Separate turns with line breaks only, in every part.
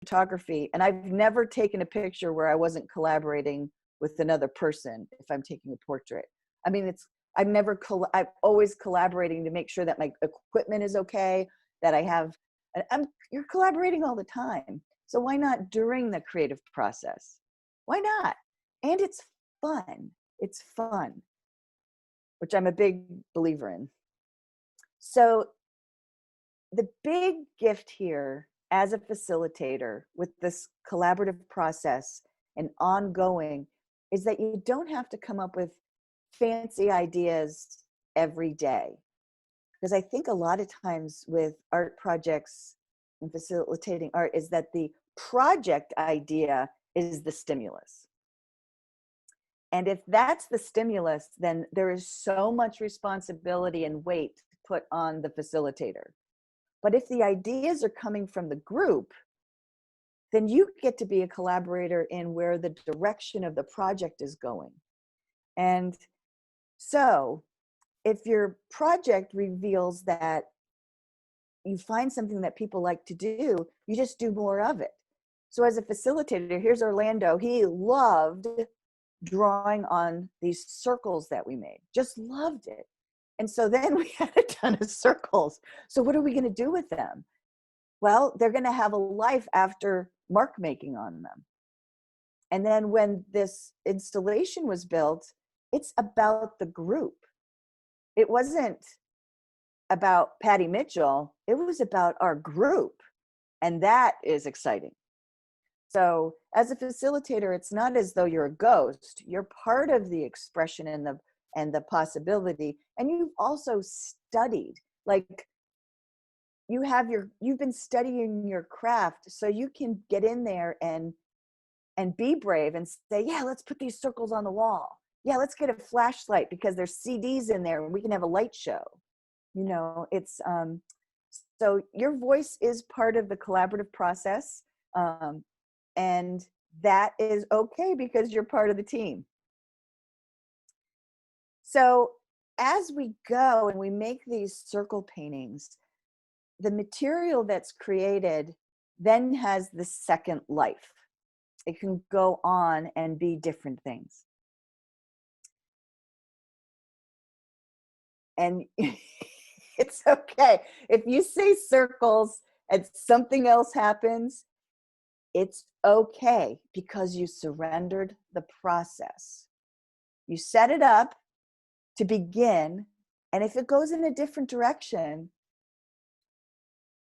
photography, and I've never taken a picture where I wasn't collaborating with another person if I'm taking a portrait. I mean, I'm always collaborating to make sure that my equipment is okay, that I have, you're collaborating all the time. So why not during the creative process? Why not? And it's fun. It's fun, which I'm a big believer in. So the big gift here as a facilitator with this collaborative process and ongoing is that you don't have to come up with fancy ideas every day. Because I think a lot of times with art projects and facilitating art is that the project idea is the stimulus. And if that's the stimulus, then there is so much responsibility and weight put on the facilitator. But if the ideas are coming from the group, then you get to be a collaborator in where the direction of the project is going. And so if your project reveals that you find something that people like to do, you just do more of it. So as a facilitator, here's Orlando. He loved drawing on these circles that we made, just loved it. And so then we had a ton of circles. So what are we going to do with them? Well, they're going to have a life after mark making on them. And then when this installation was built, it's about the group. It wasn't about Patty Mitchell. It was about our group. And that is exciting. So as a facilitator, it's not as though you're a ghost. You're part of the expression and the possibility. And you've also studied, like you've been studying your craft, so you can get in there and be brave and say, yeah, let's put these circles on the wall. Yeah, let's get a flashlight because there's CDs in there and we can have a light show. You know, it's, so your voice is part of the collaborative process. And that is okay because you're part of the team. So as we go and we make these circle paintings, the material that's created then has the second life. It can go on and be different things. And it's okay. If you say circles and something else happens, it's okay because you surrendered the process. You set it up to begin, and if it goes in a different direction,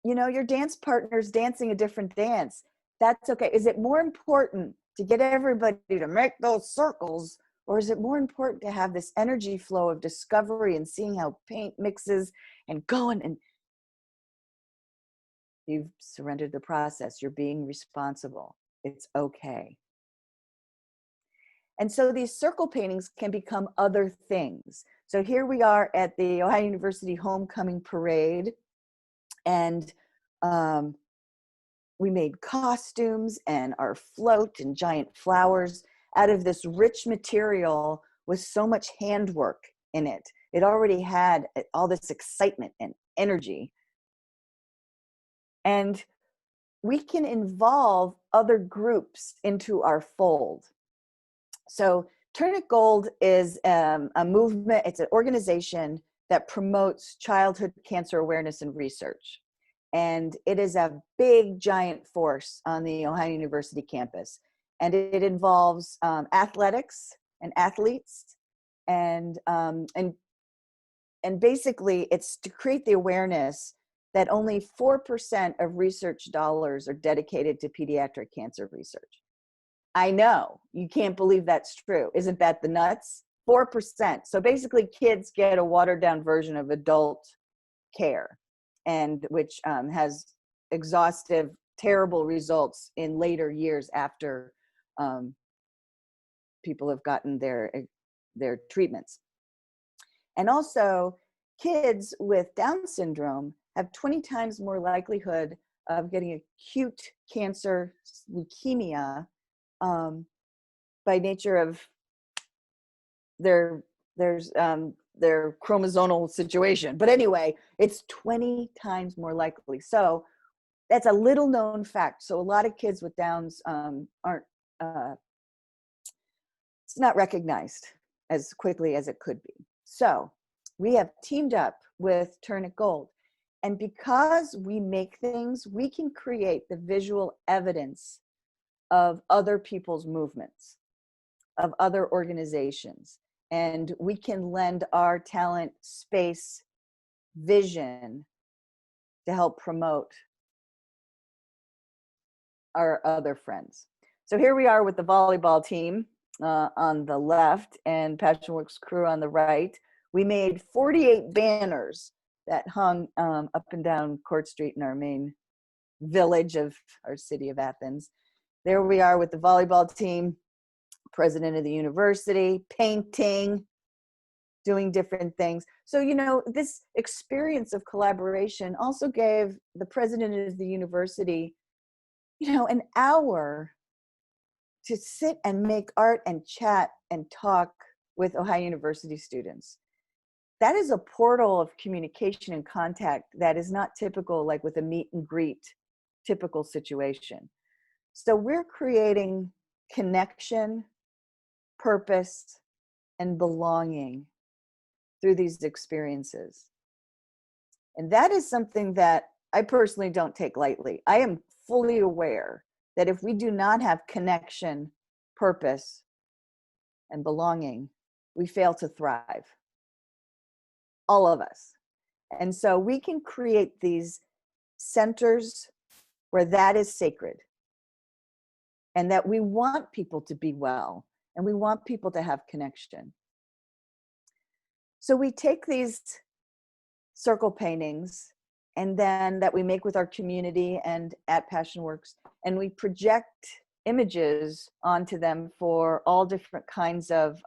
you know, your dance partner's dancing a different dance. That's okay. Is it more important to get everybody to make those circles, or is it more important to have this energy flow of discovery and seeing how paint mixes and going? And you've surrendered the process. You're being responsible. It's okay. And so these circle paintings can become other things. So here we are at the Ohio University Homecoming Parade, and we made costumes and our float and giant flowers out of this rich material with so much handwork in it. It already had all this excitement and energy. And we can involve other groups into our fold. So Turn It Gold is a movement, it's an organization that promotes childhood cancer awareness and research. And it is a big, giant force on the Ohio University campus. And it involves athletics and athletes. And basically, it's to create the awareness that only 4% of research dollars are dedicated to pediatric cancer research. I know, you can't believe that's true. Isn't that the nuts? 4%. So basically, kids get a watered down version of adult care, and which has exhaustive, terrible results in later years after people have gotten their treatments. And also, kids with Down syndrome have 20 times more likelihood of getting acute cancer, leukemia, by nature of their chromosomal situation. But anyway, it's 20 times more likely. So that's a little known fact. So a lot of kids with Downs aren't, it's not recognized as quickly as it could be. So we have teamed up with Turn It Gold. And because we make things, we can create the visual evidence of other people's movements, of other organizations. And we can lend our talent, space, vision to help promote our other friends. So here we are with the volleyball team on the left and Passionworks crew on the right. We made 48 banners that hung up and down Court Street in our main village of our city of Athens. There we are with the volleyball team, president of the university, painting, doing different things. So, you know, this experience of collaboration also gave the president of the university, you know, an hour to sit and make art and chat and talk with Ohio University students. That is a portal of communication and contact that is not typical, like with a meet and greet typical situation. So we're creating connection, purpose, and belonging through these experiences. And that is something that I personally don't take lightly. I am fully aware that if we do not have connection, purpose, and belonging, we fail to thrive. All of us. And so we can create these centers where that is sacred and that we want people to be well and we want people to have connection. So we take these circle paintings and then that we make with our community and at Passionworks, and we project images onto them for all different kinds of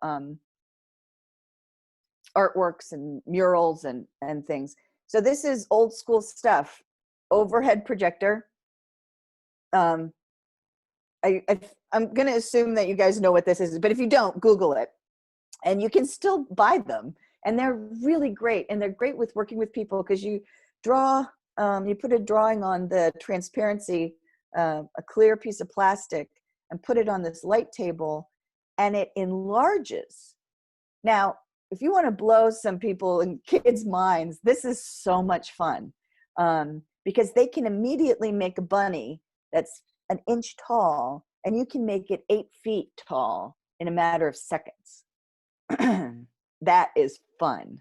artworks and murals and things. So this is old school stuff, overhead projector. I'm going to assume that you guys know what this is, but if you don't, Google it. And you can still buy them. And they're really great. And they're great with working with people because you draw, you put a drawing on the transparency, a clear piece of plastic, and put it on this light table, and it enlarges. Now, if you want to blow some people and kids' minds, this is so much fun because they can immediately make a bunny that's an inch tall, and you can make it 8 feet tall in a matter of seconds. That is fun.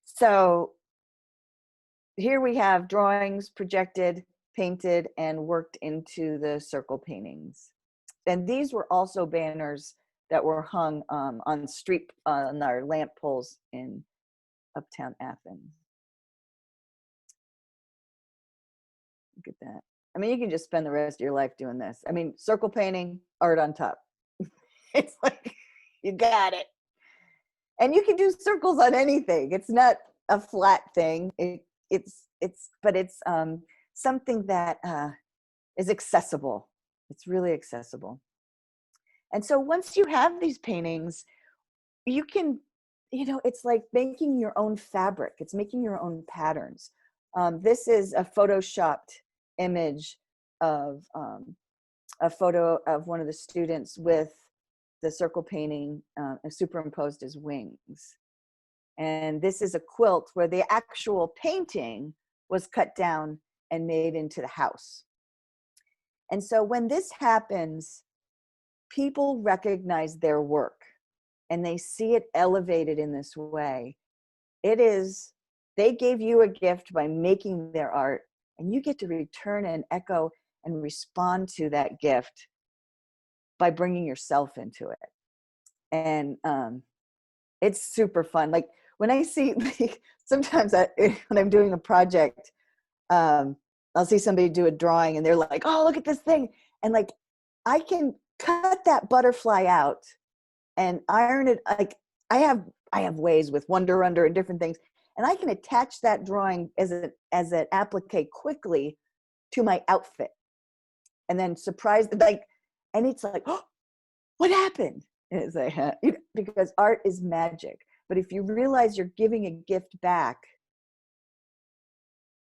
So here we have drawings projected, painted, and worked into the circle paintings. And these were also banners that were hung on our lamp poles in uptown Athens. Look at that. I mean, you can just spend the rest of your life doing this. I mean, circle painting, art on top. It's like, you got it. And you can do circles on anything. It's not a flat thing. It's something that is accessible. It's really accessible. And so once you have these paintings, you can, you know, it's like making your own fabric. It's making your own patterns. This is a photoshopped image of a photo of one of the students with the circle painting superimposed as wings. And this is a quilt where the actual painting was cut down and made into the house. And so when this happens, people recognize their work and they see it elevated in this way. It is, they gave you a gift by making their art, and you get to return and echo and respond to that gift by bringing yourself into it. And it's super fun. Like when I see, sometimes when I'm doing a project, I'll see somebody do a drawing and they're like, oh, look at this thing. And like, I can cut that butterfly out and iron it. Like I have ways with Wonder Under and different things. And I can attach that drawing as an applique quickly to my outfit. And then surprise, like, and it's like, oh, what happened? And it's like, because art is magic. But if you realize you're giving a gift back,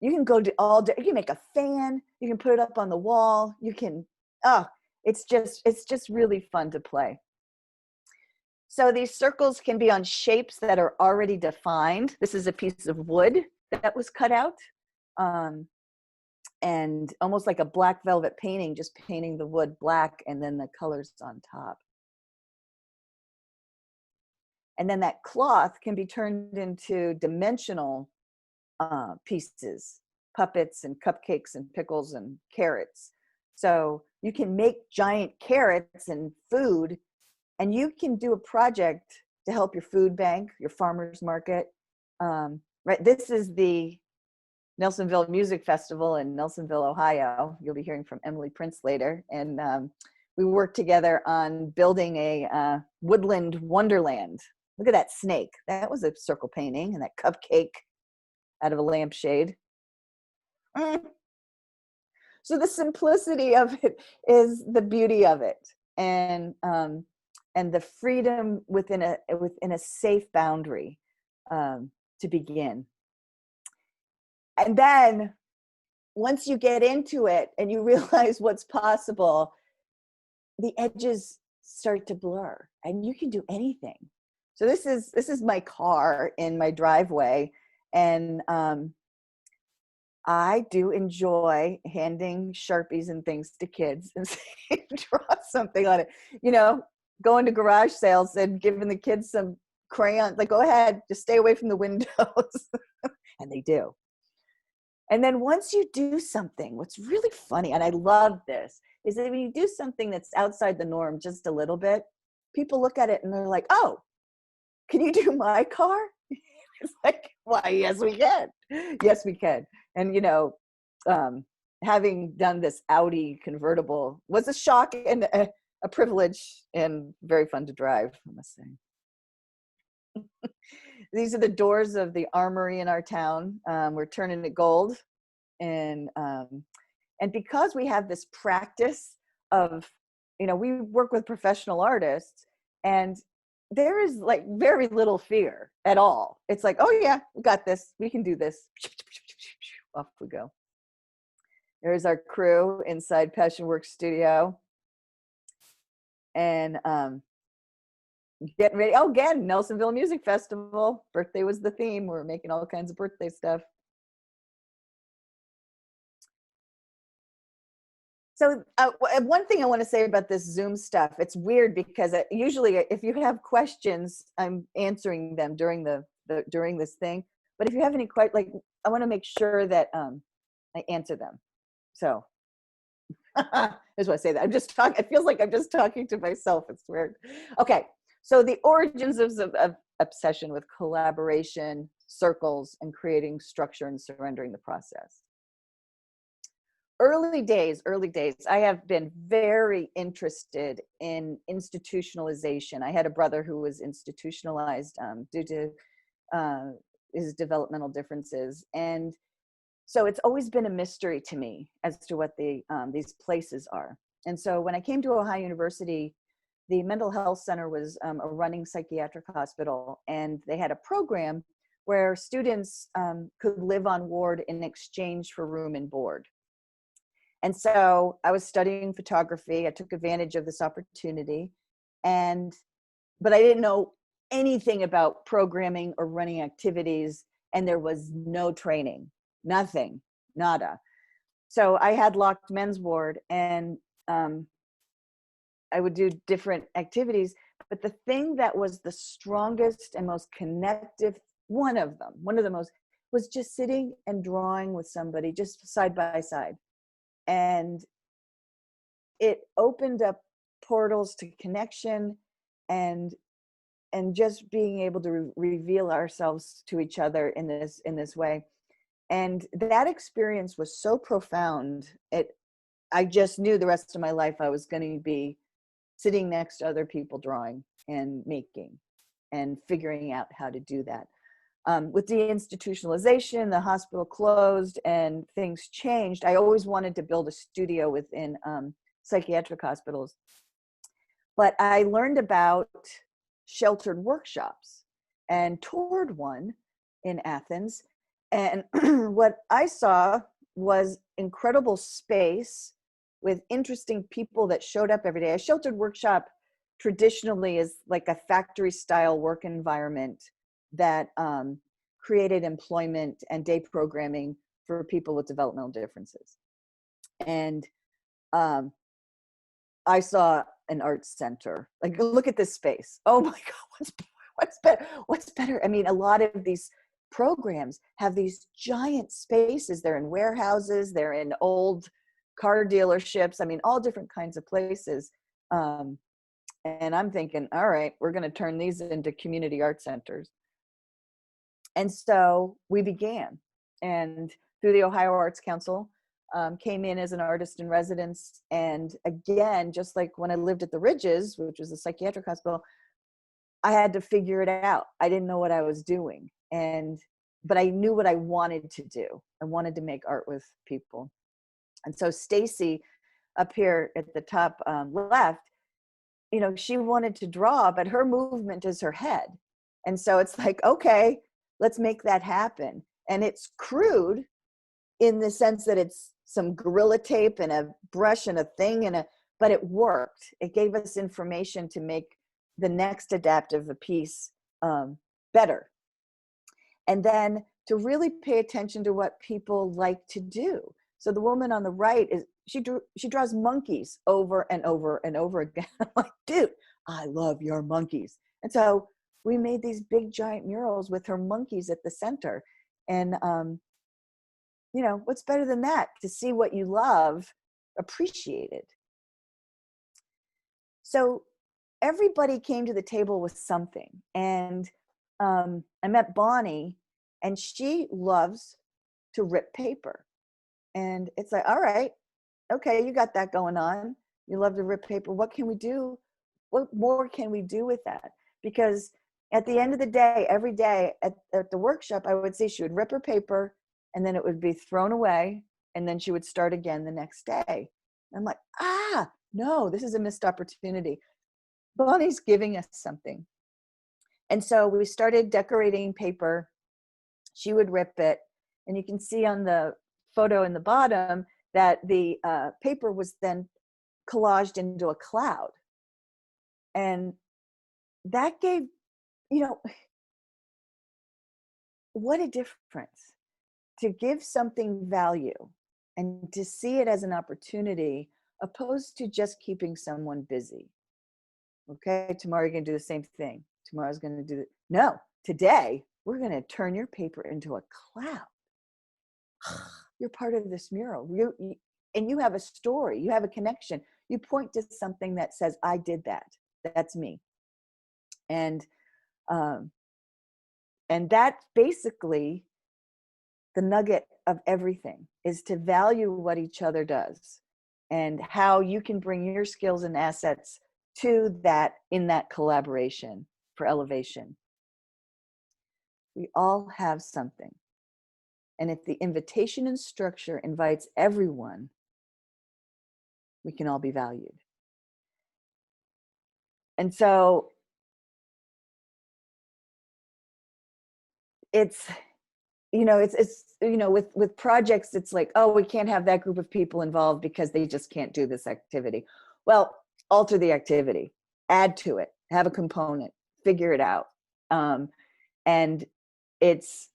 You can go to all day. You can make a fan. You can put it up on the wall. You can, oh, it's just really fun to play. So these circles can be on shapes that are already defined. This is a piece of wood that was cut out. And almost like a black velvet painting, just painting the wood black and then the colors on top. And then that cloth can be turned into dimensional pieces, puppets and cupcakes and pickles and carrots. So you can make giant carrots and food, and you can do a project to help your food bank, your farmer's market. Right, this is the Nelsonville Music Festival in Nelsonville, Ohio. You'll be hearing from Emily Prince later. And we worked together on building a woodland wonderland. Look at that snake. That was a circle painting, and that cupcake out of a lampshade. So the simplicity of it is the beauty of it, and the freedom within a safe boundary to begin. And then once you get into it and you realize what's possible, the edges start to blur and you can do anything. So this is my car in my driveway, and I do enjoy handing Sharpies and things to kids and saying, draw something on it. You know, going to garage sales and giving the kids some crayons, like, go ahead, just stay away from the windows. And they do. And then once you do something, what's really funny, and I love this, is that when you do something that's outside the norm just a little bit, people look at it and they're like, oh, can you do my car? It's like, why, yes, we can. Yes, we can. And, you know, having done this Audi convertible was a shock and a privilege, and very fun to drive, I must say. These are the doors of the armory in our town. We're turning it gold. And because we have this practice of, you know, we work with professional artists, and there is like very little fear at all. It's like, oh yeah, we got this. We can do this. Off we go. There's our crew inside Passion Works Studio. And getting ready. Oh, again, Nelsonville Music Festival. Birthday was the theme. We're making all kinds of birthday stuff. So one thing I want to say about this Zoom stuff, it's weird because usually if you have questions, I'm answering them during during this thing. But if you have any questions, like, I want to make sure that I answer them. So I just want to say that. I'm just talking. It feels like I'm just talking to myself. It's weird. Okay. So the origins of obsession with collaboration, circles, and creating structure and surrendering the process. Early days, I have been very interested in institutionalization. I had a brother who was institutionalized due to his developmental differences. And so it's always been a mystery to me as to what these places are. And so when I came to Ohio University, the mental health center was a running psychiatric hospital, and they had a program where students could live on ward in exchange for room and board. And so I was studying photography. I took advantage of this opportunity, but I didn't know anything about programming or running activities, and there was no training, nothing, nada. So I had locked men's ward, and I would do different activities, but the thing that was the strongest and most connective, one of the most, was just sitting and drawing with somebody, just side by side. And it opened up portals to connection and just being able to reveal ourselves to each other in this way. And that experience was so profound. I just knew the rest of my life I was going to be sitting next to other people drawing and making and figuring out how to do that. With deinstitutionalization, the hospital closed and things changed. I always wanted to build a studio within psychiatric hospitals. But I learned about sheltered workshops and toured one in Athens. And what I saw was incredible space with interesting people that showed up every day. A sheltered workshop traditionally is like a factory style work environment that created employment and day programming for people with developmental differences. And I saw an arts center. Like, look at this space. Oh my God, what's better? What's better? I mean, a lot of these programs have these giant spaces. They're in warehouses, they're in old car dealerships. I mean, all different kinds of places. And I'm thinking, all right, we're going to turn these into community art centers. And so we began. And through the Ohio Arts Council, came in as an artist in residence. And again, just like when I lived at the Ridges, which was a psychiatric hospital, I had to figure it out. I didn't know what I was doing. But I knew what I wanted to do. I wanted to make art with people. And so Stacy up here at the top left, she wanted to draw, but her movement is her head. And so it's like, okay, let's make that happen. And it's crude in the sense that it's some Gorilla tape and a brush and a thing but it worked. It gave us information to make the next adaptive piece better. And then to really pay attention to what people like to do. So the woman on the right she draws monkeys over and over and over again. I'm like, dude, I love your monkeys. And so we made these big giant murals with her monkeys at the center. And what's better than that, to see what you love appreciated? So everybody came to the table with something. And I met Bonnie, and she loves to rip paper. And it's like, all right, okay, you got that going on. You love to rip paper. What can we do? What more can we do with that? Because at the end of the day, every day at the workshop, I would see she would rip her paper, and then it would be thrown away, and then she would start again the next day. And I'm like, no, this is a missed opportunity. Bonnie's giving us something. And so we started decorating paper. She would rip it, and you can see on the photo in the bottom that the paper was then collaged into a cloud. And that gave, what a difference to give something value and to see it as an opportunity, opposed to just keeping someone busy. Okay, tomorrow you're going to do the same thing. Tomorrow's going to do no, today we're going to turn your paper into a cloud. You're part of this mural. And you have a story, you have a connection. You point to something that says, I did that. That's me. And that's basically the nugget of everything, is to value what each other does and how you can bring your skills and assets to that in that collaboration for elevation. We all have something. And if the invitation and structure invites everyone, we can all be valued. And so it's with projects, it's like, oh, we can't have that group of people involved because they just can't do this activity. Well, alter the activity, add to it, have a component, figure it out. And it's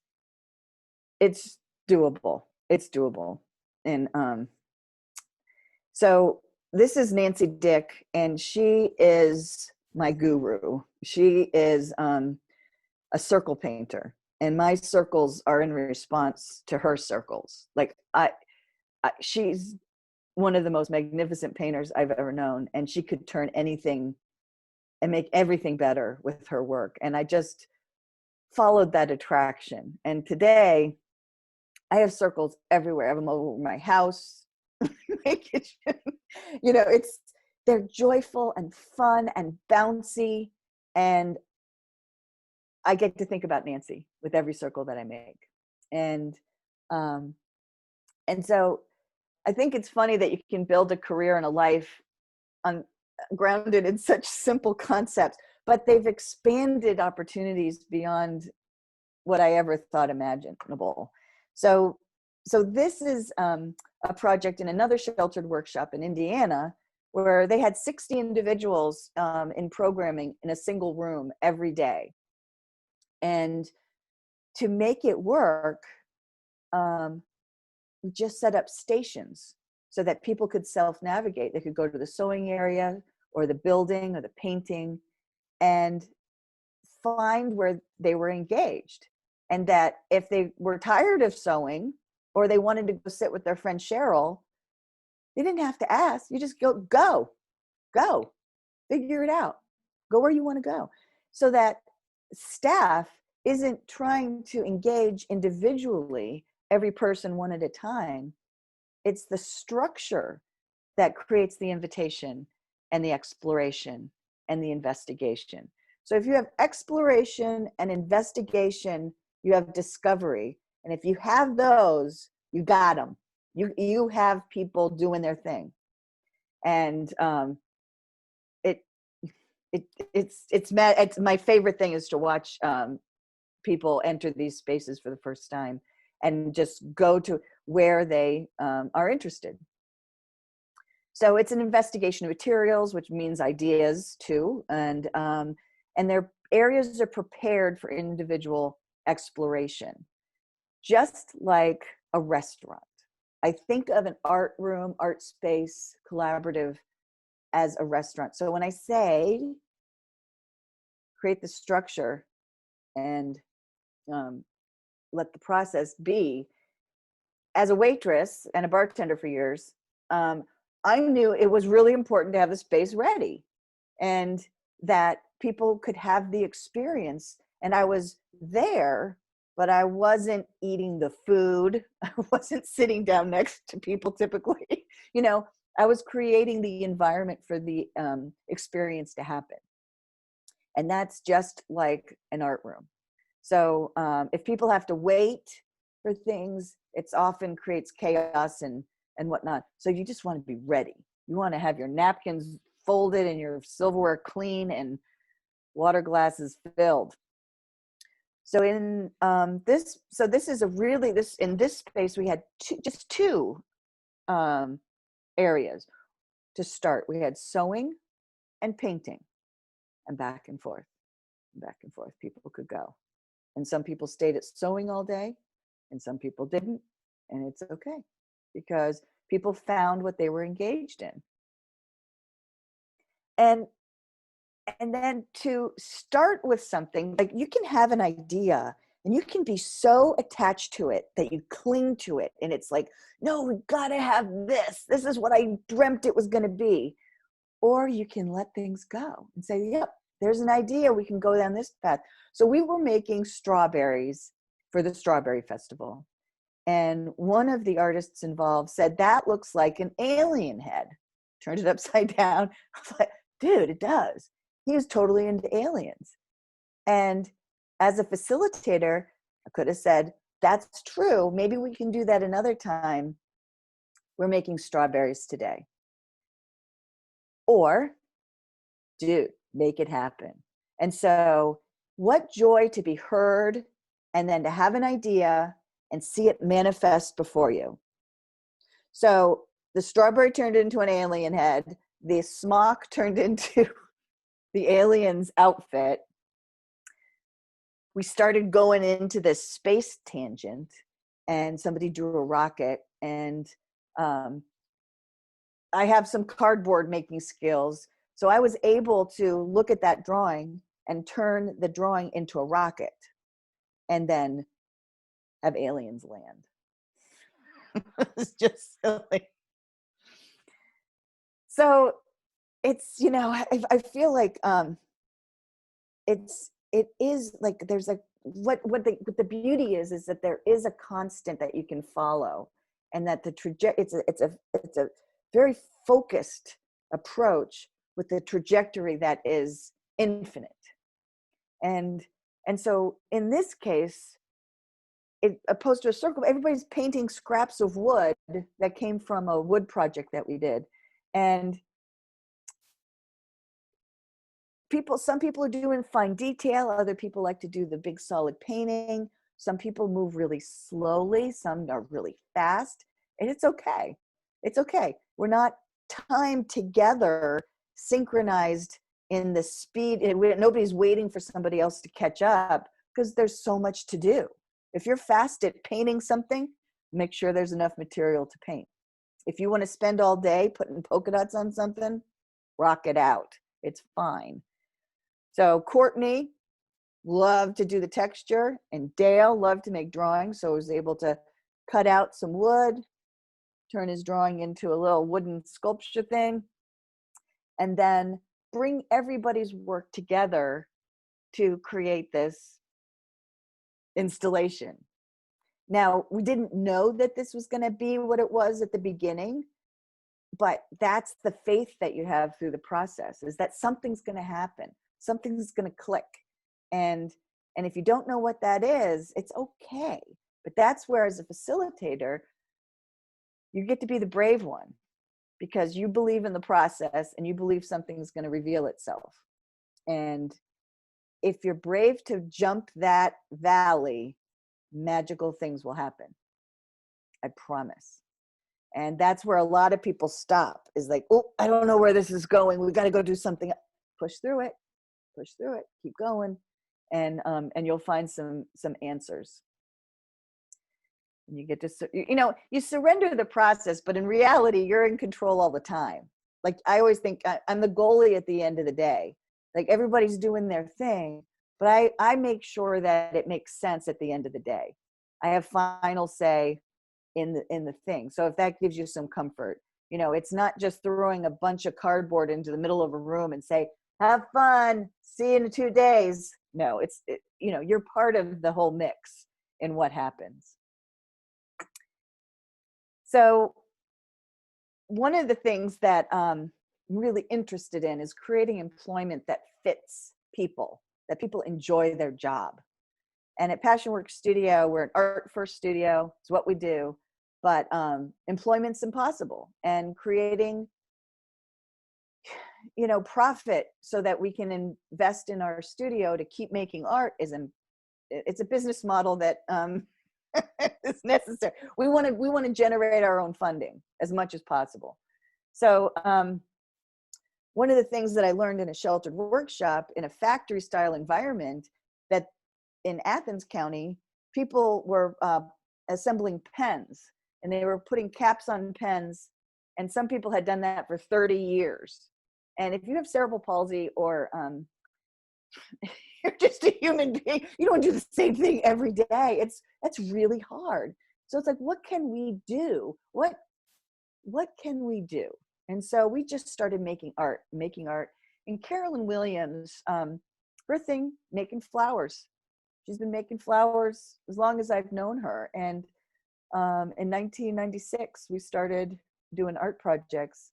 doable. It's doable. And so this is Nancy Dick, and she is my guru. She is a circle painter, and my circles are in response to her circles. Like she's one of the most magnificent painters I've ever known, and she could turn anything and make everything better with her work. And I just followed that attraction. And today I have circles everywhere. I have them over my house, my kitchen. They're joyful and fun and bouncy. And I get to think about Nancy with every circle that I make. And so I think it's funny that you can build a career and a life grounded in such simple concepts, but they've expanded opportunities beyond what I ever thought imaginable. So, so this is a project in another sheltered workshop in Indiana where they had 60 individuals in programming in a single room every day. And to make it work, we just set up stations so that people could self-navigate. They could go to the sewing area or the building or the painting and find where they were engaged. And that if they were tired of sewing or they wanted to go sit with their friend Cheryl, they didn't have to ask. You just go, figure it out. Go where you want to go. So that staff isn't trying to engage individually, every person one at a time. It's the structure that creates the invitation and the exploration and the investigation. So if you have exploration and investigation, you have discovery. And if you have those, you got them. You have people doing their thing. And it's my favorite thing is to watch people enter these spaces for the first time and just go to where they are interested. So it's an investigation of materials, which means ideas too, and their areas are prepared for individual exploration, just like a restaurant. I think of an art room, art space, collaborative as a restaurant. So when I say create the structure and let the process be, as a waitress and a bartender for years, I knew it was really important to have the space ready and that people could have the experience. And I was there, but I wasn't eating the food. I wasn't sitting down next to people typically. You know, I was creating the environment for the experience to happen. And that's just like an art room. So if people have to wait for things, it's often creates chaos and whatnot. So you just want to be ready. You want to have your napkins folded and your silverware clean and water glasses filled. So in this is a really, in this space, we had just two areas to start. We had sewing and painting, and back and forth, people could go. And some people stayed at sewing all day and some people didn't. And it's okay because people found what they were engaged in. And then to start with something, like you can have an idea and you can be so attached to it that you cling to it. And it's like, no, we gotta have this. This is what I dreamt it was gonna be. Or you can let things go and say, yep, there's an idea, we can go down this path. So we were making strawberries for the Strawberry Festival. And one of the artists involved said, that looks like an alien head. Turned it upside down. I was like, dude, it does. He was totally into aliens. And as a facilitator, I could have said, that's true. Maybe we can do that another time. We're making strawberries today. Or, dude, make it happen. And so what joy to be heard and then to have an idea and see it manifest before you. So the strawberry turned into an alien head. The smock turned into the alien's outfit. We started going into this space tangent and somebody drew a rocket, and I have some cardboard making skills. So I was able to look at that drawing and turn the drawing into a rocket and then have aliens land. It's just silly. So it's, you know, I feel like it is like there's a what the beauty is that there is a constant that you can follow, and that the it's a very focused approach with the trajectory that is infinite. And so in this case, opposed to a circle, everybody's painting scraps of wood that came from a wood project that we did. And some people are doing fine detail, other people like to do the big solid painting. Some people move really slowly, some are really fast, and it's okay. It's okay. We're not timed together, synchronized in the speed. Nobody's waiting for somebody else to catch up because there's so much to do. If you're fast at painting something, make sure there's enough material to paint. If you want to spend all day putting polka dots on something, rock it out. It's fine. So Courtney loved to do the texture, and Dale loved to make drawings, so I was able to cut out some wood, turn his drawing into a little wooden sculpture thing, and then bring everybody's work together to create this installation. Now, we didn't know that this was going to be what it was at the beginning, but that's the faith that you have through the process, is that something's going to happen. Something's going to click. And if you don't know what that is, it's okay. But that's where, as a facilitator, you get to be the brave one, because you believe in the process and you believe something's going to reveal itself. And if you're brave to jump that valley, magical things will happen. I promise. And that's where a lot of people stop, is like, oh, I don't know where this is going. We got to go do something. Push through it, keep going. And you'll find some answers. And you get to, you surrender the process, but in reality, you're in control all the time. Like, I always think I'm the goalie at the end of the day. Like, everybody's doing their thing, but I make sure that it makes sense at the end of the day. I have final say in the thing. So if that gives you some comfort, it's not just throwing a bunch of cardboard into the middle of a room and say, have fun, see you in 2 days. No, you're part of the whole mix in what happens. So one of the things that I'm really interested in is creating employment that fits people, that people enjoy their job. And at Passionworks Studio, we're an art first studio. It's what we do. But employment's impossible. And creating, profit so that we can invest in our studio to keep making art it's a business model that is necessary. We want to generate our own funding as much as possible. So one of the things that I learned in a sheltered workshop in a factory style environment, that in Athens County, people were assembling pens, and they were putting caps on pens, and some people had done that for 30 years. And if you have cerebral palsy, or you're just a human being, you don't do the same thing every day. That's really hard. So it's like, what can we do? What can we do? And so we just started making art. And Carolyn Williams, her thing, making flowers. She's been making flowers as long as I've known her. And in 1996, we started doing art projects.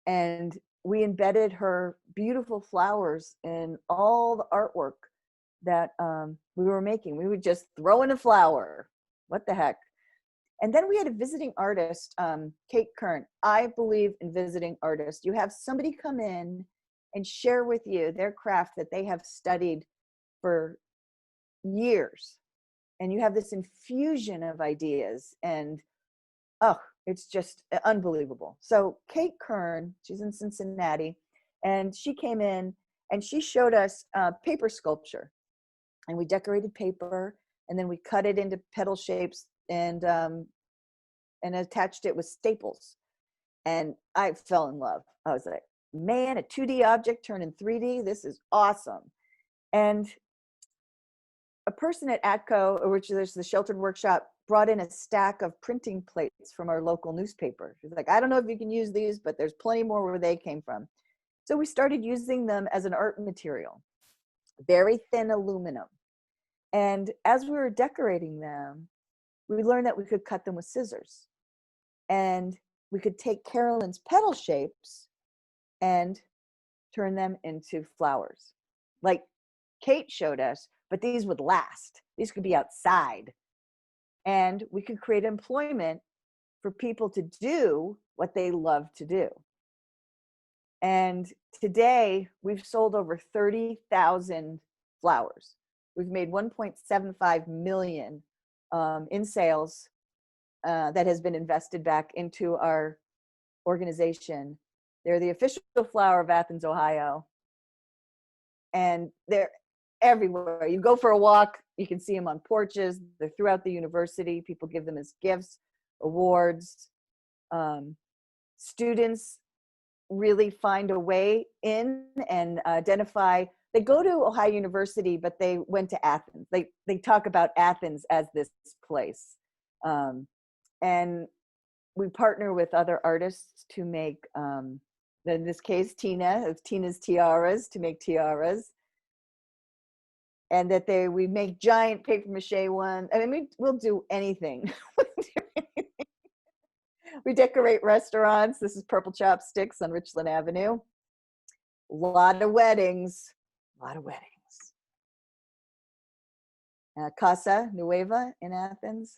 And we embedded her beautiful flowers in all the artwork that we were making. We would just throw in a flower. What the heck? And then we had a visiting artist, Kate Kern. I believe in visiting artists. You have somebody come in and share with you their craft that they have studied for years. And you have this infusion of ideas, and it's just unbelievable. So Kate Kern, she's in Cincinnati, and she came in and she showed us paper sculpture. And we decorated paper, and then we cut it into petal shapes and attached it with staples. And I fell in love. I was like, man, a 2D object turned in 3D. This is awesome. And a person at ATCO, which is the sheltered workshop, brought in a stack of printing plates from our local newspaper. She's like, I don't know if you can use these, but there's plenty more where they came from. So we started using them as an art material, very thin aluminum. And as we were decorating them, we learned that we could cut them with scissors. And we could take Carolyn's petal shapes and turn them into flowers. Like Kate showed us, but these would last. These could be outside. And we could create employment for people to do what they love to do. And today we've sold over 30,000 flowers. We've made 1.75 million in sales that has been invested back into our organization. They're the official flower of Athens, Ohio. And they're everywhere. You go for a walk, you can see them on porches. They're throughout the university. People give them as gifts, awards. Students really find a way in and identify. They go to Ohio University, but they went to Athens. They talk about Athens as this place. And we partner with other artists to make, in this case, Tina's Tiaras, to make tiaras. And that we make giant paper mache ones. I mean, we'll do anything. We decorate restaurants. This is Purple Chopsticks on Richland Avenue. A lot of weddings. Casa Nueva in Athens.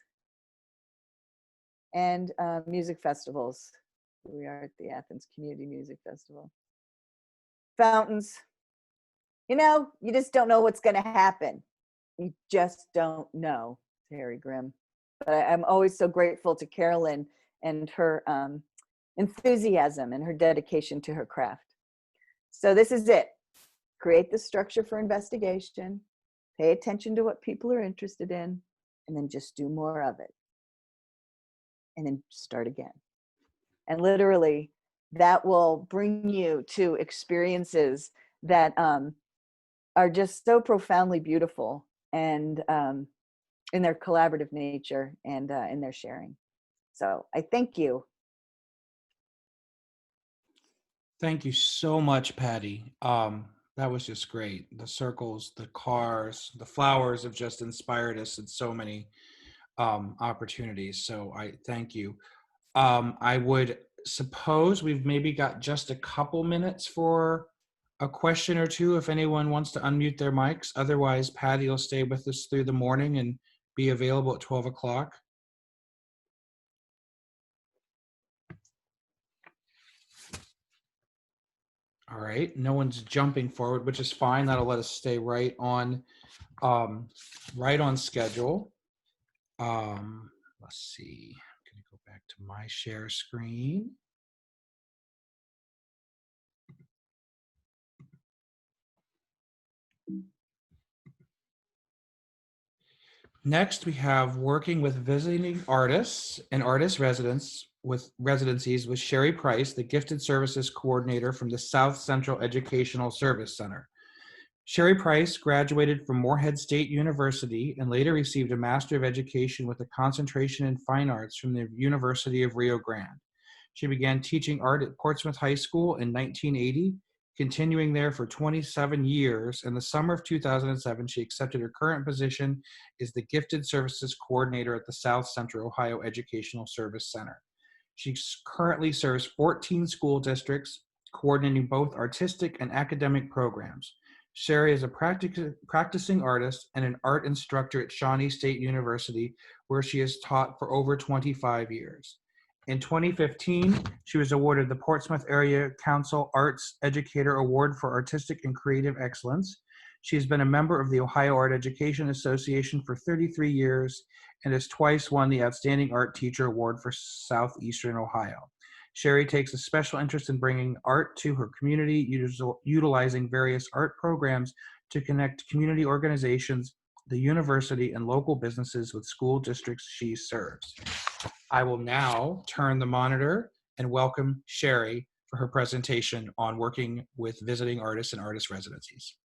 And music festivals. We are at the Athens Community Music Festival. Fountains. You know, you just don't know what's going to happen. You just don't know, Terry Grimm. But I'm always so grateful to Carolyn and her enthusiasm and her dedication to her craft. So this is it. Create the structure for investigation, pay attention to what people are interested in, and then just do more of it. And then start again. And literally, that will bring you to experiences that are just so profoundly beautiful and in their collaborative nature and in their sharing. So I thank you.
Thank you so much, Patty. That was just great. The circles, the cars, the flowers have just inspired us in so many opportunities. So I thank you. I would suppose we've maybe got just a couple minutes for a question or two if anyone wants to unmute their mics. Otherwise, Patty will stay with us through the morning and be available at 12 o'clock. All right, no one's jumping forward, which is fine. That'll let us stay right on schedule. Let's see, I'm gonna go back to my share screen. Next, we have working with visiting artists and artist residencies with Sharee Price, the Gifted Services Coordinator from the South Central Educational Service Center. Sharee Price graduated from Morehead State University and later received a Master of Education with a concentration in Fine Arts from the University of Rio Grande. She began teaching art at Portsmouth High School in 1980, continuing there for 27 years. In the summer of 2007, she accepted her current position as the Gifted Services Coordinator at the South Central Ohio Educational Service Center. She currently serves 14 school districts, coordinating both artistic and academic programs. Sharee is a practicing artist and an art instructor at Shawnee State University, where she has taught for over 25 years. In 2015, she was awarded the Portsmouth Area Council Arts Educator Award for Artistic and Creative Excellence. She has been a member of the Ohio Art Education Association for 33 years and has twice won the Outstanding Art Teacher Award for Southeastern Ohio. Sharee takes a special interest in bringing art to her community, utilizing various art programs to connect community organizations, the university, and local businesses with school districts she serves. I will now turn the monitor and welcome Sharee for her presentation on working with visiting artists and artist residencies.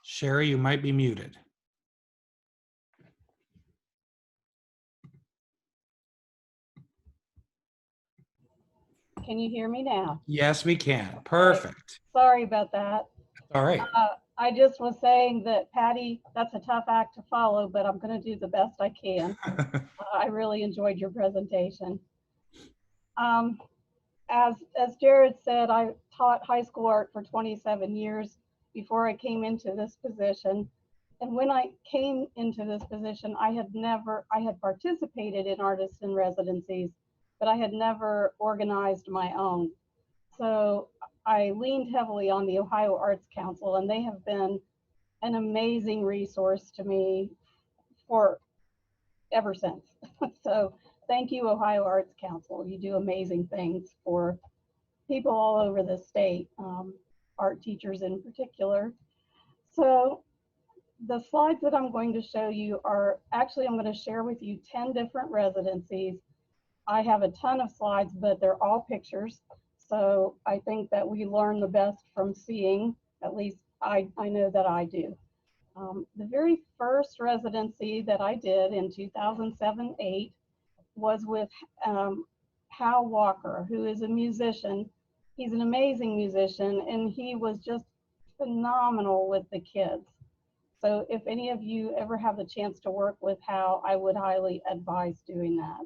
Sharee, you might be muted.
Can you hear me now?
Yes, we can. Perfect.
Sorry about that.
All right.
I just was saying that, Patty, that's a tough act to follow, but I'm going to do the best I can. I really enjoyed your presentation. As Jared said, I taught high school art for 27 years. before I came into this position. And when I came into this position, I had participated in artists in residencies, but I had never organized my own. So I leaned heavily on the Ohio Arts Council, and they have been an amazing resource to me for ever since. So thank you, Ohio Arts Council. You do amazing things for people all over the state, art teachers in particular. So the slides that I'm going to show you are actually, I'm going to share with you 10 different residencies. I have a ton of slides, but they're all pictures. So I think that we learn the best from seeing, at least I know that I do. The very first residency that I did in 2007-8 was with Hal Walker, who is a musician. He's an amazing musician, and he was just phenomenal with the kids. So if any of you ever have the chance to work with Hal, I would highly advise doing that.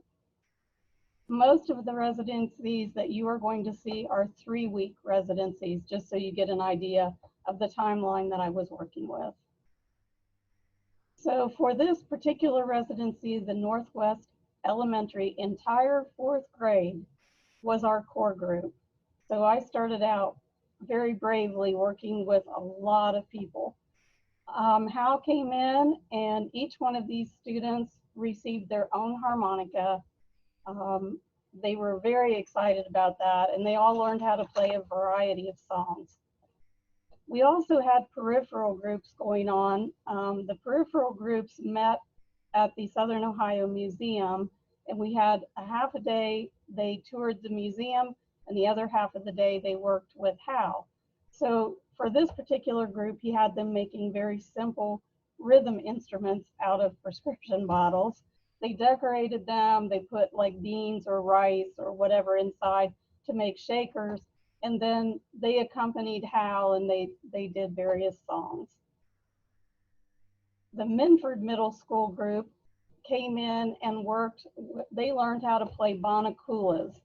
Most of the residencies that you are going to see are 3-week residencies, just so you get an idea of the timeline that I was working with. So for this particular residency, the Northwest Elementary entire 4th grade was our core group. So I started out very bravely working with a lot of people. Hal came in, and each one of these students received their own harmonica. They were very excited about that, and they all learned how to play a variety of songs. We also had peripheral groups going on. The peripheral groups met at the Southern Ohio Museum, and we had a half a day they toured the museum, and the other half of the day they worked with Hal. So for this particular group, he had them making very simple rhythm instruments out of prescription bottles. They decorated them, they put like beans or rice or whatever inside to make shakers, and then they accompanied Hal, and they did various songs. The Minford Middle School group came in and worked, they learned how to play banakulas.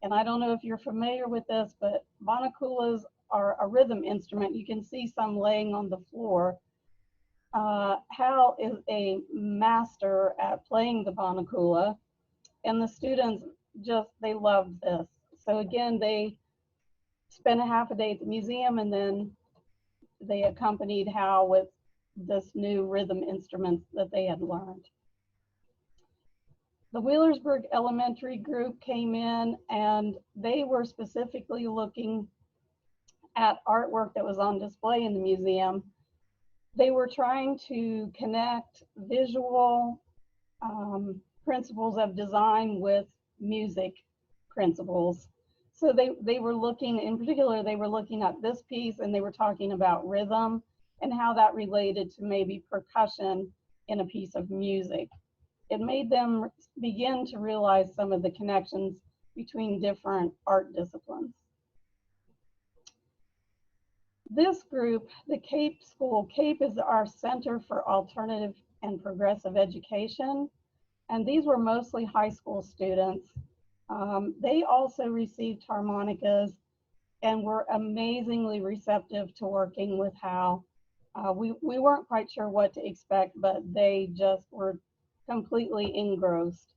And I don't know if you're familiar with this, but banakulas are a rhythm instrument. You can see some laying on the floor. Hal is a master at playing the banakula, and the students they loved this. So again, they spent a half a day at the museum, and then they accompanied Hal with this new rhythm instruments that they had learned. The Wheelersburg Elementary group came in, and they were specifically looking at artwork that was on display in the museum. They were trying to connect visual principles of design with music principles. So they were looking, in particular, they were looking at this piece, and they were talking about rhythm and how that related to maybe percussion in a piece of music. It made them begin to realize some of the connections between different art disciplines. This group, the CAPE School, CAPE is our Center for Alternative and Progressive Education, and these were mostly high school students. They also received harmonicas and were amazingly receptive to working with Hal. We weren't quite sure what to expect, but they just were completely engrossed.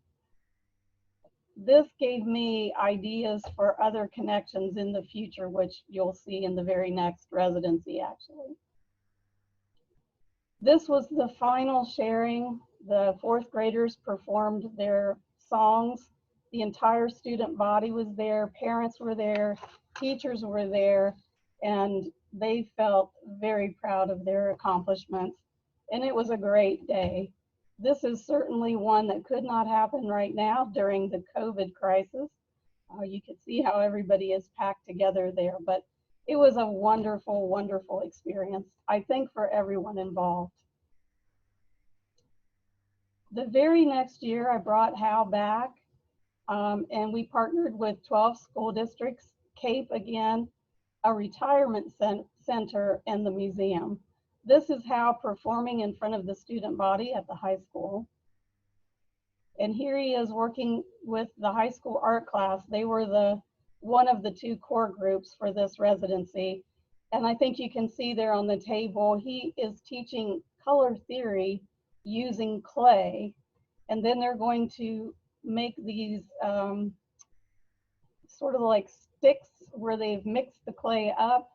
This gave me ideas for other connections in the future, which you'll see in the very next residency, actually. This was the final sharing. The 4th graders performed their songs. The entire student body was there, parents were there, teachers were there, and they felt very proud of their accomplishments. And it was a great day. This is certainly one that could not happen right now during the COVID crisis. You could see how everybody is packed together there, but it was a wonderful, wonderful experience, I think, for everyone involved. The very next year, I brought Hal back, and we partnered with 12 school districts, CAPE again, a retirement center, and the museum. This is Hal performing in front of the student body at the high school. And here he is working with the high school art class. They were one of the 2 core groups for this residency. And I think you can see there on the table, he is teaching color theory using clay. And then they're going to make these sort of like sticks where they've mixed the clay up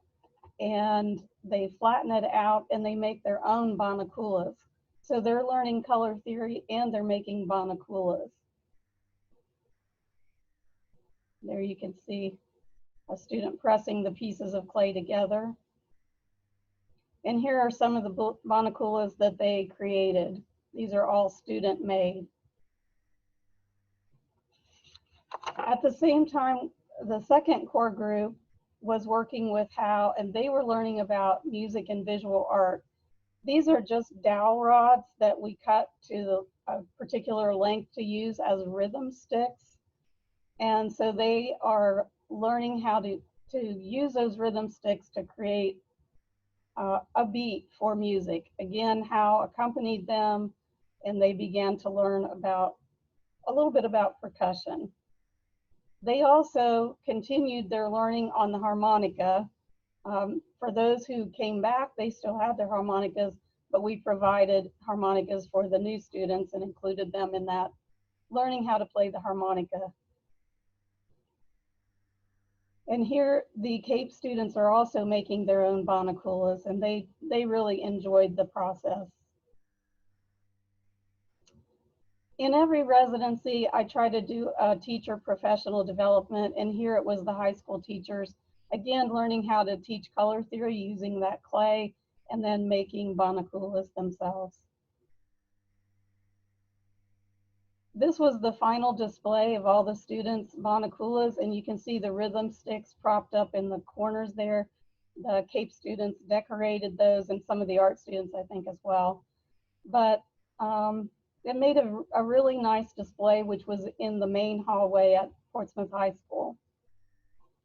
and they flatten it out and they make their own banakulas. So they're learning color theory and they're making banakulas. There you can see a student pressing the pieces of clay together. And here are some of the banakulas that they created. These are all student made. At the same time, the second core group was working with Hal, and they were learning about music and visual art. These are just dowel rods that we cut to a particular length to use as rhythm sticks. And so they are learning how to use those rhythm sticks to create a beat for music. Again, Hal accompanied them, and they began to learn about a little bit about percussion. They also continued their learning on the harmonica. For those who came back, they still had their harmonicas, but we provided harmonicas for the new students and included them in that, learning how to play the harmonica. And here the Cape students are also making their own banakulas, and they really enjoyed the process. In every residency, I try to do a teacher professional development, and here it was the high school teachers, again, learning how to teach color theory using that clay and then making banakulas themselves. This was the final display of all the students' banakulas, and you can see the rhythm sticks propped up in the corners there. The Cape students decorated those, and some of the art students, I think, as well. But it made a really nice display, which was in the main hallway at Portsmouth High School.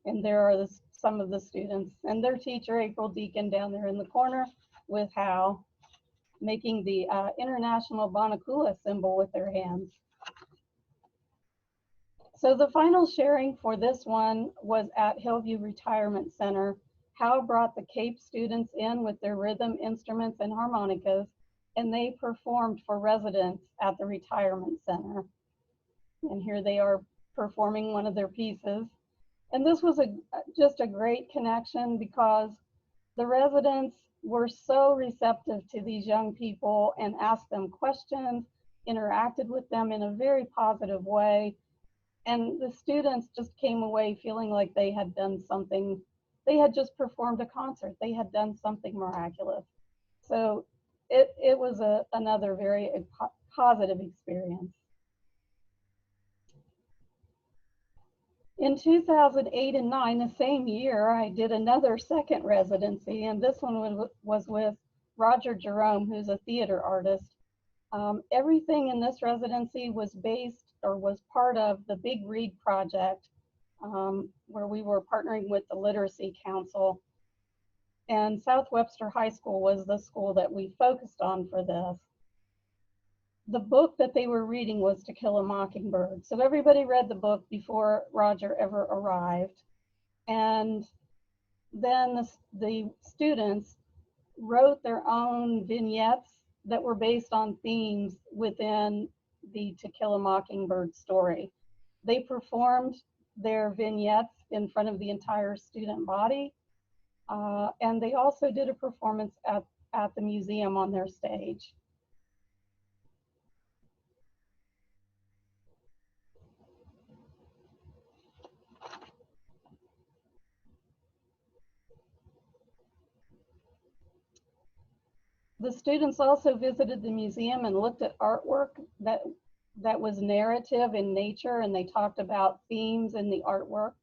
And there are some of the students and their teacher, April Deacon, down there in the corner with Hal, making the international banakula symbol with their hands. So the final sharing for this one was at Hillview Retirement Center. Hal brought the Cape students in with their rhythm instruments and harmonicas, and they performed for residents at the retirement center. And here they are performing one of their pieces. And this was just a great connection because the residents were so receptive to these young people and asked them questions, interacted with them in a very positive way. And the students just came away feeling like they had done something, they had just performed a concert, they had done something miraculous. So it was another very positive experience. In 2008 and 9, the same year, I did another second residency, and this one was with Roger Jerome, who's a theater artist. Everything in this residency was based or was part of the Big Read project, where we were partnering with the Literacy Council. And South Webster High School was the school that we focused on for this. The book that they were reading was To Kill a Mockingbird. So everybody read the book before Roger ever arrived. And then the students wrote their own vignettes that were based on themes within the To Kill a Mockingbird story. They performed their vignettes in front of the entire student body. And they also did a performance at the museum on their stage. The students also visited the museum and looked at artwork that was narrative in nature, and they talked about themes in the artwork.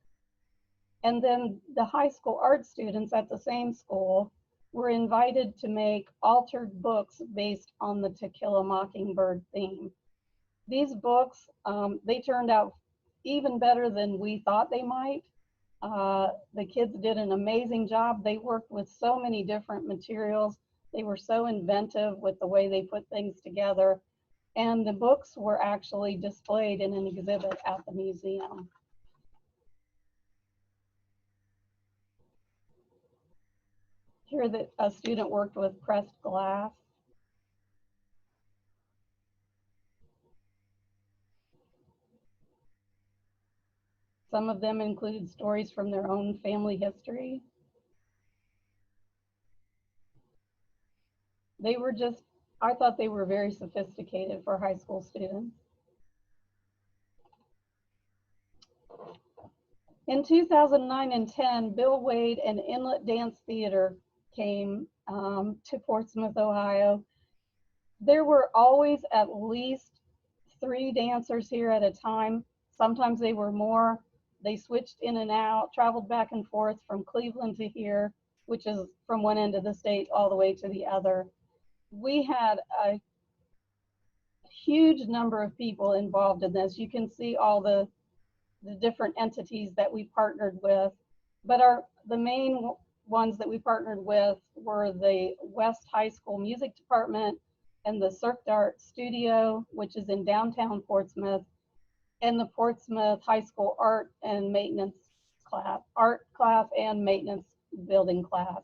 And then the high school art students at the same school were invited to make altered books based on the To Kill a Mockingbird theme. These books, they turned out even better than we thought they might. The kids did an amazing job. They worked with so many different materials. They were so inventive with the way they put things together. And the books were actually displayed in an exhibit at the museum. Here that a student worked with pressed glass. Some of them included stories from their own family history. They were just, I thought they were very sophisticated for high school students. In 2009 and 10, Bill Wade and Inlet Dance Theater came to Portsmouth, Ohio. There were always at least 3 dancers here at a time. Sometimes they were more. They switched in and out, traveled back and forth from Cleveland to here, which is from one end of the state all the way to the other. We had a huge number of people involved in this. You can see all the different entities that we partnered with, but the main ones that we partnered with were the West High School Music Department and the Cirque d'Art Studio, which is in downtown Portsmouth, and the Portsmouth High School Art and Maintenance class, art class and maintenance building class.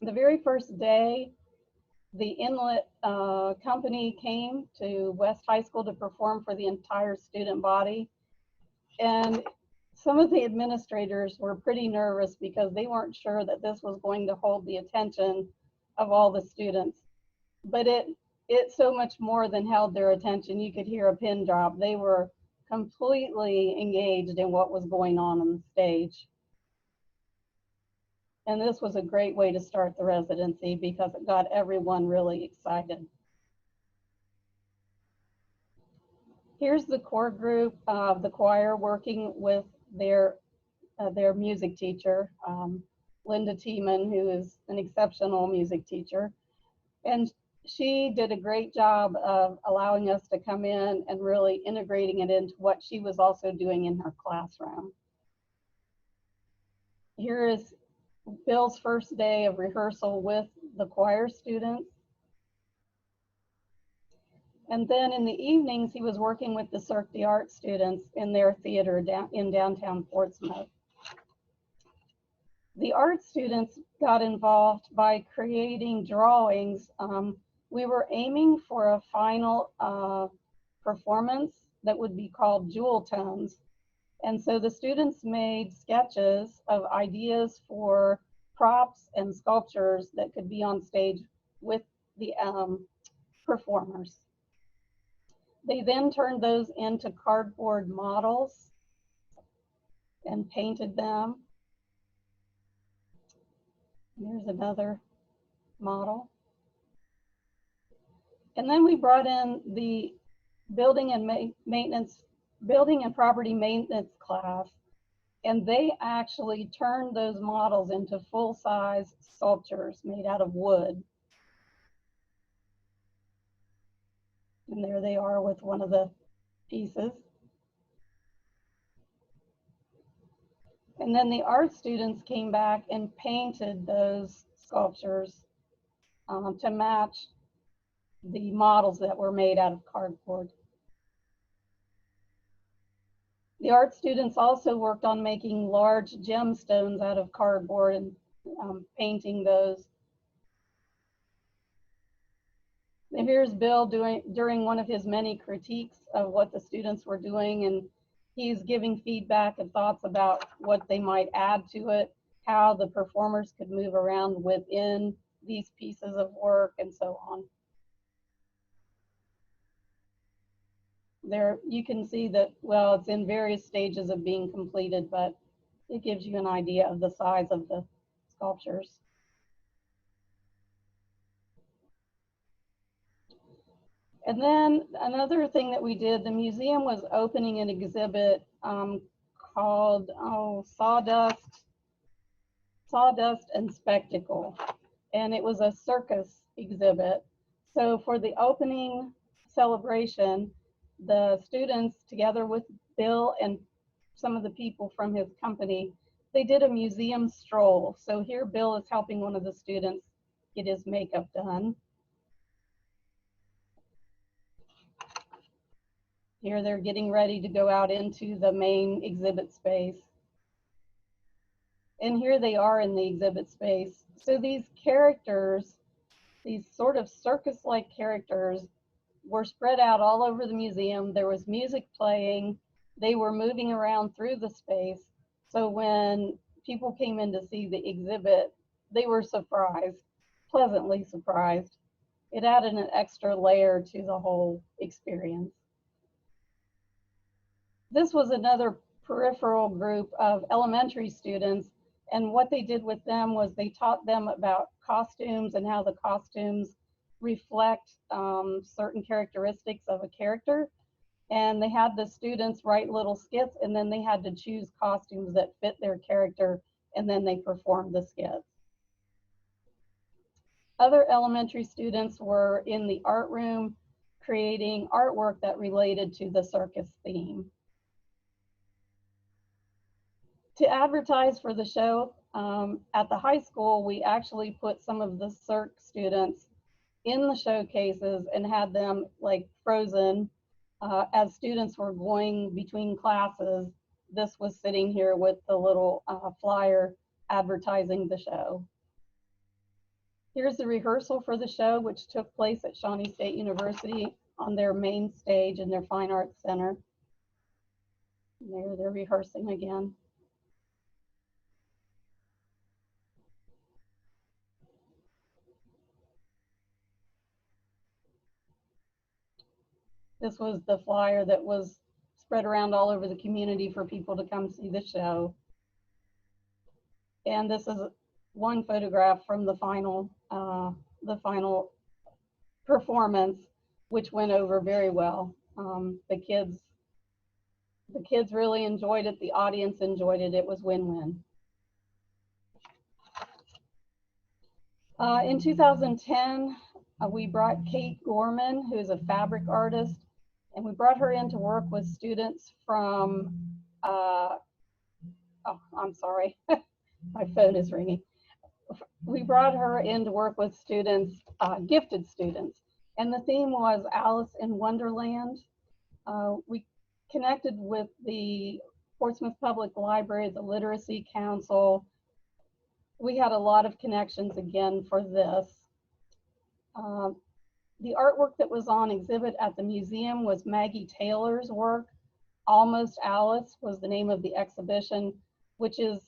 The very first day, the Inlet company came to West High School to perform for the entire student body. And some of the administrators were pretty nervous because they weren't sure that this was going to hold the attention of all the students. But it so much more than held their attention. You could hear a pin drop. They were completely engaged in what was going on the stage. And this was a great way to start the residency because it got everyone really excited. Here's the core group of the choir working with their music teacher, Linda Tiemann, who is an exceptional music teacher. And she did a great job of allowing us to come in and really integrating it into what she was also doing in her classroom. Here is Bill's first day of rehearsal with the choir students. And then in the evenings, he was working with the Cirque d'Art students in their theater in downtown Portsmouth. The art students got involved by creating drawings. We were aiming for a final performance that would be called Jewel Tones. And so the students made sketches of ideas for props and sculptures that could be on stage with the performers. They then turned those into cardboard models and painted them. Here's another model. And then we brought in the building and property maintenance class, and they actually turned those models into full-size sculptures made out of wood. And there they are with one of the pieces. And then the art students came back and painted those sculptures to match the models that were made out of cardboard. The art students also worked on making large gemstones out of cardboard and painting those. And here's Bill during one of his many critiques of what the students were doing, and he's giving feedback and thoughts about what they might add to it, how the performers could move around within these pieces of work, and so on. There you can see that, well, it's in various stages of being completed, but it gives you an idea of the size of the sculptures. And then another thing that we did, the museum was opening an exhibit called Sawdust and Spectacle. And it was a circus exhibit. So for the opening celebration, the students, together with Bill and some of the people from his company, they did a museum stroll. So here Bill is helping one of the students get his makeup done. Here they're getting ready to go out into the main exhibit space. And here they are in the exhibit space. So these characters, these sort of circus-like characters, were spread out all over the museum. There was music playing. They were moving around through the space. So when people came in to see the exhibit, they were surprised, pleasantly surprised. It added an extra layer to the whole experience. This was another peripheral group of elementary students, and what they did with them was they taught them about costumes and how the costumes reflect certain characteristics of a character. And they had the students write little skits, and then they had to choose costumes that fit their character, and then they performed the skits. Other elementary students were in the art room creating artwork that related to the circus theme. To advertise for the show, at the high school, we actually put some of the Cirque students in the showcases and had them like frozen as students were going between classes. This was sitting here with the little flyer advertising the show. Here's the rehearsal for the show, which took place at Shawnee State University on their main stage in their Fine Arts Center. And there they're rehearsing again. This was the flyer that was spread around all over the community for people to come see the show. And this is one photograph from the final performance, which went over very well. The kids really enjoyed it. The audience enjoyed it. It was win-win. In 2010, we brought Kate Gorman, who is a fabric artist, and we brought her in to work with students from, oh, I'm sorry, my phone is ringing. We brought her in to work with students, gifted students, and the theme was Alice in Wonderland. We connected with the Portsmouth Public Library, the Literacy Council. We had a lot of connections again for this. The artwork that was on exhibit at the museum was Maggie Taylor's work. Almost Alice was the name of the exhibition, which is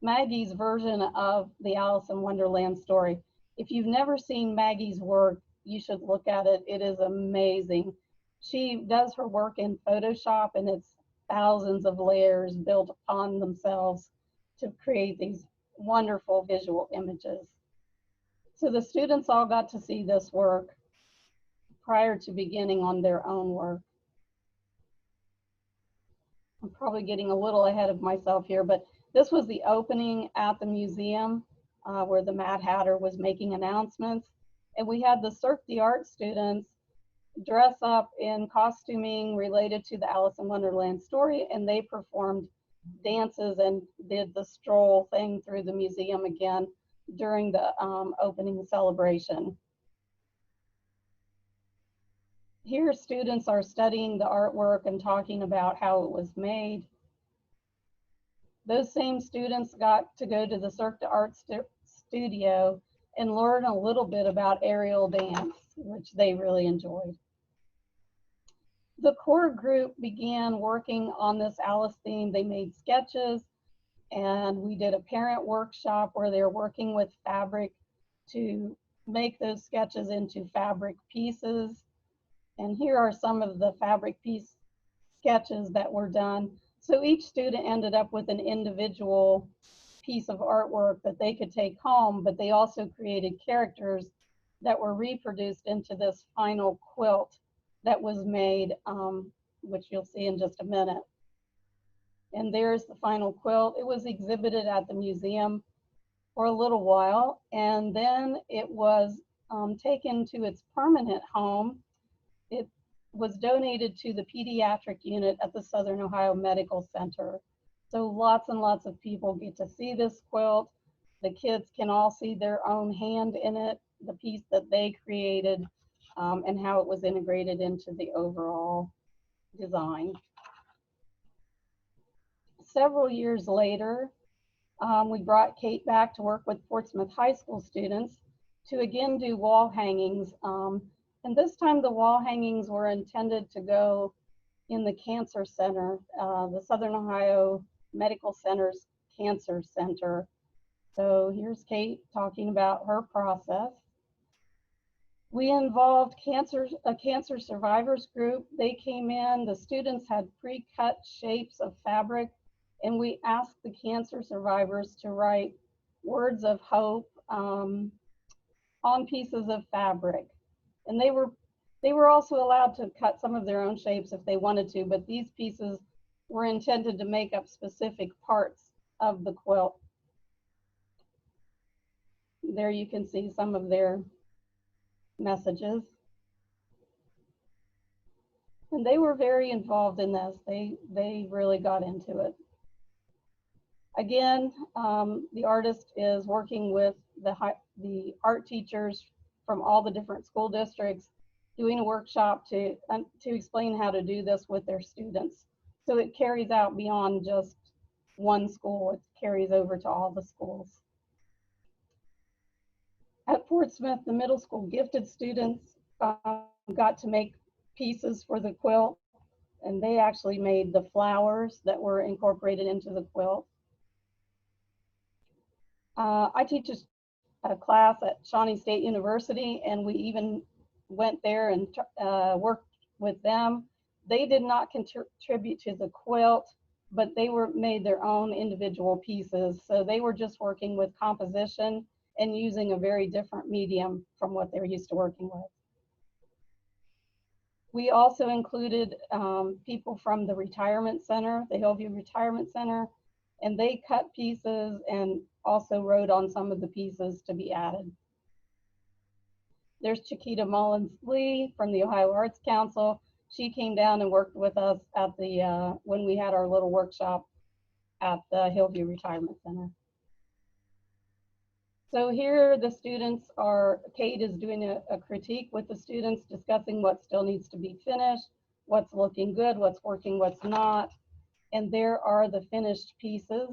Maggie's version of the Alice in Wonderland story. If you've never seen Maggie's work, you should look at it. It is amazing. She does her work in Photoshop, and it's thousands of layers built upon themselves to create these wonderful visual images. So the students all got to see this work prior to beginning on their own work. I'm probably getting a little ahead of myself here, but this was the opening at the museum where the Mad Hatter was making announcements. And we had the Cirque d'Art students dress up in costuming related to the Alice in Wonderland story, and they performed dances and did the stroll thing through the museum again during the opening celebration. Here, students are studying the artwork and talking about how it was made. Those same students got to go to the Cirque d'Art studio and learn a little bit about aerial dance, which they really enjoyed. The core group began working on this Alice theme. They made sketches, and we did a parent workshop where they're working with fabric to make those sketches into fabric pieces. And here are some of the fabric piece sketches that were done. So each student ended up with an individual piece of artwork that they could take home, but they also created characters that were reproduced into this final quilt that was made, which you'll see in just a minute. And there's the final quilt. It was exhibited at the museum for a little while, and then it was taken to its permanent home. It was donated to the pediatric unit at the Southern Ohio Medical Center. So lots and lots of people get to see this quilt. The kids can all see their own hand in it, the piece that they created, and how it was integrated into the overall design. Several years later, We brought Kate back to work with Portsmouth High School students to again do wall hangings. And this time the wall hangings were intended to go in the Cancer Center, the Southern Ohio Medical Center's Cancer Center. So here's Kate talking about her process. We involved a cancer survivors group. They came in, the students had pre-cut shapes of fabric, and we asked the cancer survivors to write words of hope on pieces of fabric. And they were also allowed to cut some of their own shapes if they wanted to, but these pieces were intended to make up specific parts of the quilt. There you can see some of their messages. And they were very involved in this. They really got into it. Again, the artist is working with the art teachers from all the different school districts, doing a workshop to explain how to do this with their students. So it carries out beyond just one school, it carries over to all the schools. At Portsmouth, the middle school gifted students got to make pieces for the quilt, and they actually made the flowers that were incorporated into the quilt. I teach a class at Shawnee State University, and we even went there and worked with them. They did not contribute to the quilt, but they made their own individual pieces. So they were just working with composition and using a very different medium from what they're used to working with. We also included people from the retirement center, the Hillview Retirement Center, and they cut pieces and also wrote on some of the pieces to be added. There's Chiquita Mullins-Lee from the Ohio Arts Council. She came down and worked with us at the when we had our little workshop at the Hillview Retirement Center. So here the students are, Kate is doing a critique with the students, discussing what still needs to be finished, what's looking good, what's working, what's not. And there are the finished pieces.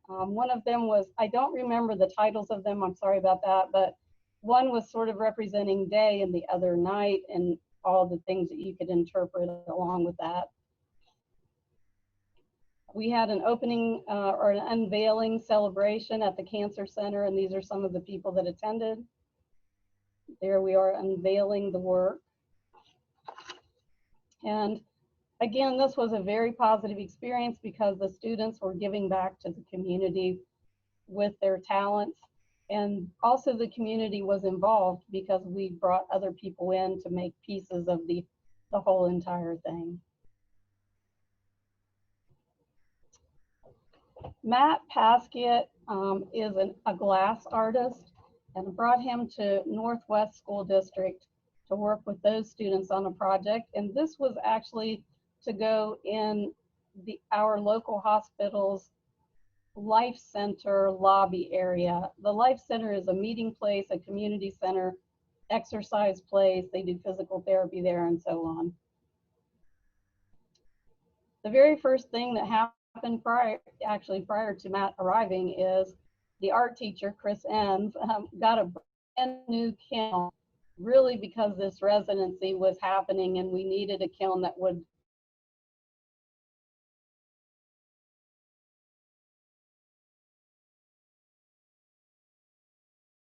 One of them was, I don't remember the titles of them, I'm sorry about that, but one was sort of representing day and the other night and all the things that you could interpret along with that. We had an opening or an unveiling celebration at the Cancer Center, and these are some of the people that attended. There we are unveiling the work. And again, this was a very positive experience because the students were giving back to the community with their talents. And also the community was involved because we brought other people in to make pieces of the whole entire thing. Matt Paskiet is a glass artist, and I brought him to Northwest School District to work with those students on a project. And this was actually to go in our local hospital's Life Center lobby area. The Life Center is a meeting place, a community center, exercise place. They do physical therapy there and so on. The very first thing that happened prior to Matt arriving is the art teacher, Chris Enns, got a brand new kiln, really because this residency was happening and we needed a kiln that would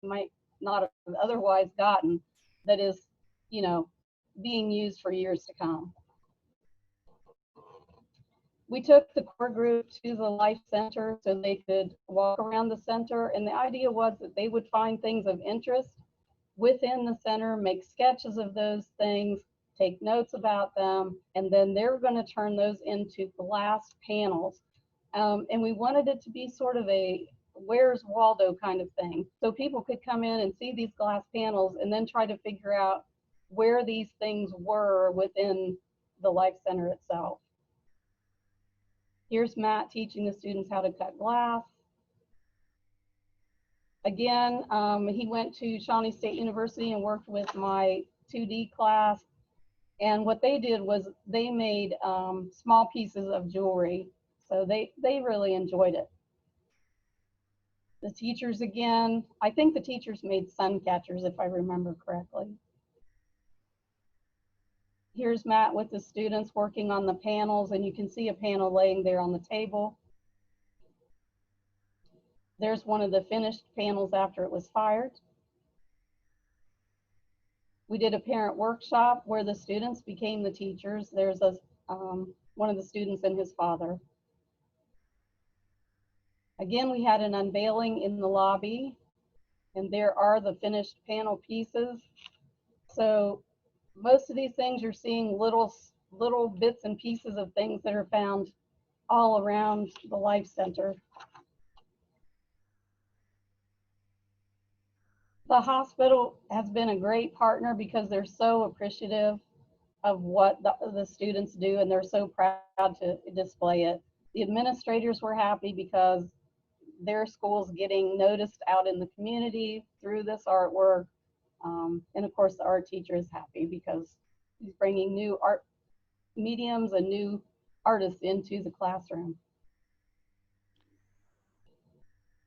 might not have otherwise gotten, that is, you know, being used for years to come. We took the core group to the Life Center so they could walk around the center, and the idea was that they would find things of interest within the center, make sketches of those things, take notes about them, and then they were going to turn those into glass panels. And we wanted it to be sort of a Where's Waldo kind of thing. So people could come in and see these glass panels and then try to figure out where these things were within the Life Center itself. Here's Matt teaching the students how to cut glass. Again, he went to Shawnee State University and worked with my 2D class. And what they did was they made small pieces of jewelry. So they really enjoyed it. The teachers again, I think the teachers made sun catchers if I remember correctly. Here's Matt with the students working on the panels, and you can see a panel laying there on the table. There's one of the finished panels after it was fired. We did a parent workshop where the students became the teachers. There's one of the students and his father. Again, we had an unveiling in the lobby, and there are the finished panel pieces. So most of these things you're seeing little bits and pieces of things that are found all around the Life Center. The hospital has been a great partner because they're so appreciative of what the students do, and they're so proud to display it. The administrators were happy because their school's getting noticed out in the community through this artwork. And of course, the art teacher is happy because he's bringing new art mediums and new artists into the classroom.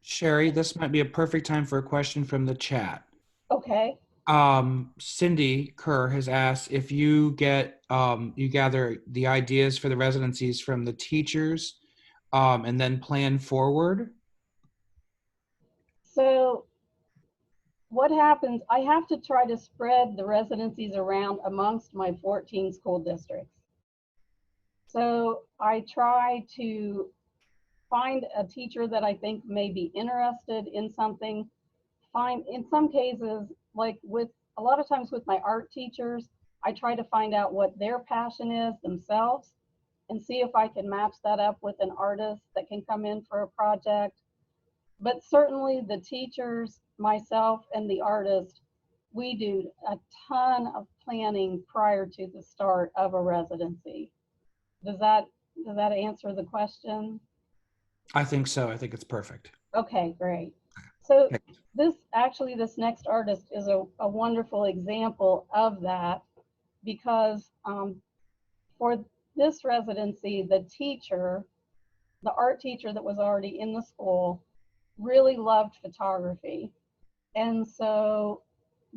Sharee, this might be a perfect time for a question from the chat.
Okay.
Cindy Kerr has asked if you get you gather the ideas for the residencies from the teachers and then plan forward.
So what happens, I have to try to spread the residencies around amongst my 14 school districts. So I try to find a teacher that I think may be interested in something. Find, in some cases, like with a lot of times with my art teachers, I try to find out what their passion is themselves and see if I can match that up with an artist that can come in for a project. But certainly the teachers, myself, and the artist, we do a ton of planning prior to the start of a residency. Does that answer the question?
I think so. I think it's perfect.
Okay, great. So
Okay.
this next artist is a wonderful example of that because for this residency, the teacher, the art teacher that was already in the school, really loved photography. And so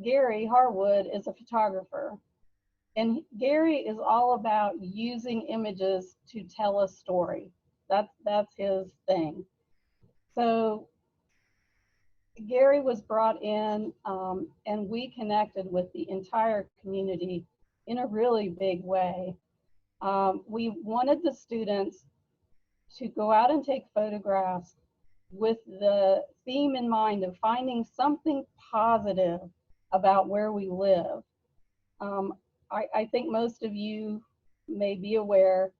Gary Harwood is a photographer. And Gary is all about using images to tell a story. That's his thing. So Gary was brought in and we connected with the entire community in a really big way. We wanted the students to go out and take photographs with the theme in mind of finding something positive about where we live. I think most of you may be aware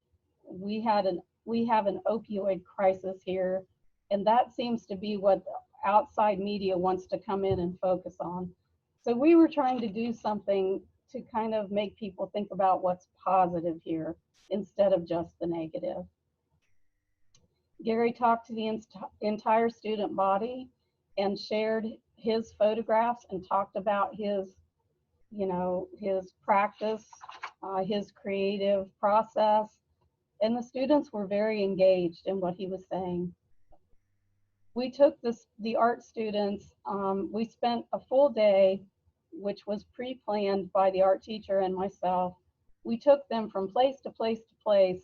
we have an opioid crisis here, and that seems to be what the outside media wants to come in and focus on. So we were trying to do something to kind of make people think about what's positive here instead of just the negative. Gary talked to the entire student body and shared his photographs and talked about his, his practice, his creative process. And the students were very engaged in what he was saying. We took the art students, we spent a full day, which was pre-planned by the art teacher and myself. We took them from place to place to place,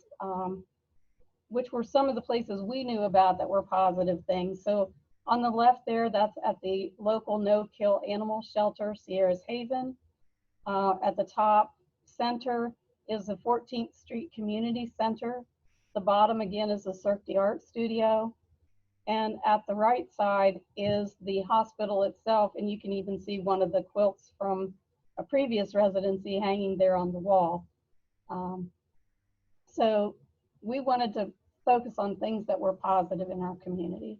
which were some of the places we knew about that were positive things. So on the left there, that's at the local no-kill animal shelter, Sierra's Haven. At the top center is the 14th Street Community Center. The bottom again is the Cirque d'Art Studio. And at the right side is the hospital itself, and you can even see one of the quilts from a previous residency hanging there on the wall. So we wanted to focus on things that were positive in our community.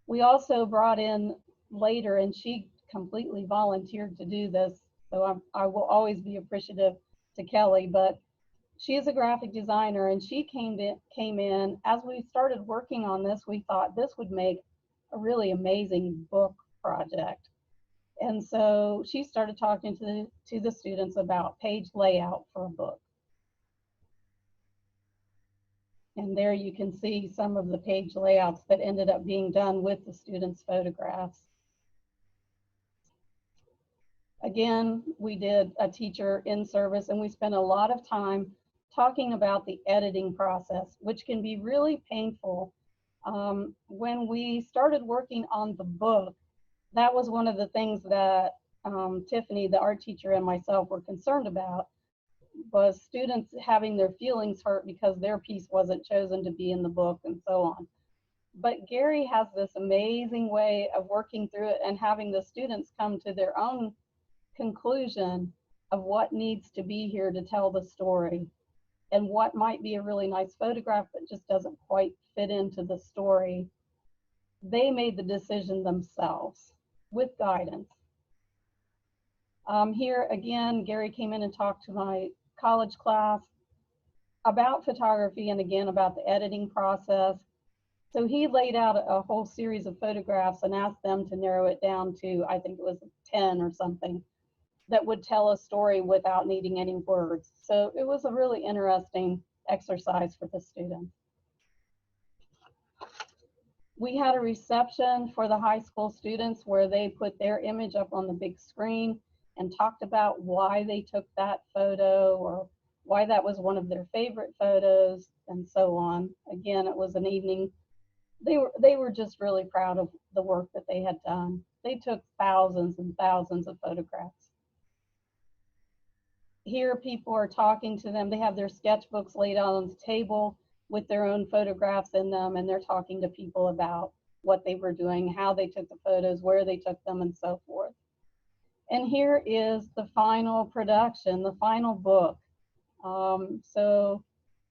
We also brought in later, and she completely volunteered to do this, so I will always be appreciative to Kelly, but she is a graphic designer, and she came in as we started working on this. We thought this would make a really amazing book project. And so she started talking to the students about page layout for a book. And there you can see some of the page layouts that ended up being done with the students' photographs. Again, we did a teacher in service, and we spent a lot of time talking about the editing process, which can be really painful. When we started working on the book, that was one of the things that Tiffany, the art teacher, and myself were concerned about, was students having their feelings hurt because their piece wasn't chosen to be in the book and so on. But Gary has this amazing way of working through it and having the students come to their own conclusion of what needs to be here to tell the story and what might be a really nice photograph but just doesn't quite fit into the story. They made the decision themselves with guidance. Here again, Gary came in and talked to my college class about photography and again about the editing process. So he laid out a whole series of photographs and asked them to narrow it down to, I think it was 10 or something, that would tell a story without needing any words. So it was a really interesting exercise for the students. We had a reception for the high school students where they put their image up on the big screen and talked about why they took that photo or why that was one of their favorite photos and so on. Again, it was an evening. They were just really proud of the work that they had done. They took thousands and thousands of photographs. Here people are talking to them. They have their sketchbooks laid out on the table with their own photographs in them, and they're talking to people about what they were doing, how they took the photos, where they took them, and so forth. And here is the final production, the final book. So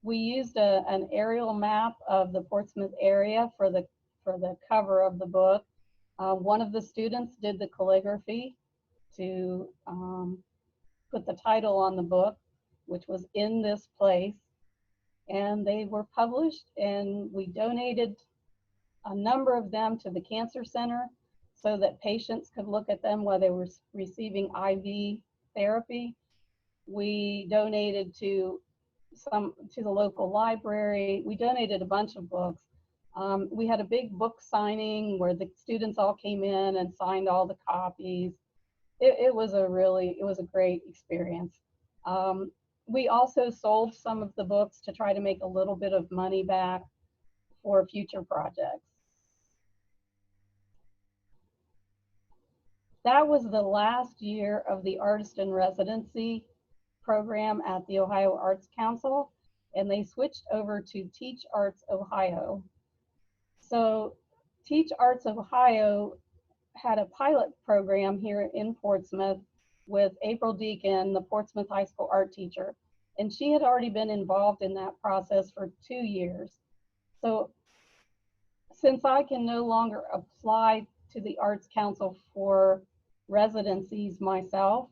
we used an aerial map of the Portsmouth area for the cover of the book. One of the students did the calligraphy to put the title on the book, which was In This Place. And they were published, and we donated a number of them to the Cancer Center so that patients could look at them while they were receiving IV therapy. We donated to the local library. We donated a bunch of books. We had a big book signing where the students all came in and signed all the copies. It was a great experience. We also sold some of the books to try to make a little bit of money back for future projects. That was the last year of the Artist in Residency program at the Ohio Arts Council, and they switched over to Teach Arts Ohio. So Teach Arts Ohio had a pilot program here in Portsmouth with April Deacon, the Portsmouth High School art teacher, and she had already been involved in that process for 2 years. So since I can no longer apply to the Arts Council for residencies myself,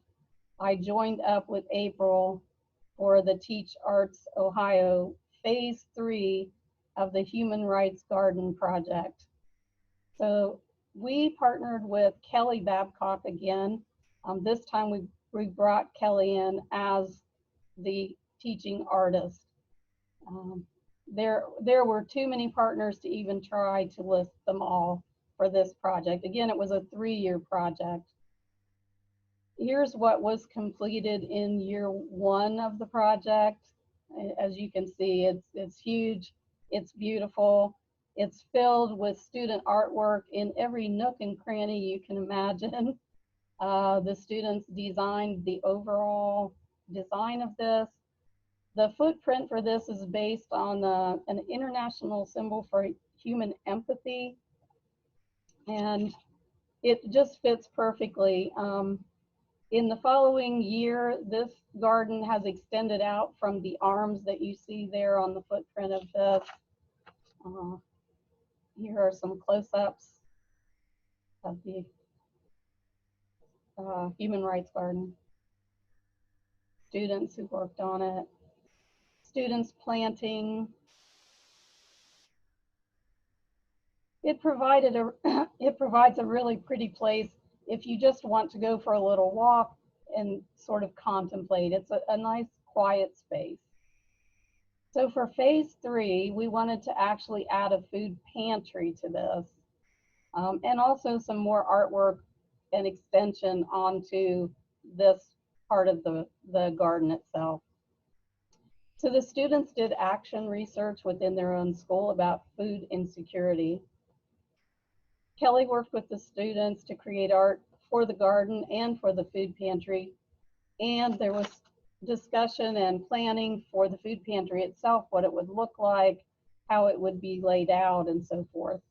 I joined up with April for the Teach Arts Ohio Phase 3 of the Human Rights Garden project. So we partnered with Kelly Babcock again. This time we brought Kelly in as the teaching artist. There were too many partners to even try to list them all for this project. Again, it was a 3-year project. Here's what was completed in year 1 of the project. As you can see, it's huge, it's beautiful. It's filled with student artwork in every nook and cranny you can imagine. The students designed the overall design of this. The footprint for this is based on an international symbol for human empathy, and it just fits perfectly. In the following year, this garden has extended out from the arms that you see there on the footprint of this. Here are some close-ups of the Human Rights Garden. Students who worked on it. Students planting. It provides a really pretty place if you just want to go for a little walk and sort of contemplate. It's a nice quiet space. So for phase 3, we wanted to actually add a food pantry to this, and also some more artwork and extension onto this part of the garden itself. So the students did action research within their own school about food insecurity. Kelly worked with the students to create art for the garden and for the food pantry. And there was discussion and planning for the food pantry itself, what it would look like, how it would be laid out, and so forth.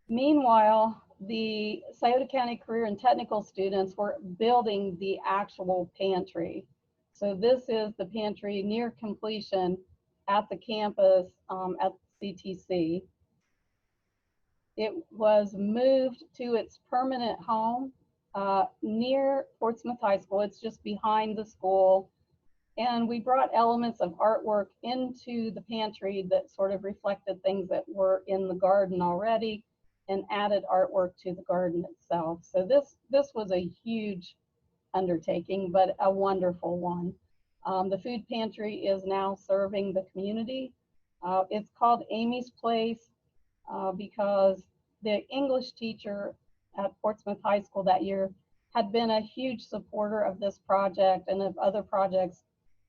Meanwhile, the Scioto County Career and Technical students were building the actual pantry. So this is the pantry near completion at the campus at CTC. It was moved to its permanent home near Portsmouth High School. It's just behind the school. And we brought elements of artwork into the pantry that sort of reflected things that were in the garden already and added artwork to the garden itself. So this was a huge undertaking, but a wonderful one. The food pantry is now serving the community. It's called Amy's Place because the English teacher at Portsmouth High School that year had been a huge supporter of this project and of other projects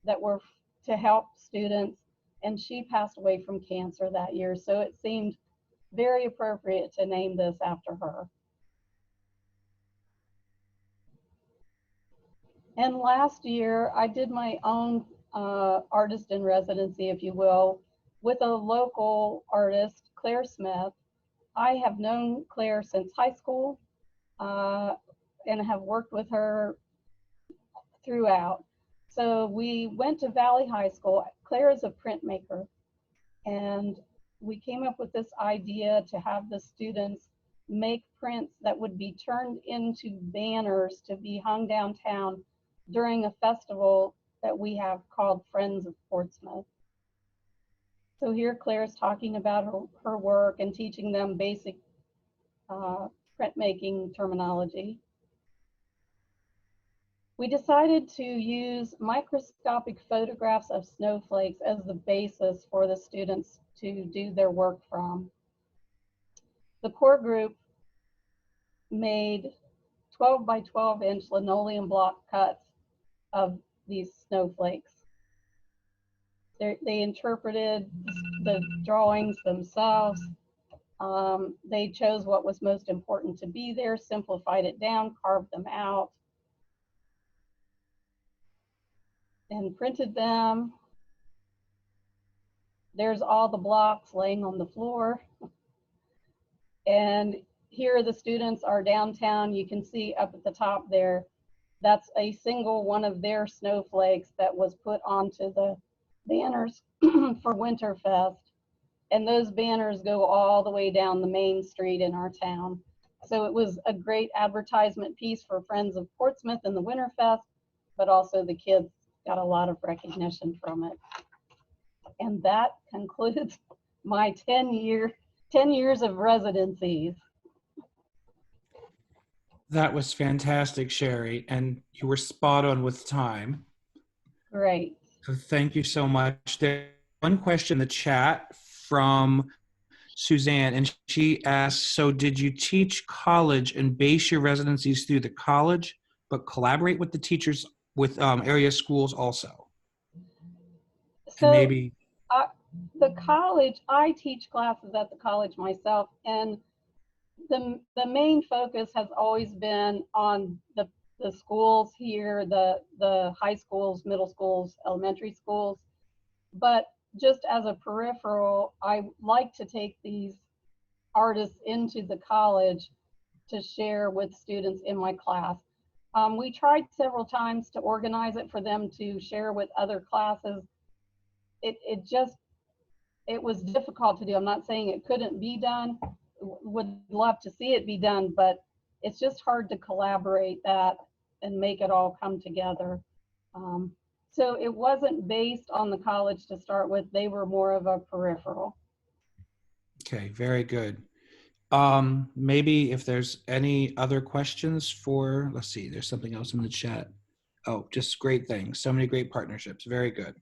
that were to help students, and she passed away from cancer that year. So it seemed very appropriate to name this after her. And last year, I did my own artist in residency, if you will, with a local artist, Claire Smith. I have known Claire since high school and have worked with her throughout. So we went to Valley High School. Claire is a printmaker, and we came up with this idea to have the students make prints that would be turned into banners to be hung downtown during a festival that we have called Friends of Portsmouth. So here Claire's talking about her work and teaching them basic printmaking terminology. We decided to use microscopic photographs of snowflakes as the basis for the students to do their work from. The core group made 12 by 12 inch linoleum block cuts of these snowflakes. They interpreted the drawings themselves. They chose what was most important to be there, simplified it down, carved them out, and printed them. There's all the blocks laying on the floor. And here the students are downtown. You can see up at the top there, that's a single one of their snowflakes that was put onto the banners for Winterfest. And those banners go all the way down the main street in our town. So it was a great advertisement piece for Friends of Portsmouth and the Winterfest, but also the kids got a lot of recognition from it. And that concludes my 10 years of residencies.
That was fantastic, Sharee, and you were spot on with time.
Great.
So thank you so much. There's one question in the chat from Suzanne, and she asks, so did you teach college and base your residencies through the college, but collaborate with the teachers with area schools also?
So
and maybe
the college, I teach classes at the college myself, and the main focus has always been on the schools here, the high schools, middle schools, elementary schools. But just as a peripheral, I like to take these artists into the college to share with students in my class. We tried several times to organize it for them to share with other classes. It was difficult to do. I'm not saying it couldn't be done. Would love to see it be done, but it's just hard to collaborate that and make it all come together. So it wasn't based on the college to start with. They were more of a peripheral.
Okay, very good. Maybe if there's any other questions for, let's see, there's something else in the chat. Oh, just great things. So many great partnerships. Very good.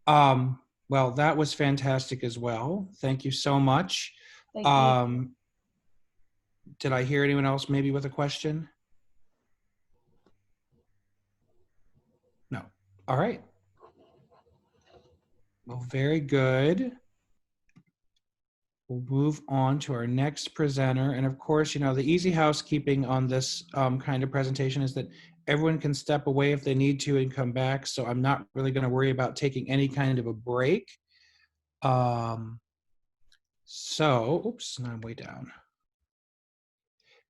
Well, that was fantastic as well. Thank you so much.
Thank you.
Did I hear anyone else maybe with a question? No. All right. Well, very good. We'll move on to our next presenter. And of course, you know, the easy housekeeping on this kind of presentation is that everyone can step away if they need to and come back. So I'm not really going to worry about taking any kind of a break. Oops, now I'm way down.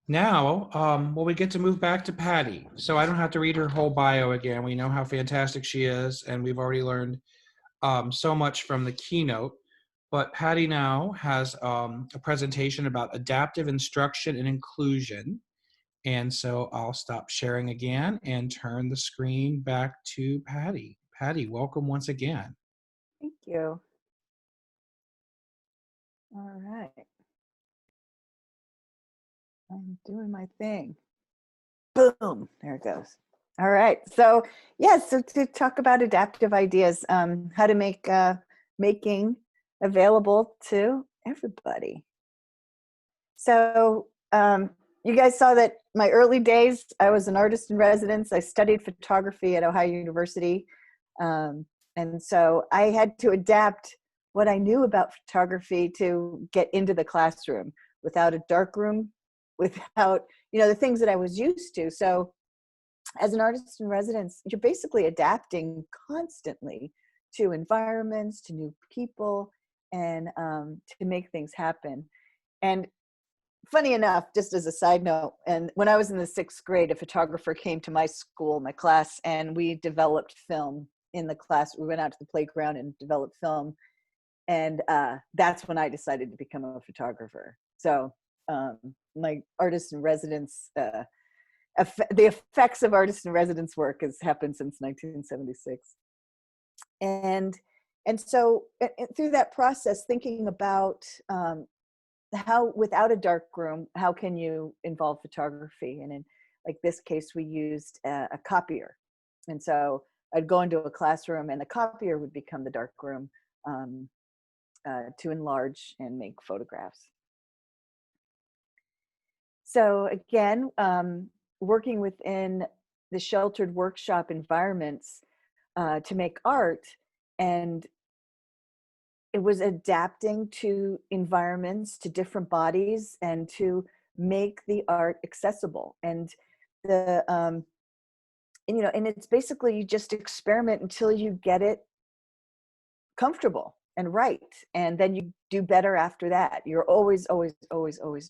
Now, well, we get to move back to Patty. So I don't have to read her whole bio again. We know how fantastic she is, and we've already learned so much from the keynote. But Patty now has a presentation about adaptive instruction and inclusion. And so I'll stop sharing again and turn the screen back to Patty. Patty, welcome once again.
Thank you. All right. I'm doing my thing. Boom, there it goes. All right. So so to talk about adaptive ideas, how to make making available to everybody. So you guys saw that my early days, I was an artist in residence. I studied photography at Ohio University. And so I had to adapt what I knew about photography to get into the classroom without a darkroom, without, you know, the things that I was used to. So as an artist in residence, you're basically adapting constantly to environments, to new people, and to make things happen. And funny enough, just as a side note, and when I was in the 6th grade, a photographer came to my school, my class, and we developed film in the class. We went out to the playground and developed film. And that's when I decided to become a photographer. So my artist in residence, the effects of artist in residence work has happened since 1976. And so through that process, thinking about how, without a dark room, how can you involve photography? And in like this case, we used a copier. And so I'd go into a classroom and the copier would become the dark room to enlarge and make photographs. So again, working within the sheltered workshop environments to make art, and it was adapting to environments, to different bodies, and to make the art accessible. And the and, you know, and it's basically you just experiment until you get it comfortable and right, and then you do better after that. You're always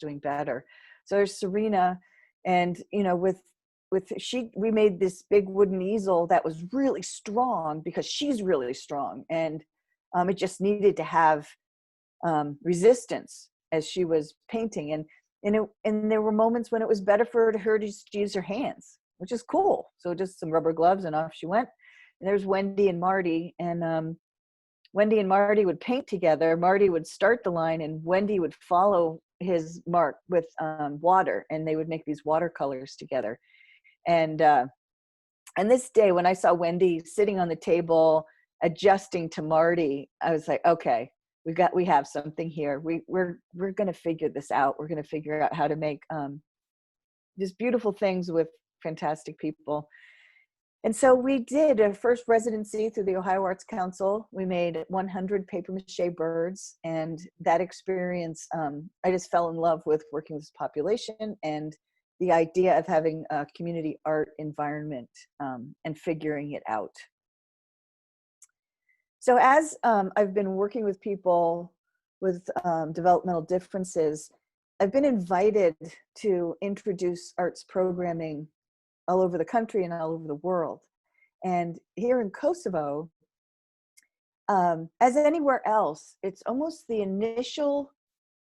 doing better. So there's Serena, and you know, we made this big wooden easel that was really strong because she's really strong, and it just needed to have resistance as she was painting, and there were moments when it was better for her to just use her hands, which is cool. So just some rubber gloves and off she went. And there's Wendy and Marty, and Wendy and Marty would paint together. Marty would start the line and Wendy would follow his mark with water, and they would make these watercolors together. And this day when I saw Wendy sitting on the table adjusting to Marty, I was like, okay, we have something here. We're going to figure this out. We're going to figure out how to make just beautiful things with fantastic people. And so we did a first residency through the Ohio Arts Council. We made 100 paper mache birds, and that experience, I just fell in love with working with this population and the idea of having a community art environment and figuring it out. So as I've been working with people with developmental differences, I've been invited to introduce arts programming all over the country and all over the world. And here in Kosovo, as anywhere else, it's almost the initial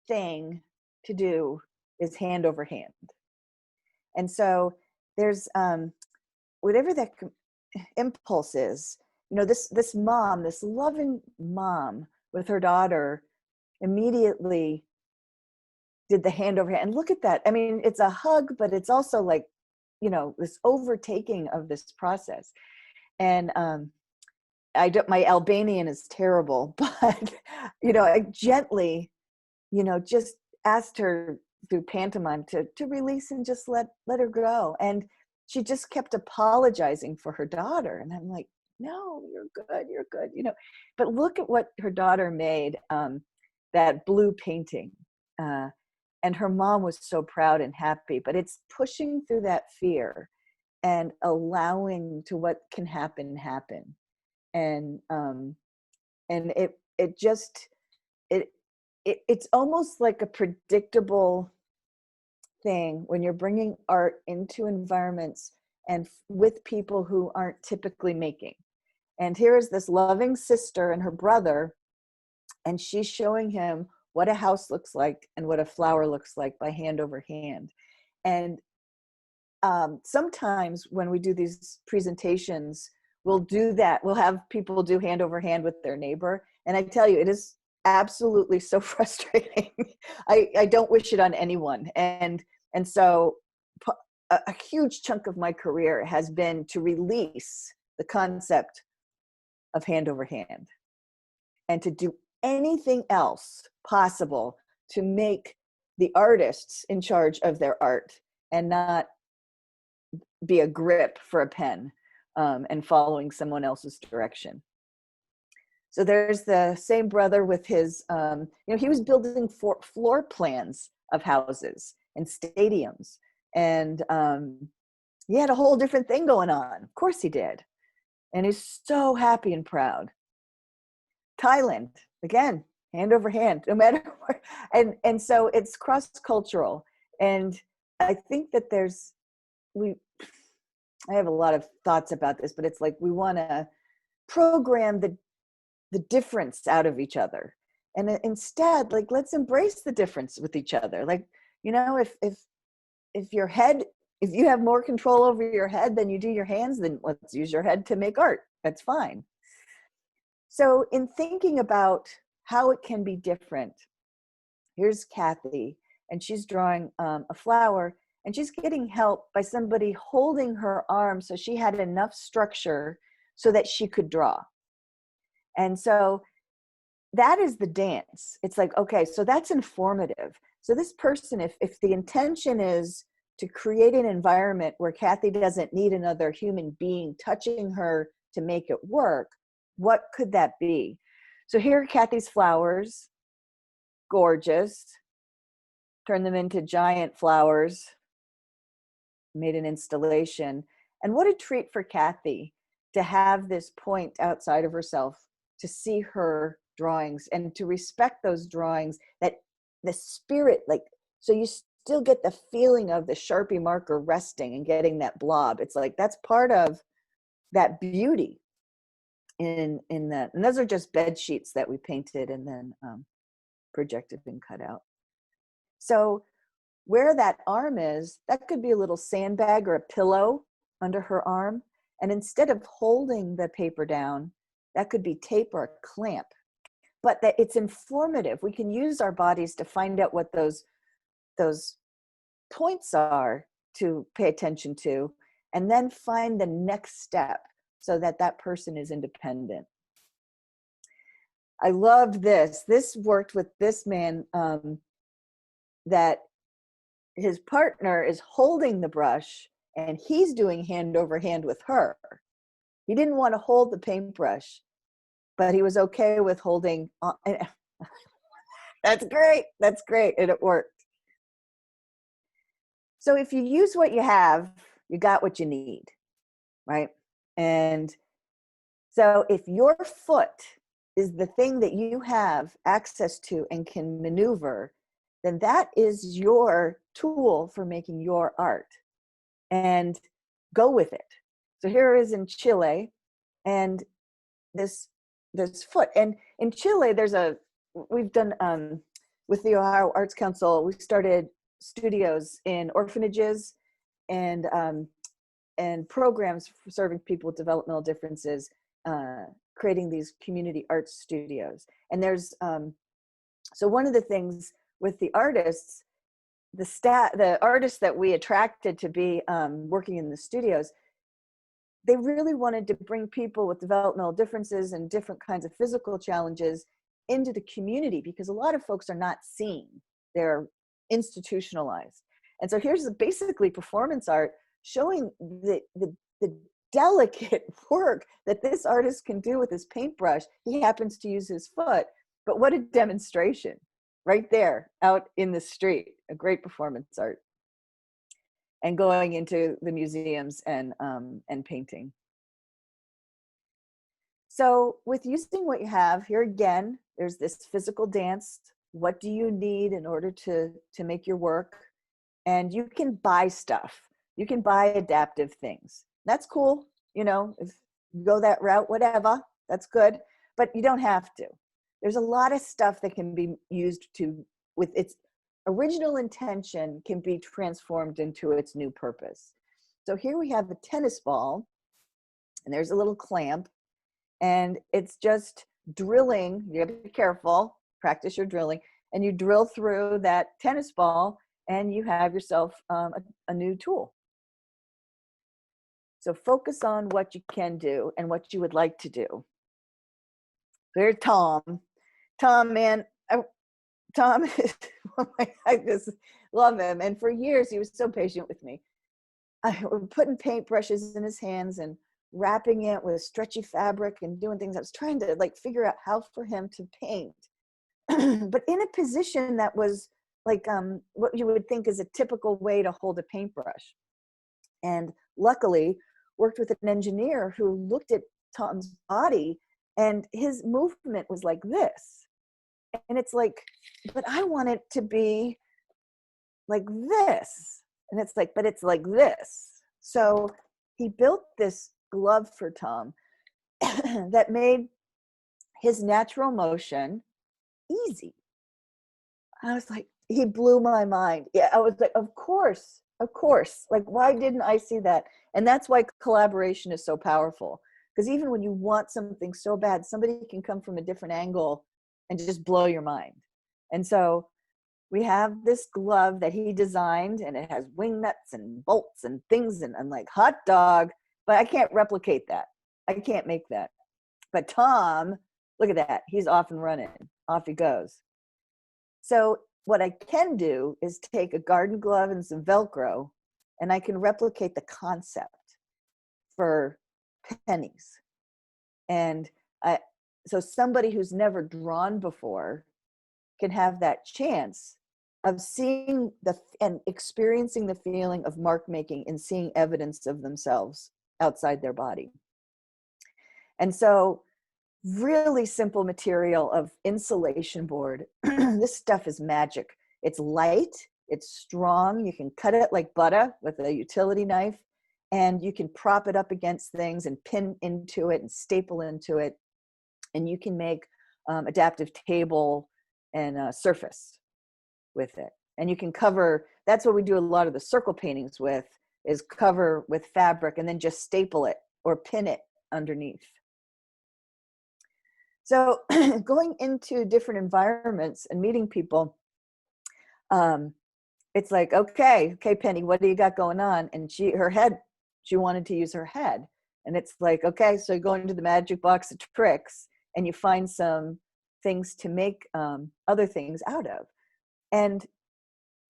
thing to do is hand over hand. And so there's whatever that impulse is, you know, this mom, this loving mom with her daughter immediately did the hand over hand. And look at that. I mean, it's a hug, but it's also like, you know, this overtaking of this process. And I don't, my Albanian is terrible, but, you know, I gently, you know, just asked her through pantomime to release and just let her go. And she just kept apologizing for her daughter. And I'm like, no, you're good, you know. But look at what her daughter made, that blue painting. And her mom was so proud and happy, but it's pushing through that fear and allowing to what can happen. And it just, it's almost like a predictable thing when you're bringing art into environments and with people who aren't typically making. And here is this loving sister and her brother, and she's showing him what a house looks like and what a flower looks like by hand over hand. And sometimes when we do these presentations, we'll do that. We'll have people do hand over hand with their neighbor. And I tell you, it is absolutely so frustrating. I don't wish it on anyone. And so a huge chunk of my career has been to release the concept of hand over hand and to do anything else possible to make the artists in charge of their art and not be a grip for a pen and following someone else's direction. So there's the same brother with his, you know, he was building floor plans of houses and stadiums. And he had a whole different thing going on. Of course he did. And he's so happy and proud. Thailand, again, hand over hand, no matter where. And so it's cross-cultural. And I think that I have a lot of thoughts about this, but it's like we want to program the difference out of each other. And instead, like, let's embrace the difference with each other. Like, you know, if your head, if you have more control over your head than you do your hands, then let's use your head to make art. That's fine. So in thinking about how it can be different, here's Kathy, and she's drawing a flower, and she's getting help by somebody holding her arm so she had enough structure so that she could draw. And so that is the dance. It's like, okay, so that's informative. So this person, if the intention is to create an environment where Kathy doesn't need another human being touching her to make it work, what could that be? So here are Kathy's flowers, gorgeous. Turn them into giant flowers, made an installation. And what a treat for Kathy to have this point outside of herself, to see her drawings and to respect those drawings, that the spirit, like, so you still get the feeling of the Sharpie marker resting and getting that blob. It's like, that's part of that beauty in that. And those are just bed sheets that we painted and then projected and cut out. So where that arm is, that could be a little sandbag or a pillow under her arm. And instead of holding the paper down, that could be tape or a clamp. But that it's informative. We can use our bodies to find out what those points are to pay attention to, and then find the next step so that that person is independent. I loved this. This worked with this man, that his partner is holding the brush and he's doing hand over hand with her. He didn't want to hold the paintbrush, but he was okay with holding on. That's great. That's great. And it worked. So if you use what you have, you got what you need, right? And so if your foot is the thing that you have access to and can maneuver, then that is your tool for making your art, and go with it. So here is in Chile, and this foot, and in Chile, we've done, with the Ohio Arts Council, we started studios in orphanages and programs for serving people with developmental differences, creating these community arts studios. And there's, so one of the things with the artists, the artists that we attracted to be working in the studios, they really wanted to bring people with developmental differences and different kinds of physical challenges into the community, because a lot of folks are not seen. They're institutionalized. And so here's basically performance art showing the delicate work that this artist can do with his paintbrush. He happens to use his foot, but what a demonstration right there out in the street. A great performance art. And going into the museums and painting. So with using what you have, here again, there's this physical dance. What do you need in order to make your work? And you can buy stuff. You can buy adaptive things. That's cool. You know, if you go that route, whatever, that's good. But you don't have to. There's a lot of stuff that can be used with its original intention can be transformed into its new purpose. So here we have a tennis ball, and there's a little clamp, and it's just drilling. You have to be careful, practice your drilling, and you drill through that tennis ball, and you have yourself a new tool. So focus on what you can do and what you would like to do. There's Tom. Tom, man, Tom, I just love him. And for years, he was so patient with me. I was putting paintbrushes in his hands and wrapping it with stretchy fabric and doing things. I was trying to like figure out how for him to paint, but in a position that was like what you would think is a typical way to hold a paintbrush. And luckily, worked with an engineer who looked at Tom's body, and his movement was like this. And it's like, but I want it to be like this. And it's like, but it's like this. So he built this glove for Tom that made his natural motion easy. I was like, he blew my mind. Yeah, I was like, of course. Like, why didn't I see that? And that's why collaboration is so powerful. Because even when you want something so bad, somebody can come from a different angle and just blow your mind. And so we have this glove that he designed, and it has wing nuts and bolts and things, and I'm like, hot dog, but I can't replicate that. I can't make that. But Tom, look at that. He's off and running. Off he goes. So what I can do is take a garden glove and some Velcro, and I can replicate the concept for pennies. And so somebody who's never drawn before can have that chance of seeing and experiencing the feeling of mark making and seeing evidence of themselves outside their body. And so really simple material of insulation board. This stuff is magic. It's light, it's strong. You can cut it like butter with a utility knife, and you can prop it up against things and pin into it and staple into it. And you can make adaptive table and surface with it. And you can cover, that's what we do a lot of the circle paintings with, is cover with fabric and then just staple it or pin it underneath. So going into different environments and meeting people, it's like, okay, Penny, what do you got going on? And she wanted to use her head. And it's like, okay, so you go into the magic box of tricks and you find some things to make other things out of. And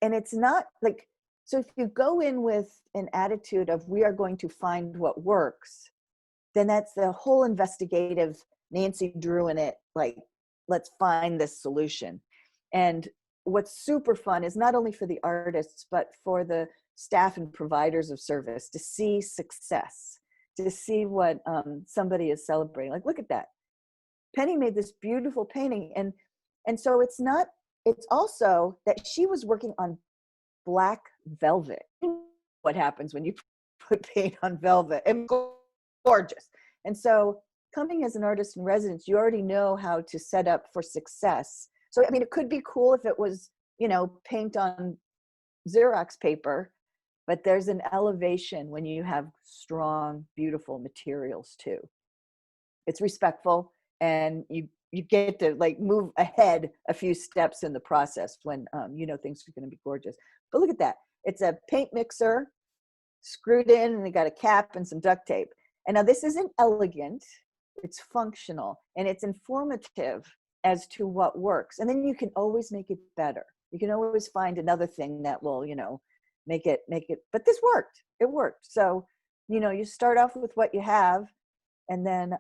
it's not like, so if you go in with an attitude of we are going to find what works, then that's the whole investigative Nancy Drew in it, like, let's find this solution. And what's super fun is not only for the artists, but for the staff and providers of service to see success, to see what somebody is celebrating. Like, look at that. Penny made this beautiful painting. And so it's also that she was working on black velvet. What happens when you put paint on velvet? It's gorgeous. And so coming as an artist in residence, you already know how to set up for success. So, I mean, it could be cool if it was, paint on Xerox paper, but there's an elevation when you have strong, beautiful materials too. It's respectful, and you get to like move ahead a few steps in the process when things are going to be gorgeous. But look at that. It's a paint mixer screwed in, and they got a cap and some duct tape. And now this isn't elegant, it's functional, and it's informative as to what works. And then you can always make it better. You can always find another thing that will, make it, but this worked. It worked. So, you start off with what you have, and then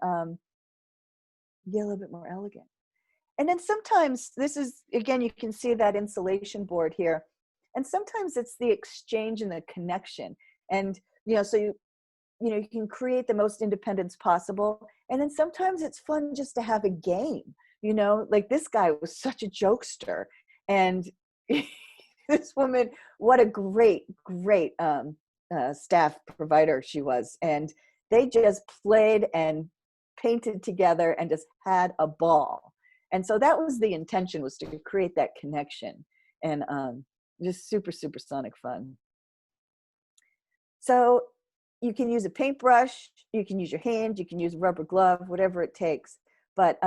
get a little bit more elegant. And then sometimes this is, again, you can see that insulation board here. And sometimes it's the exchange and the connection. And, so you can create the most independence possible. And then sometimes it's fun just to have a game, like this guy was such a jokester. And this woman, what a great staff provider she was. And they just played and painted together and just had a ball. And so that was the intention, was to create that connection, and just super, super sonic fun. So you can use a paintbrush, you can use your hand, you can use a rubber glove, whatever it takes. But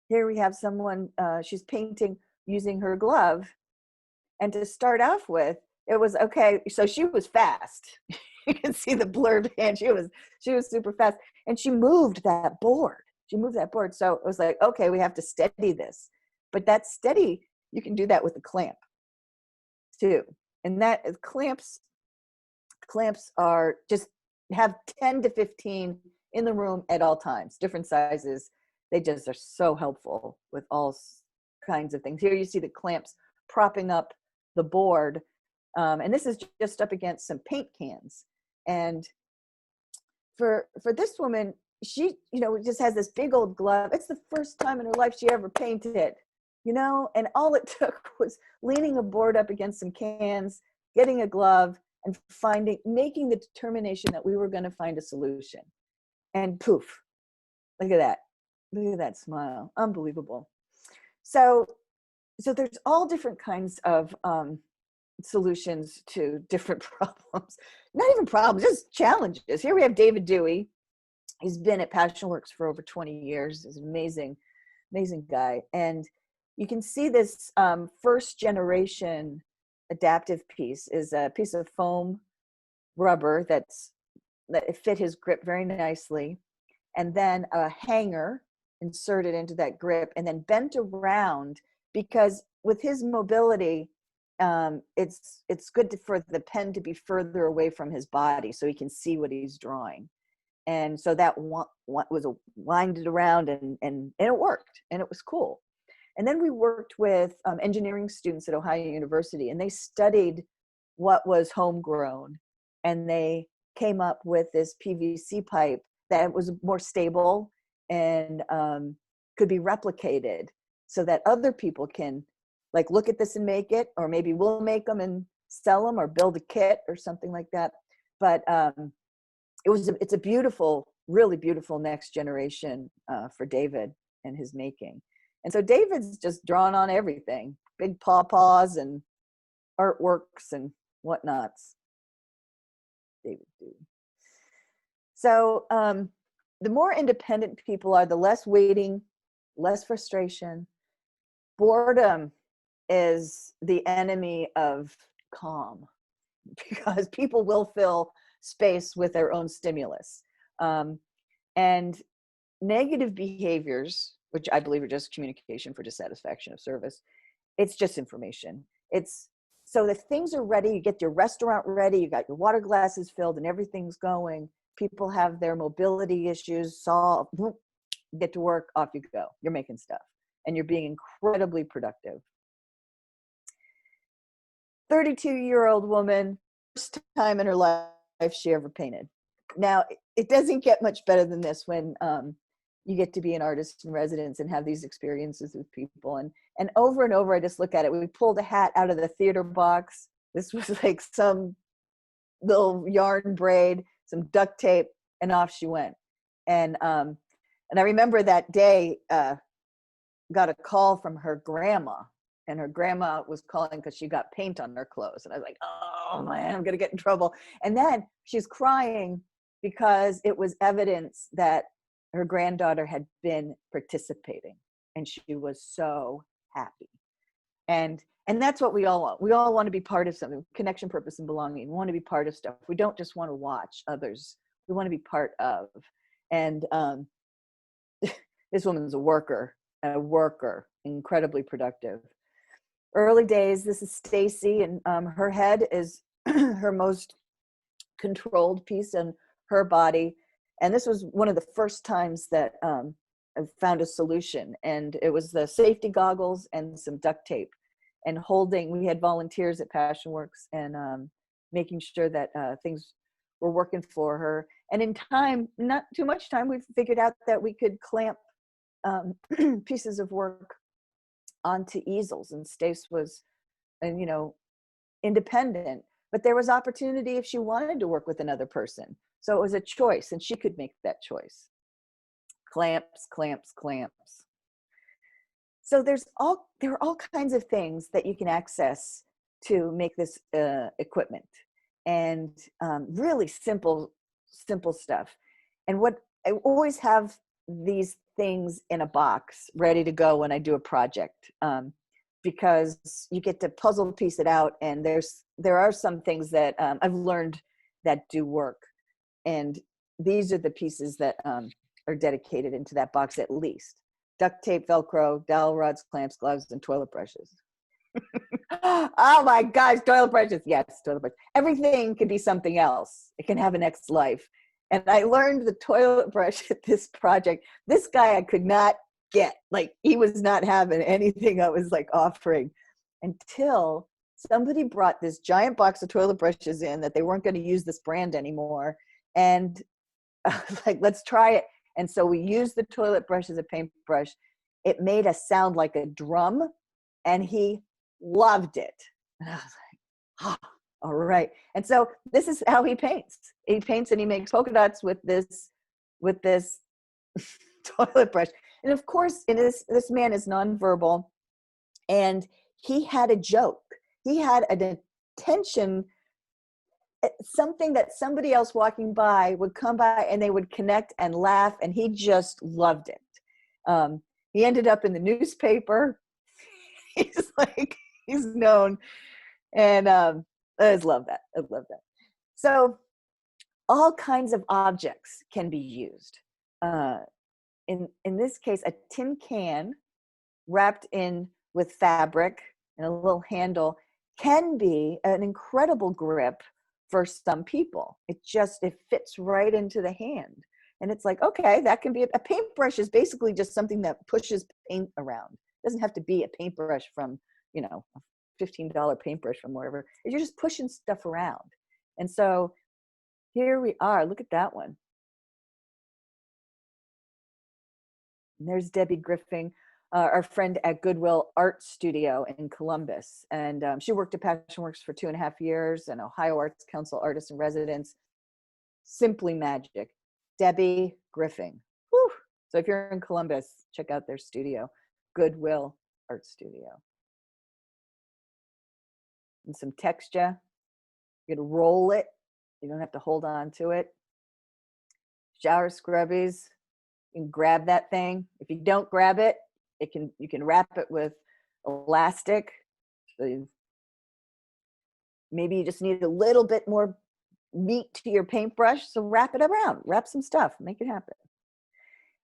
here we have someone, she's painting using her glove. And to start off with, it was okay. So she was fast. You can see the blurred hand. She was super fast. And she moved that board. So it was like, okay, we have to steady this. But that steady, you can do that with a clamp too. And that clamps are just have 10 to 15 in the room at all times, different sizes. They just are so helpful with all kinds of things. Here you see the clamps propping up the board. And this is just up against some paint cans. And for this woman, she, just has this big old glove. It's the first time in her life she ever painted, and all it took was leaning a board up against some cans, getting a glove, and making the determination that we were going to find a solution. And poof, look at that smile. Unbelievable. So there's all different kinds of solutions to different problems. Not even problems, just challenges. Here we have David Dewey. He's been at PassionWorks for over 20 years. He's an amazing guy. And you can see this first generation adaptive piece is a piece of foam rubber that it fit his grip very nicely. And then a hanger inserted into that grip and then bent around, because with his mobility, it's good for the pen to be further away from his body so he can see what he's drawing. And so that was winded around, and it worked, and it was cool. And then we worked with engineering students at Ohio University, and they studied what was homegrown, and they came up with this PVC pipe that was more stable and could be replicated, so that other people can look at this and make it, or maybe we'll make them and sell them, or build a kit or something like that. But it's a beautiful, really beautiful next generation for David and his making. And so David's just drawn on everything, big pawpaws and artworks and whatnots. David Dewey. So the more independent people are, the less waiting, less frustration. Boredom is the enemy of calm, because people will fill space with their own stimulus. And negative behaviors, which I believe are just communication for dissatisfaction of service, it's just information. So the things are ready, you get your restaurant ready, you got your water glasses filled and everything's going. People have their mobility issues solved, get to work, off you go. You're making stuff and you're being incredibly productive. 32-year-old woman, first time in her life she ever painted. Now, it doesn't get much better than this when you get to be an artist in residence and have these experiences with people. And over, I just look at it. We pulled a hat out of the theater box. This was like some little yarn braid, some duct tape, and off she went. And I remember that day, got a call from her grandma. And her grandma was calling because she got paint on her clothes. And I was like, oh man, I'm going to get in trouble. And then she's crying because it was evidence that her granddaughter had been participating. And she was so happy. And that's what we all want. We all want to be part of something, connection, purpose, and belonging. We want to be part of stuff. We don't just want to watch others we want to be part of. And this woman's a worker, incredibly productive. Early days, this is Stacy, and her head is her most controlled piece in her body. And this was one of the first times that I found a solution. And it was the safety goggles and some duct tape. And we had volunteers at Passion Works, and making sure that things were working for her. And in time, not too much time, we figured out that we could clamp pieces of work onto easels. And Stace was, independent, but there was opportunity if she wanted to work with another person. So it was a choice, and she could make that choice. Clamps. So there are all kinds of things that you can access to make this equipment, and really simple stuff. And what I always have these things in a box ready to go when I do a project, because you get to puzzle piece it out. And there are some things that I've learned that do work, and these are the pieces that are dedicated into that box at least. Duct tape, Velcro, dowel rods, clamps, gloves, and toilet brushes. Oh my gosh, toilet brushes. Yes, toilet brushes. Everything can be something else. It can have an next life. And I learned the toilet brush at this project. This guy I could not get. Like, he was not having anything I was like offering, until somebody brought this giant box of toilet brushes in that they weren't going to use this brand anymore. And I was like, let's try it. And so we used the toilet brush as a paintbrush. It made a sound like a drum, and he loved it. And I was like, oh, all right. And so this is how he paints. He paints and he makes polka dots with this toilet brush. And of course, this man is nonverbal, and he had a joke. He had an attention, something that somebody else walking by would come by and they would connect and laugh, and he just loved it. He ended up in the newspaper. He's known, and I just love that. I love that. So all kinds of objects can be used. In this case, a tin can wrapped in with fabric and a little handle can be an incredible grip for some people. It fits right into the hand. And it's like, okay, that can be a paintbrush is basically just something that pushes paint around. It doesn't have to be a paintbrush from, a $15 paintbrush from wherever. You're just pushing stuff around. And so here we are. Look at that one. And there's Debbie Griffin, our friend at Goodwill Art Studio in Columbus. And she worked at Passion Works for 2.5 years, and Ohio Arts Council Artists in Residence. Simply magic. Debbie Griffin. Whew. So if you're in Columbus, check out their studio, Goodwill Art Studio. And some texture. You can roll it. You don't have to hold on to it. Shower scrubbies. You can grab that thing. If you don't grab it, you can wrap it with elastic. So maybe you just need a little bit more meat to your paintbrush, so wrap it around, wrap some stuff, make it happen.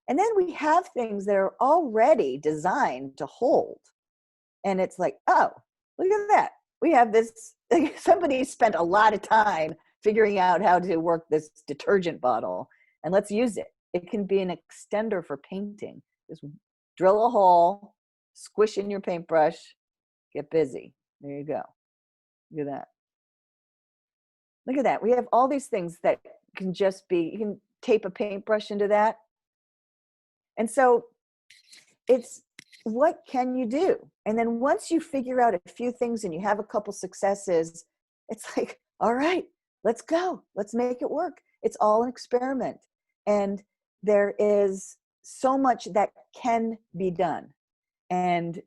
And then we have things that are already designed to hold. And it's like, oh, look at that. We have this, somebody spent a lot of time figuring out how to work this detergent bottle, and let's use it. It can be an extender for painting. Just drill a hole, squish in your paintbrush, get busy. There you go. Look at that. Look at that. We have all these things that can just be, you can tape a paintbrush into that. And so it's, what can you do? And then once you figure out a few things and you have a couple successes, it's like, all right, let's go. Let's make it work. It's all an experiment. And there is so much that can be done. And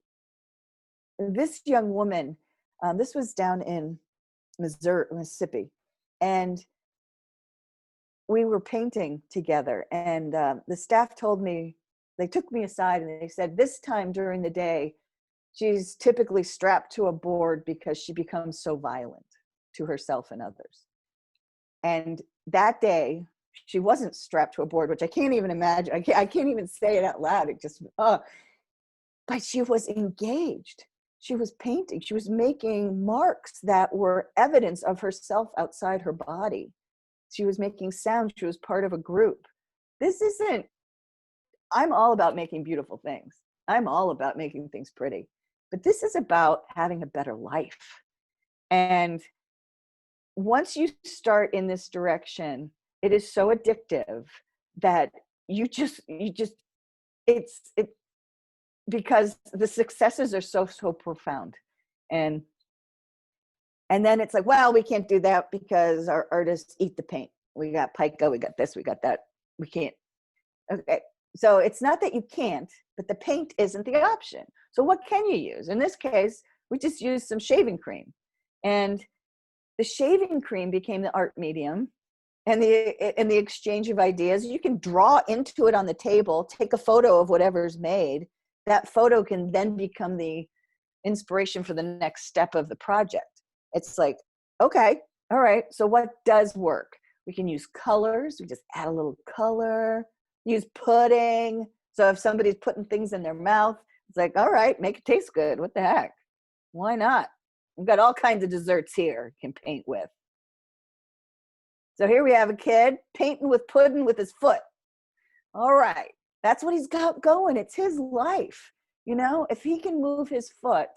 this young woman, this was down in Mississippi, and we were painting together, and the staff told me, they took me aside and they said, this time during the day, she's typically strapped to a board because she becomes so violent to herself and others. And that day, she wasn't strapped to a board, which I can't even imagine. I can't even say it out loud. It just, but she was engaged. She was painting. She was making marks that were evidence of herself outside her body. She was making sound. She was part of a group. This isn't, I'm all about making beautiful things. I'm all about making things pretty. But this is about having a better life. And once you start in this direction, it is so addictive that because the successes are so profound. And then it's like, well, we can't do that because our artists eat the paint. We got pica, we got this, we got that. We can't. Okay. So it's not that you can't, but the paint isn't the option. So what can you use? In this case, we just used some shaving cream. And the shaving cream became the art medium. And the exchange of ideas, you can draw into it on the table, take a photo of whatever's made. That photo can then become the inspiration for the next step of the project. It's like, okay, all right, so what does work? We can use colors. We just add a little color. Use pudding. So if somebody's putting things in their mouth, it's like, all right, make it taste good. What the heck? Why not? We've got all kinds of desserts here you can paint with. So here we have a kid painting with pudding with his foot. All right. That's what he's got going. It's his life. You know, if he can move his foot,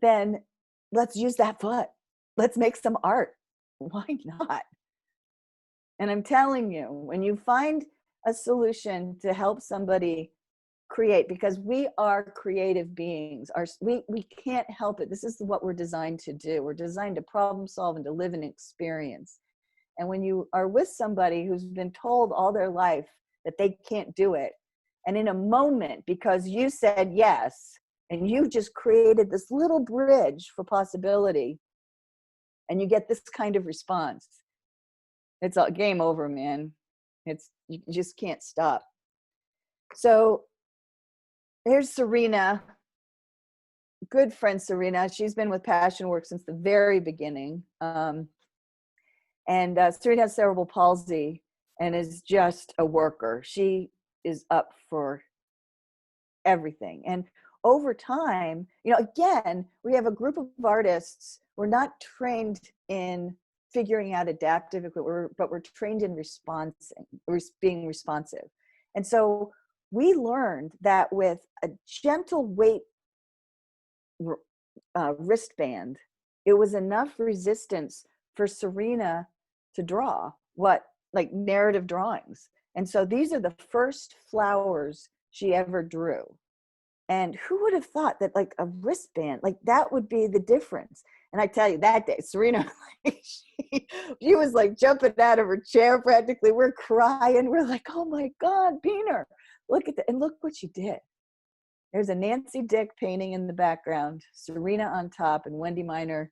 then let's use that foot. Let's make some art. Why not? And I'm telling you, when you find a solution to help somebody create, because we are creative beings, we can't help it. This is what we're designed to do. We're designed to problem solve and to live an experience. And when you are with somebody who's been told all their life that they can't do it, and in a moment, because you said yes, and you just created this little bridge for possibility, and you get this kind of response, it's a game over, man. You just can't stop. So here's Serena, good friend Serena. She's been with Passion Work since the very beginning. And Serena has cerebral palsy and is just a worker. She is up for everything. And over time, you know, again, we have a group of artists. We're not trained in figuring out adaptive, but we're trained in being responsive. And so we learned that with a gentle weight wristband, it was enough resistance for Serena to draw like narrative drawings. And so these are the first flowers she ever drew. And who would have thought that like a wristband, like that would be the difference? And I tell you, that day, Serena, she was like jumping out of her chair practically. We're crying. We're like, oh my God, Beaner, look at that. And look what she did. There's a Nancy Dick painting in the background, Serena on top, and Wendy Miner,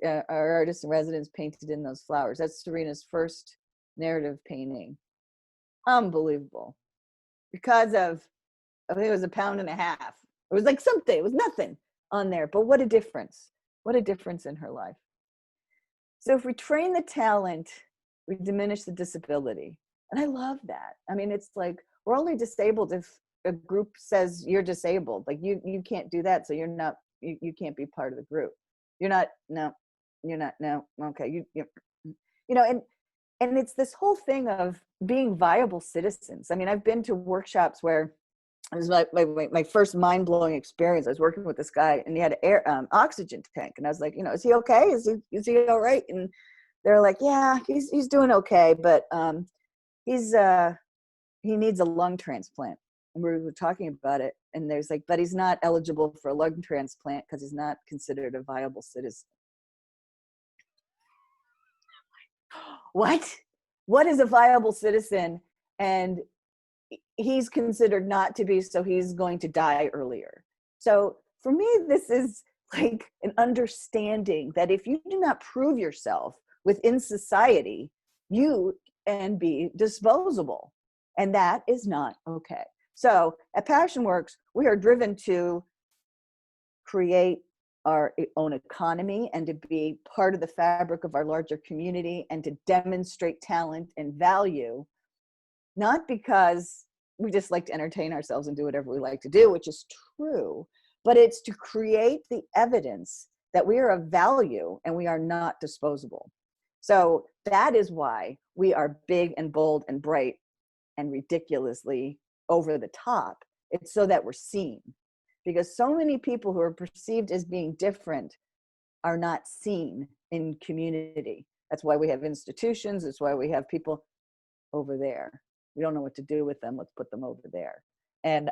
our artist in residence, painted in those flowers. That's Serena's first narrative painting. Unbelievable. Because of, I think it was 1.5 pounds. It was like something, it was nothing on there, but what a difference. What a difference in her life. So if we train the talent, we diminish the disability. And I love that. I mean, it's like, we're only disabled if a group says you're disabled. Like you can't do that. So you're not, you can't be part of the group. You're not, no, you're not, no. Okay. You know, and it's this whole thing of being viable citizens. I mean, I've been to workshops where it was my first mind-blowing experience. I was working with this guy and he had an oxygen tank. And I was like, you know, is he okay? Is he all right? And they're like, yeah, he's doing okay. But he needs a lung transplant. And we were talking about it. And there's like, but he's not eligible for a lung transplant because he's not considered a viable citizen. What is a viable citizen? And he's considered not to be, so he's going to die earlier. So for me, this is like an understanding that if you do not prove yourself within society, you can be disposable. And that is not okay. So at Passion Works, we are driven to create our own economy and to be part of the fabric of our larger community and to demonstrate talent and value, not because we just like to entertain ourselves and do whatever we like to do, which is true, but it's to create the evidence that we are of value and we are not disposable. So that is why we are big and bold and bright and ridiculously over the top. It's so that we're seen, because so many people who are perceived as being different are not seen in community. That's why we have institutions. That's why we have people over there. We don't know what to do with them. Let's put them over there. And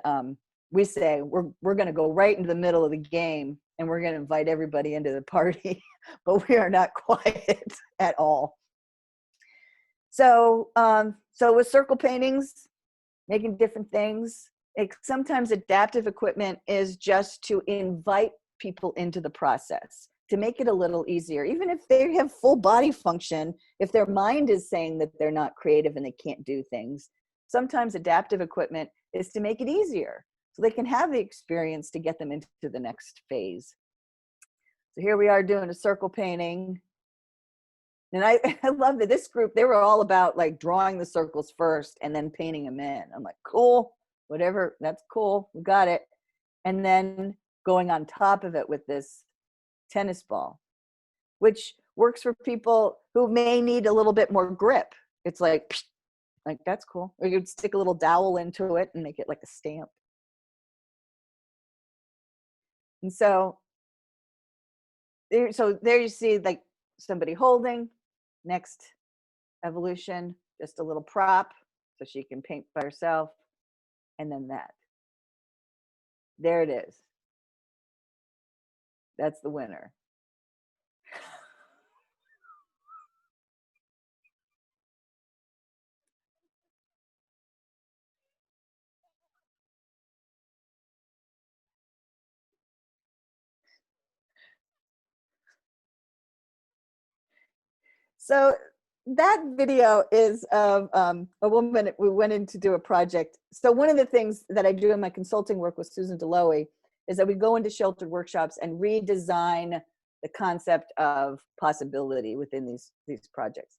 we say we're going to go right into the middle of the game and we're going to invite everybody into the party, but we are not quiet at all. So with circle paintings, making different things, sometimes adaptive equipment is just to invite people into the process, to make it a little easier. Even if they have full body function, if their mind is saying that they're not creative and they can't do things, sometimes adaptive equipment is to make it easier so they can have the experience to get them into the next phase. So here we are doing a circle painting. And I love that this group, they were all about like drawing the circles first and then painting them in. I'm like, cool, whatever, that's cool, we got it. And then going on top of it with this tennis ball, which works for people who may need a little bit more grip. It's like that's cool. Or you'd stick a little dowel into it and make it like a stamp. And so there you see like somebody holding. Next evolution, just a little prop so she can paint by herself. And then that. There it is. That's the winner. So that video is of a woman. We went in to do a project. So one of the things that I do in my consulting work with Susan Deloe is that we go into sheltered workshops and redesign the concept of possibility within these projects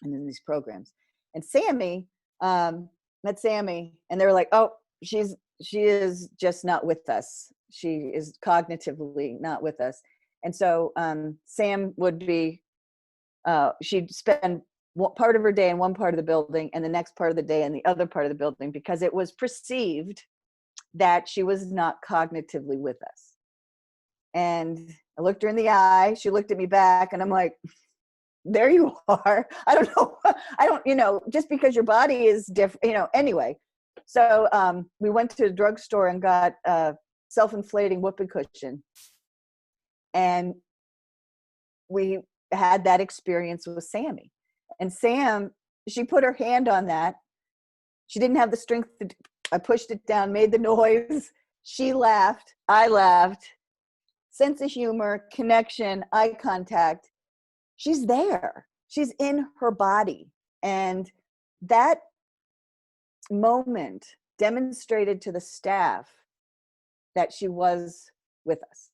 and in these programs. And Sammy, met Sammy, and they were like, oh, she is just not with us. She is cognitively not with us. And so Sam would be, she'd spend part of her day in one part of the building and the next part of the day in the other part of the building, because it was perceived that she was not cognitively with us. And I looked her in the eye, she looked at me back, and I'm like, there you are. I don't know, just because your body is different, anyway. So we went to a drugstore and got a self-inflating whoopee cushion. And we had that experience with Sammy. And Sam, she put her hand on that. She didn't have the strength I pushed it down, made the noise. She laughed. I laughed. Sense of humor, connection, eye contact. She's there. She's in her body. And that moment demonstrated to the staff that she was with us.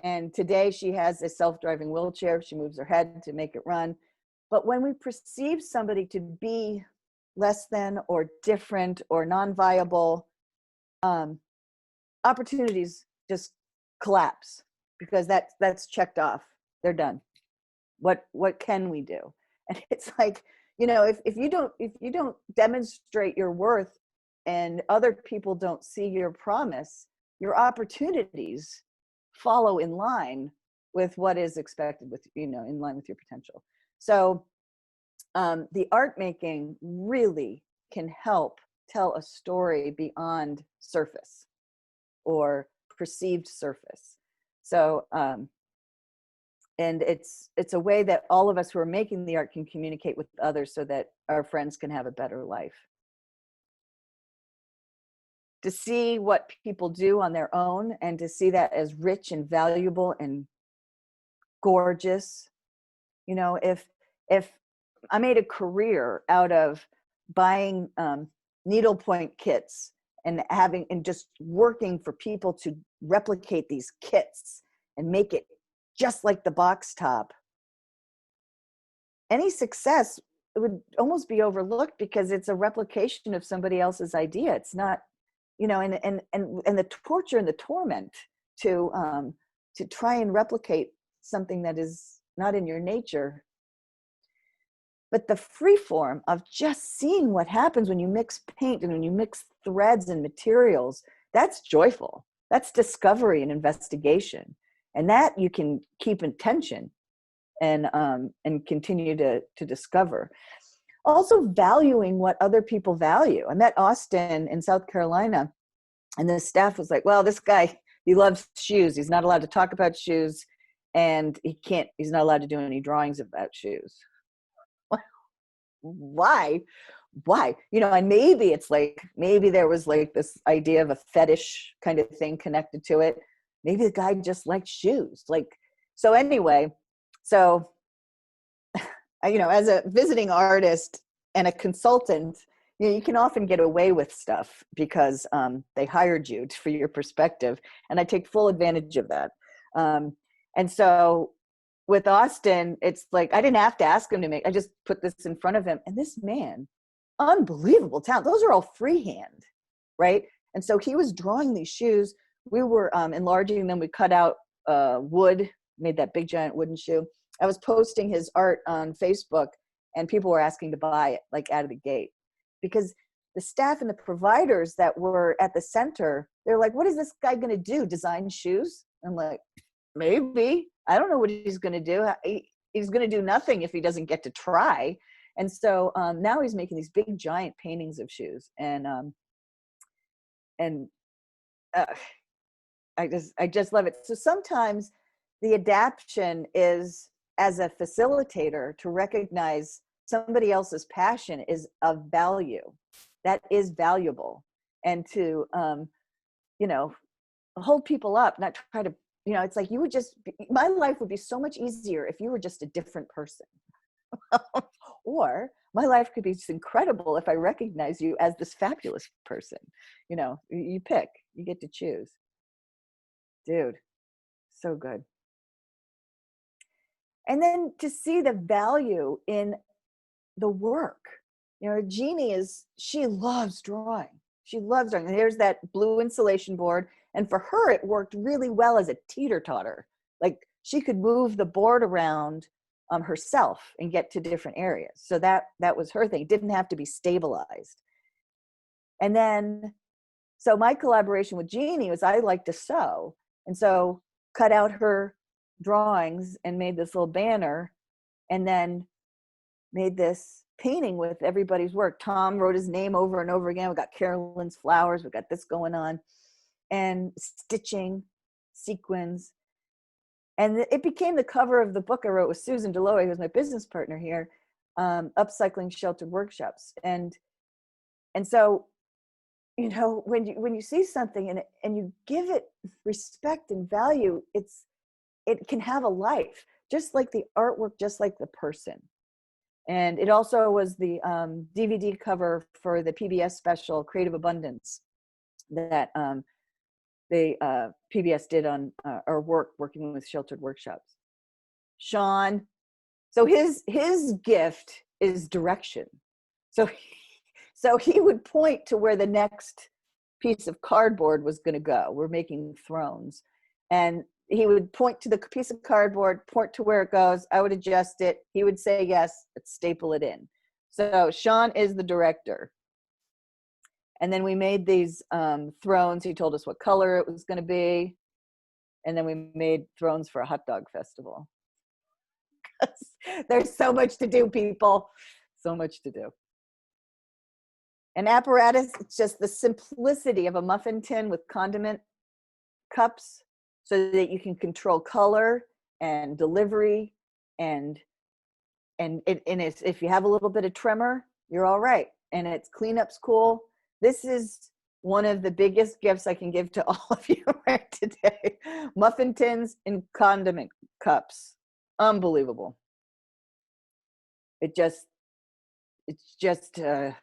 And today she has a self-driving wheelchair. She moves her head to make it run. But when we perceive somebody to be less than or different or non-viable, opportunities just collapse, because that's checked off. They're done. What can we do? And it's like, if you don't demonstrate your worth and other people don't see your promise, your opportunities follow in line with what is expected, with in line with your potential. So the art making really can help tell a story beyond surface or perceived surface. So and it's a way that all of us who are making the art can communicate with others so that our friends can have a better life. To see what people do on their own and to see that as rich and valuable and gorgeous. If I made a career out of buying needlepoint kits and just working for people to replicate these kits and make it just like the box top, any success would almost be overlooked because it's a replication of somebody else's idea. It's not, you know, and the torture and the torment to try and replicate something that is not in your nature. But the free form of just seeing what happens when you mix paint and when you mix threads and materials, that's joyful. That's discovery and investigation. And that you can keep in tension and continue to discover. Also valuing what other people value. I met Austin in South Carolina, and the staff was like, well, this guy, he loves shoes. He's not allowed to talk about shoes, and he's not allowed to do any drawings about shoes. Why? You know, and maybe there was like this idea of a fetish kind of thing connected to it. Maybe the guy just liked shoes. So anyway, you know, as a visiting artist and a consultant, you know, you can often get away with stuff because they hired you for your perspective. And I take full advantage of that. And so with Austin, it's like, I didn't have to ask him I just put this in front of him. And this man, unbelievable talent. Those are all freehand, right? And so he was drawing these shoes. We were enlarging them. We cut out wood, made that big giant wooden shoe. I was posting his art on Facebook, and people were asking to buy it, like out of the gate. Because the staff and the providers that were at the center, they're like, what is this guy going to do? Design shoes? I'm like, maybe. I don't know what he's going to do. He's going to do nothing if he doesn't get to try. And so now he's making these big giant paintings of shoes. And I just love it. So sometimes the adaptation is, as a facilitator, to recognize somebody else's passion is of value. That is valuable. And to, you know, hold people up, not try to, you know, it's like my life would be so much easier if you were just a different person. Or my life could be just incredible if I recognize you as this fabulous person. You know, you pick, you get to choose. Dude, so good. And then to see the value in the work. You know, Jeannie she loves drawing. She loves drawing. And here's that blue insulation board. And for her, it worked really well as a teeter-totter. Like, she could move the board around herself and get to different areas. So that was her thing. It didn't have to be stabilized. And then, so my collaboration with Jeannie was, I like to sew. And so cut out her drawings and made this little banner, and then made this painting with everybody's work. Tom wrote his name over and over again. We got Carolyn's flowers. We got this going on, and stitching, sequins. And it became the cover of the book I wrote with Susan Deloy, who's my business partner here, Upcycling Sheltered Workshops. And so, you know, when you see something and you give it respect and value, it can have a life, just like the artwork, just like the person. And it also was the DVD cover for the PBS special Creative Abundance that PBS did on our working with sheltered workshops. Sean, so his gift is direction. So he would point to where the next piece of cardboard was going to go. We're making thrones, and he would point to the piece of cardboard, point to where it goes. I would adjust it. He would say yes, let's staple it in. So Sean is the director. And then we made these thrones. He told us what color it was going to be. And then we made thrones for a hot dog festival. There's so much to do, people. So much to do. And apparatus, it's just the simplicity of a muffin tin with condiment cups, so that you can control color and delivery, and if you have a little bit of tremor, you're all right. And its cleanup's cool. This is one of the biggest gifts I can give to all of you right today. Muffin tins and condiment cups. Unbelievable. It's just I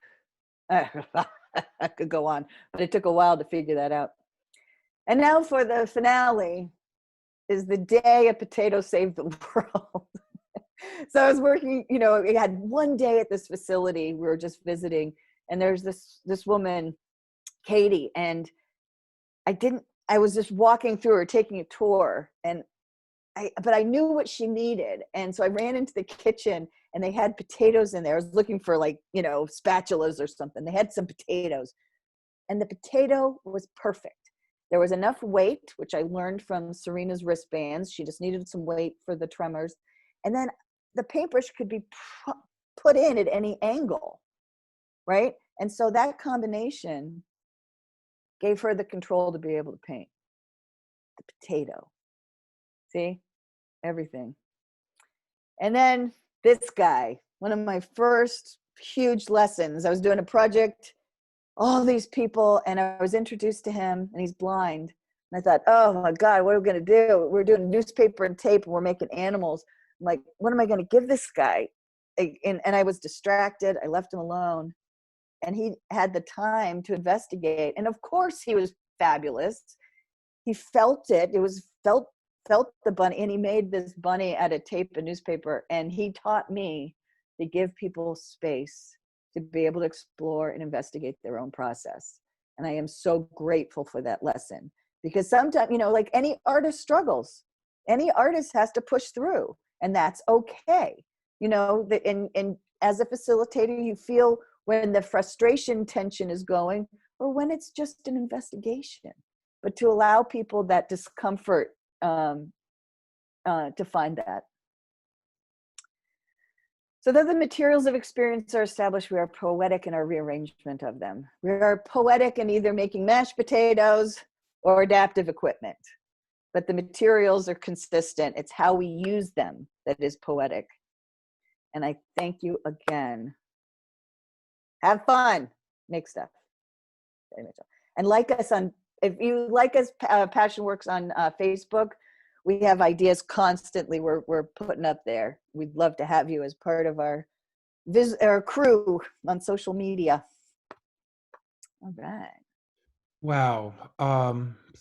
could go on, but it took a while to figure that out. And now for the finale. is the day a potato saved the world. So I was working, you know, we had one day at this facility. We were just visiting, and there's this woman, Katie, and I was just walking through her, taking a tour, but I knew what she needed. And so I ran into the kitchen, and they had potatoes in there. I was looking for, like, you know, spatulas or something. They had some potatoes, and the potato was perfect. There was enough weight, which I learned from Serena's wristbands. She just needed some weight for the tremors. And then the paintbrush could be put in at any angle, right? And so that combination gave her the control to be able to paint the potato. See, everything. And then this guy, one of my first huge lessons, I was doing a project, all these people, and I was introduced to him, and he's blind. And I thought, oh my God, what are we going to do? We're doing newspaper and tape, and we're making animals. I'm like, what am I going to give this guy? And I was distracted. I left him alone. And he had the time to investigate. And of course, he was fabulous. He felt it. It was felt the bunny. And he made this bunny out of tape and newspaper. And he taught me to give people space to be able to explore and investigate their own process. And I am so grateful for that lesson. Because sometimes, you know, like any artist struggles. Any artist has to push through. And that's okay. You know, and as a facilitator, you feel when the frustration tension is going, or when it's just an investigation. But to allow people that discomfort to find that. So that the materials of experience are established, we are poetic in our rearrangement of them. We are poetic in either making mashed potatoes or adaptive equipment. But the materials are consistent. It's how we use them that is poetic. And I thank you again. Have fun. Make stuff. And like us if you like us, Passion Works on Facebook, we have ideas constantly we're putting up there. We'd love to have you as part of our crew on social media. All right.
Wow.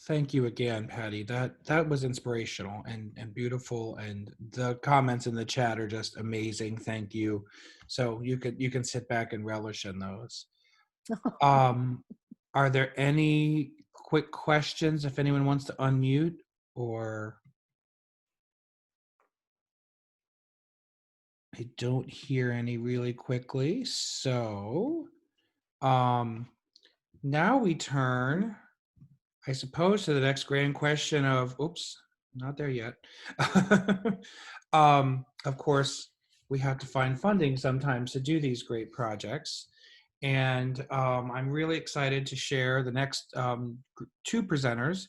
Thank you again, Patty. That was inspirational and beautiful, and the comments in the chat are just amazing. Thank you. So you can sit back and relish in those. Are there any quick questions if anyone wants to unmute, or I don't hear any really quickly. So now we turn, I suppose, to the next grand question of, oops, not there yet. Of course, we have to find funding sometimes to do these great projects. And I'm really excited to share the next two presenters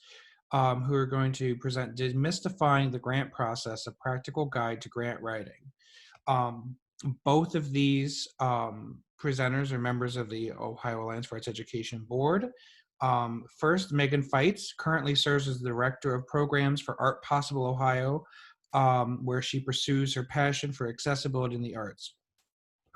who are going to present Demystifying the Grant Process, a Practical Guide to Grant Writing. Both of these presenters are members of the Ohio Alliance for Arts Education Board. First, Megan Feitz currently serves as the Director of Programs for Art Possible Ohio, where she pursues her passion for accessibility in the arts.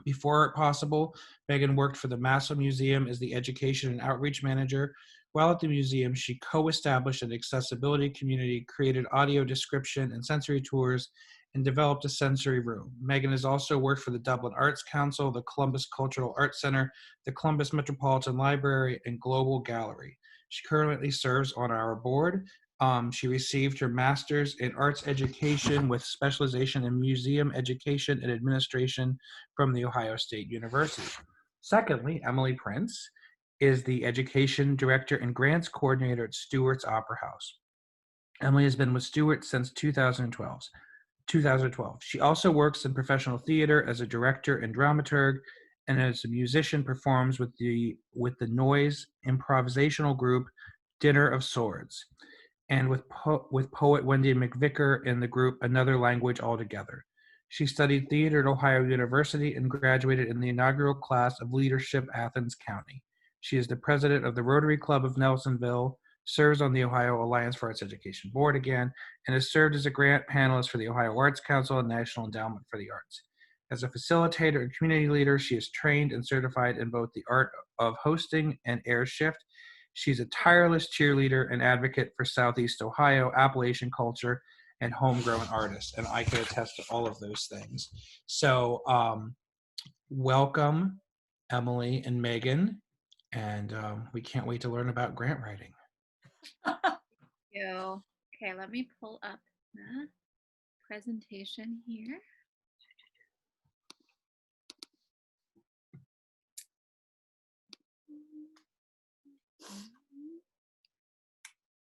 Before Art Possible, Megan worked for the Massillon Museum as the Education and Outreach Manager. While at the museum, she co-established an accessibility community, created audio description and sensory tours, and developed a sensory room. Megan has also worked for the Dublin Arts Council, the Columbus Cultural Arts Center, the Columbus Metropolitan Library, and Global Gallery. She currently serves on our board. She received her master's in arts education with specialization in museum education and administration from the Ohio State University. Secondly, Emily Prince is the education director and grants coordinator at Stuart's Opera House. Emily has been with Stuart since 2012. She also works in professional theater as a director and dramaturg, and as a musician performs with the noise improvisational group Dinner of Swords, and with poet Wendy McVicker in the group Another Language Altogether. She studied theater at Ohio University and graduated in the inaugural class of Leadership, Athens County. She is the president of the Rotary Club of Nelsonville, serves on the Ohio Alliance for Arts Education Board again, and has served as a grant panelist for the Ohio Arts Council and National Endowment for the Arts. As a facilitator and community leader, she is trained and certified in both the art of hosting and air shift, She's a tireless cheerleader and advocate for Southeast Ohio, Appalachian culture, and homegrown artists. And I can attest to all of those things. So welcome, Emily and Megan. And we can't wait to learn about grant writing.
You. Okay, let me pull up the presentation here.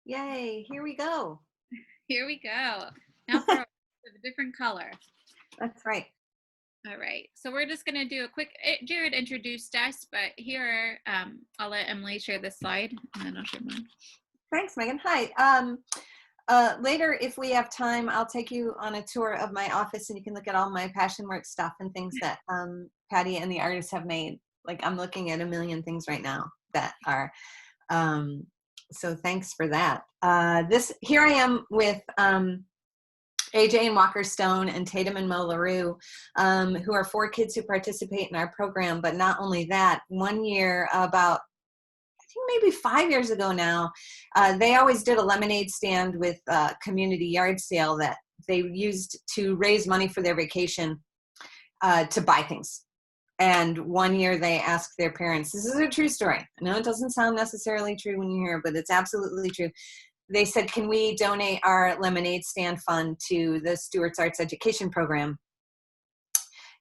Yay, here we go.
Here we go. Now for a different color.
That's right.
All right, so we're just going to do a quick, Jared introduced us, but here, I'll let Emily share this slide, and then I'll share mine.
Thanks, Megan. Hi. Later, if we have time, I'll take you on a tour of my office and you can look at all my passion work stuff and things that Patty and the artists have made. Like I'm looking at a million things right now that are, so thanks for that. Here I am with AJ and Walker Stone and Tatum and Mo LaRue, who are 4 kids who participate in our program. But not only that, one year, about I think maybe 5 years ago now, they always did a lemonade stand with a community yard sale that they used to raise money for their vacation to buy things. And one year they asked their parents, this is a true story. I know it doesn't sound necessarily true when you hear it, but it's absolutely true. They said, can we donate our lemonade stand fund to the Stuart's Arts Education Program?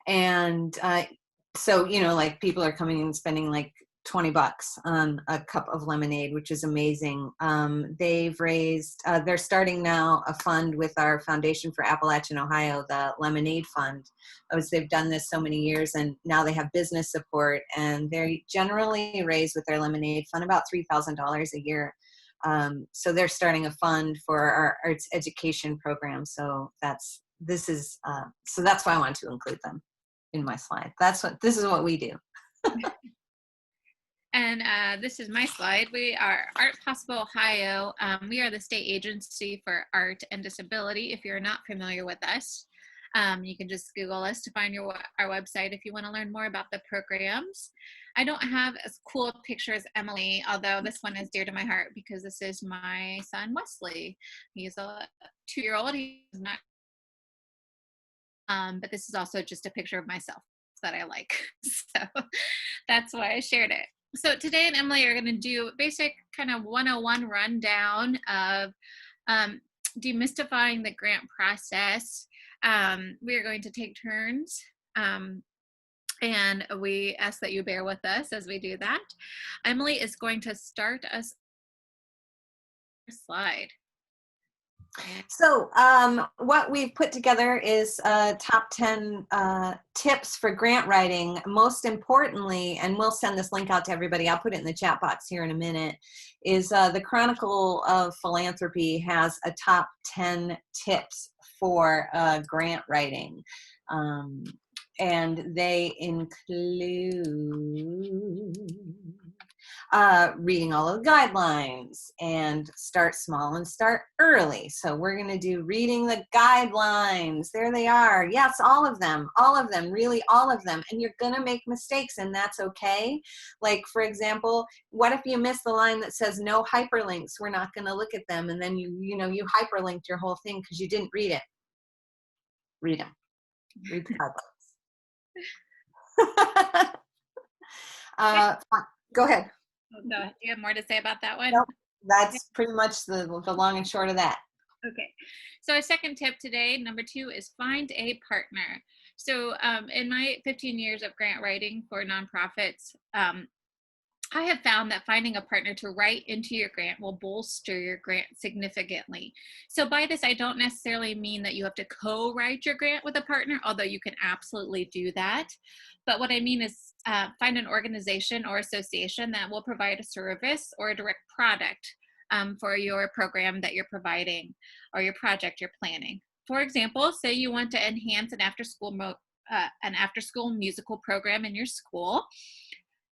And so, you know, like people are coming and spending like $20 on a cup of lemonade, which is amazing. They've raised, they're starting now a fund with our Foundation for Appalachian Ohio, the Lemonade Fund. They've done this so many years, and now they have business support, and they generally raise with their lemonade fund about $3,000 a year. So they're starting a fund for our arts education program. So that's why I wanted to include them in my slide. This is what we do.
And this is my slide. We are Art Possible Ohio. We are the state agency for art and disability. If you're not familiar with us, you can just Google us to find our website if you want to learn more about the programs. I don't have as cool a picture as Emily, although this one is dear to my heart because this is my son, Wesley. He's a 2-year-old. He's not, but this is also just a picture of myself that I like. So that's why I shared it. So today and Emily are going to do a basic kind of 101 rundown of demystifying the grant process. We are going to take turns, and we ask that you bear with us as we do that. Emily is going to start us slide.
So what we've put together is top 10 tips for grant writing. Most importantly, and we'll send this link out to everybody, I'll put it in the chat box here in a minute, is the Chronicle of Philanthropy has a top 10 tips for grant writing. And they include reading all of the guidelines and start small and start early. So we're going to do reading the guidelines. There they are. Yes, all of them, really all of them. And you're going to make mistakes, and that's okay. Like, for example, what if you miss the line that says no hyperlinks? We're not going to look at them. And then you hyperlinked your whole thing because you didn't read it. Read them. Read the guidelines. Go ahead.
Do you have more to say about that one?
Nope. That's pretty much the long and short of that.
Okay. So our second tip today, number 2, is find a partner. So in my 15 years of grant writing for nonprofits, I have found that finding a partner to write into your grant will bolster your grant significantly. So by this, I don't necessarily mean that you have to co-write your grant with a partner, although you can absolutely do that. But what I mean is find an organization or association that will provide a service or a direct product for your program that you're providing or your project you're planning. For example, say you want to enhance an after-school musical program in your school.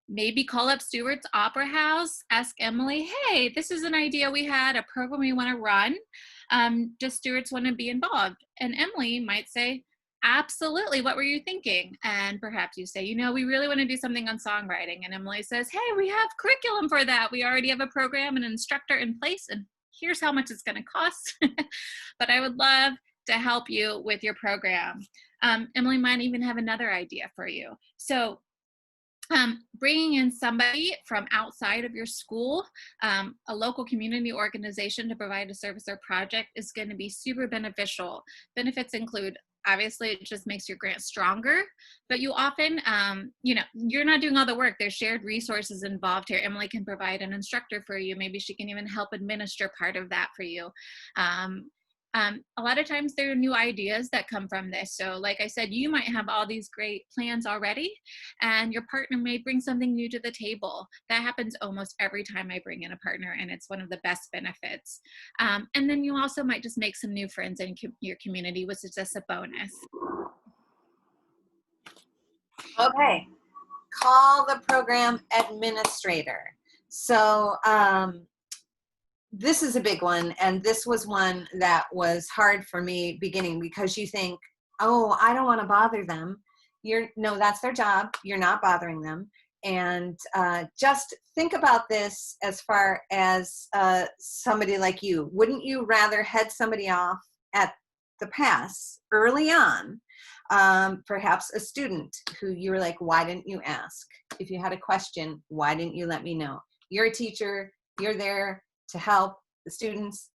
Maybe call up Stuart's Opera House, ask Emily, hey, this is an idea we had, a program we want to run. Does Stuart's want to be involved? And Emily might say, absolutely. What were you thinking? And perhaps you say, we really want to do something on songwriting. And Emily says, hey, we have curriculum for that. We already have a program and an instructor in place, and here's how much it's going to cost. But I would love to help you with your program. Emily might even have another idea for you. So bringing in somebody from outside of your school, a local community organization to provide a service or project is going to be super beneficial. Benefits include, obviously, it just makes your grant stronger, but you often, you're not doing all the work. There's shared resources involved here. Emily can provide an instructor for you. Maybe she can even help administer part of that for you. A lot of times there are new ideas that come from this. So like I said, you might have all these great plans already, and your partner may bring something new to the table. That happens almost every time I bring in a partner, and it's one of the best benefits. And then you also might just make some new friends in your community, which is just a bonus.
Okay, call the program administrator. So this is a big one, and this was one that was hard for me beginning, because you think, oh, I don't want to bother them. No, that's their job. You're not bothering them. And just think about this as far as somebody like you. Wouldn't you rather head somebody off at the pass early on, perhaps a student who you were like, why didn't you ask? If you had a question, why didn't you let me know? You're a teacher. You're there to help the students.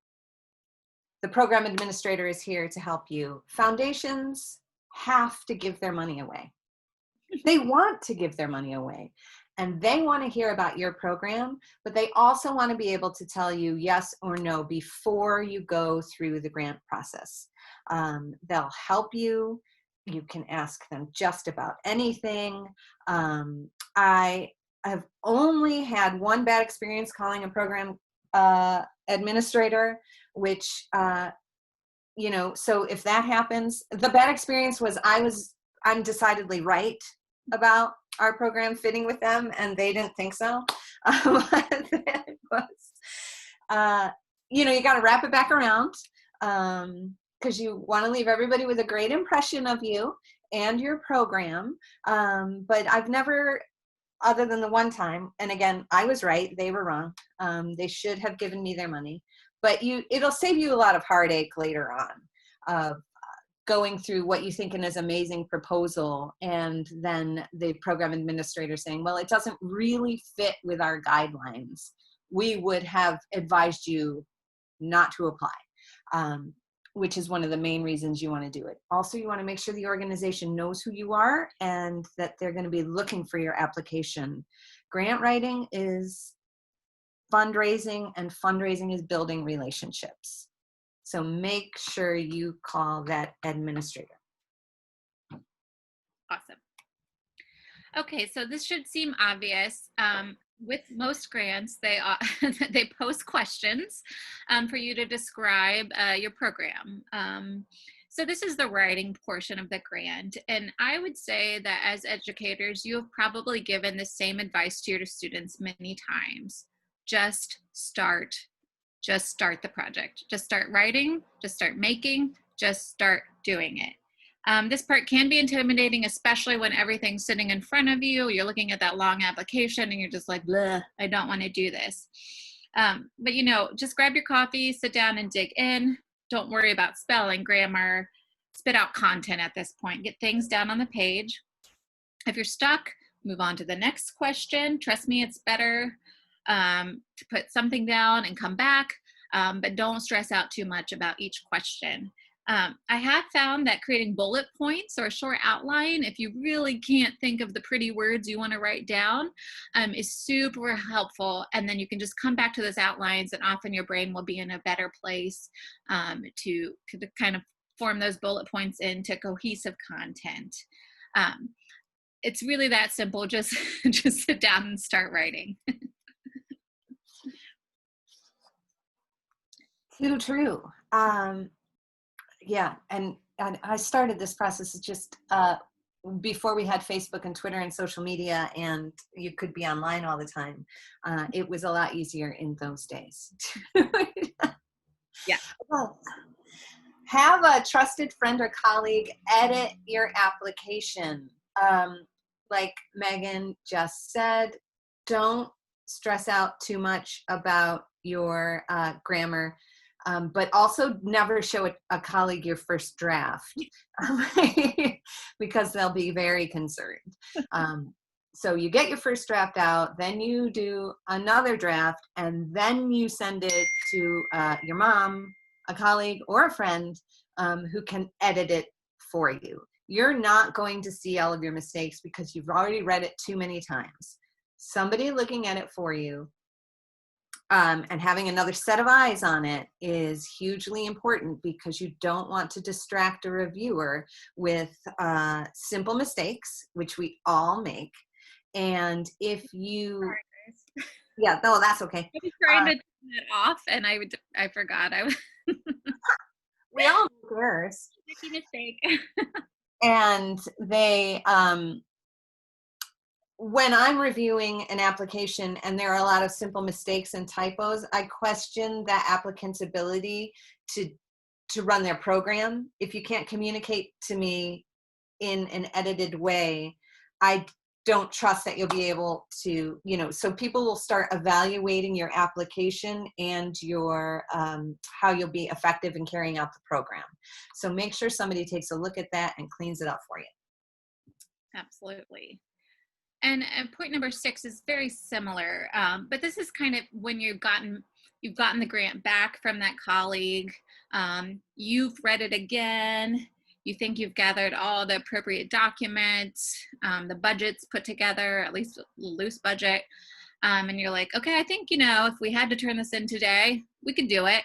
The program administrator is here to help you. Foundations have to give their money away. They want to give their money away, and they want to hear about your program, but they also want to be able to tell you yes or no before you go through the grant process. They'll help you. You can ask them just about anything. I have only had one bad experience calling a program administrator, which, so if that happens, the bad experience was I'm decidedly right about our program fitting with them, and they didn't think so. It was, you got to wrap it back around, because you want to leave everybody with a great impression of you and your program. But I've never, other than the one time, and again, I was right, they were wrong. They should have given me their money. But it'll save you a lot of heartache later on, going through what you think is an amazing proposal, and then the program administrator saying, well, it doesn't really fit with our guidelines. We would have advised you not to apply, which is one of the main reasons you want to do it. Also, you want to make sure the organization knows who you are and that they're going to be looking for your application. Grant writing is fundraising, and fundraising is building relationships. So make sure you call that administrator.
Awesome. Okay, so this should seem obvious. With most grants, they post questions for you to describe your program. So this is the writing portion of the grant. And I would say that as educators, you have probably given the same advice to your students many times. Just start the project. Just start writing, just start making, just start doing it. This part can be intimidating, especially when everything's sitting in front of you. You're looking at that long application and you're just like, bleh, I don't want to do this. But just grab your coffee, sit down and dig in. Don't worry about spelling, grammar, spit out content at this point. Get things down on the page. If you're stuck, move on to the next question. Trust me, it's better to put something down and come back, but don't stress out too much about each question. I have found that creating bullet points or a short outline, if you really can't think of the pretty words you want to write down, is super helpful. And then you can just come back to those outlines, and often your brain will be in a better place to kind of form those bullet points into cohesive content. It's really that simple. Just sit down and start writing.
Too true. Yeah, and I started this process just before we had Facebook and Twitter and social media, and you could be online all the time. It was a lot easier in those days.
Yeah.
Well, Have a trusted friend or colleague edit your application. Like Megan just said, don't stress out too much about your grammar, but also never show a colleague your first draft because they'll be very concerned. So you get your first draft out, then you do another draft, and then you send it to your mom, a colleague, or a friend who can edit it for you. You're not going to see all of your mistakes because you've already read it too many times. Somebody looking at it for you and having another set of eyes on it is hugely important, because you don't want to distract a reviewer with simple mistakes, which we all make. And if you,
Sorry, guys.
yeah, no, that's okay.
I was trying to turn it off, and I forgot. I was
We all make errors.
making a mistake.
And they, when I'm reviewing an application and there are a lot of simple mistakes and typos, I question that applicant's ability to run their program. If you can't communicate to me in an edited way, I don't trust that you'll be able to, so people will start evaluating your application and your how you'll be effective in carrying out the program. So make sure somebody takes a look at that and cleans it up for you.
Absolutely. And point number 6 is very similar, but this is kind of when you've gotten the grant back from that colleague, you've read it again, you think you've gathered all the appropriate documents, the budget's put together, at least a loose budget, and you're like, okay, I think, if we had to turn this in today, we could do it.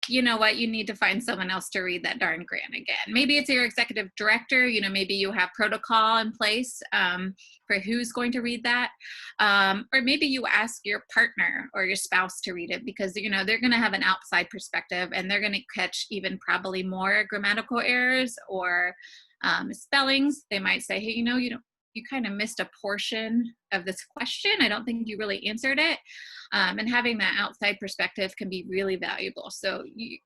You know what, you need to find someone else to read that darn grant again. Maybe it's your executive director, maybe you have protocol in place for who's going to read that. Or maybe you ask your partner or your spouse to read it, because, they're going to have an outside perspective, and they're going to catch even probably more grammatical errors or spellings. They might say, hey, you kind of missed a portion of this question. I don't think you really answered it. And having that outside perspective can be really valuable. So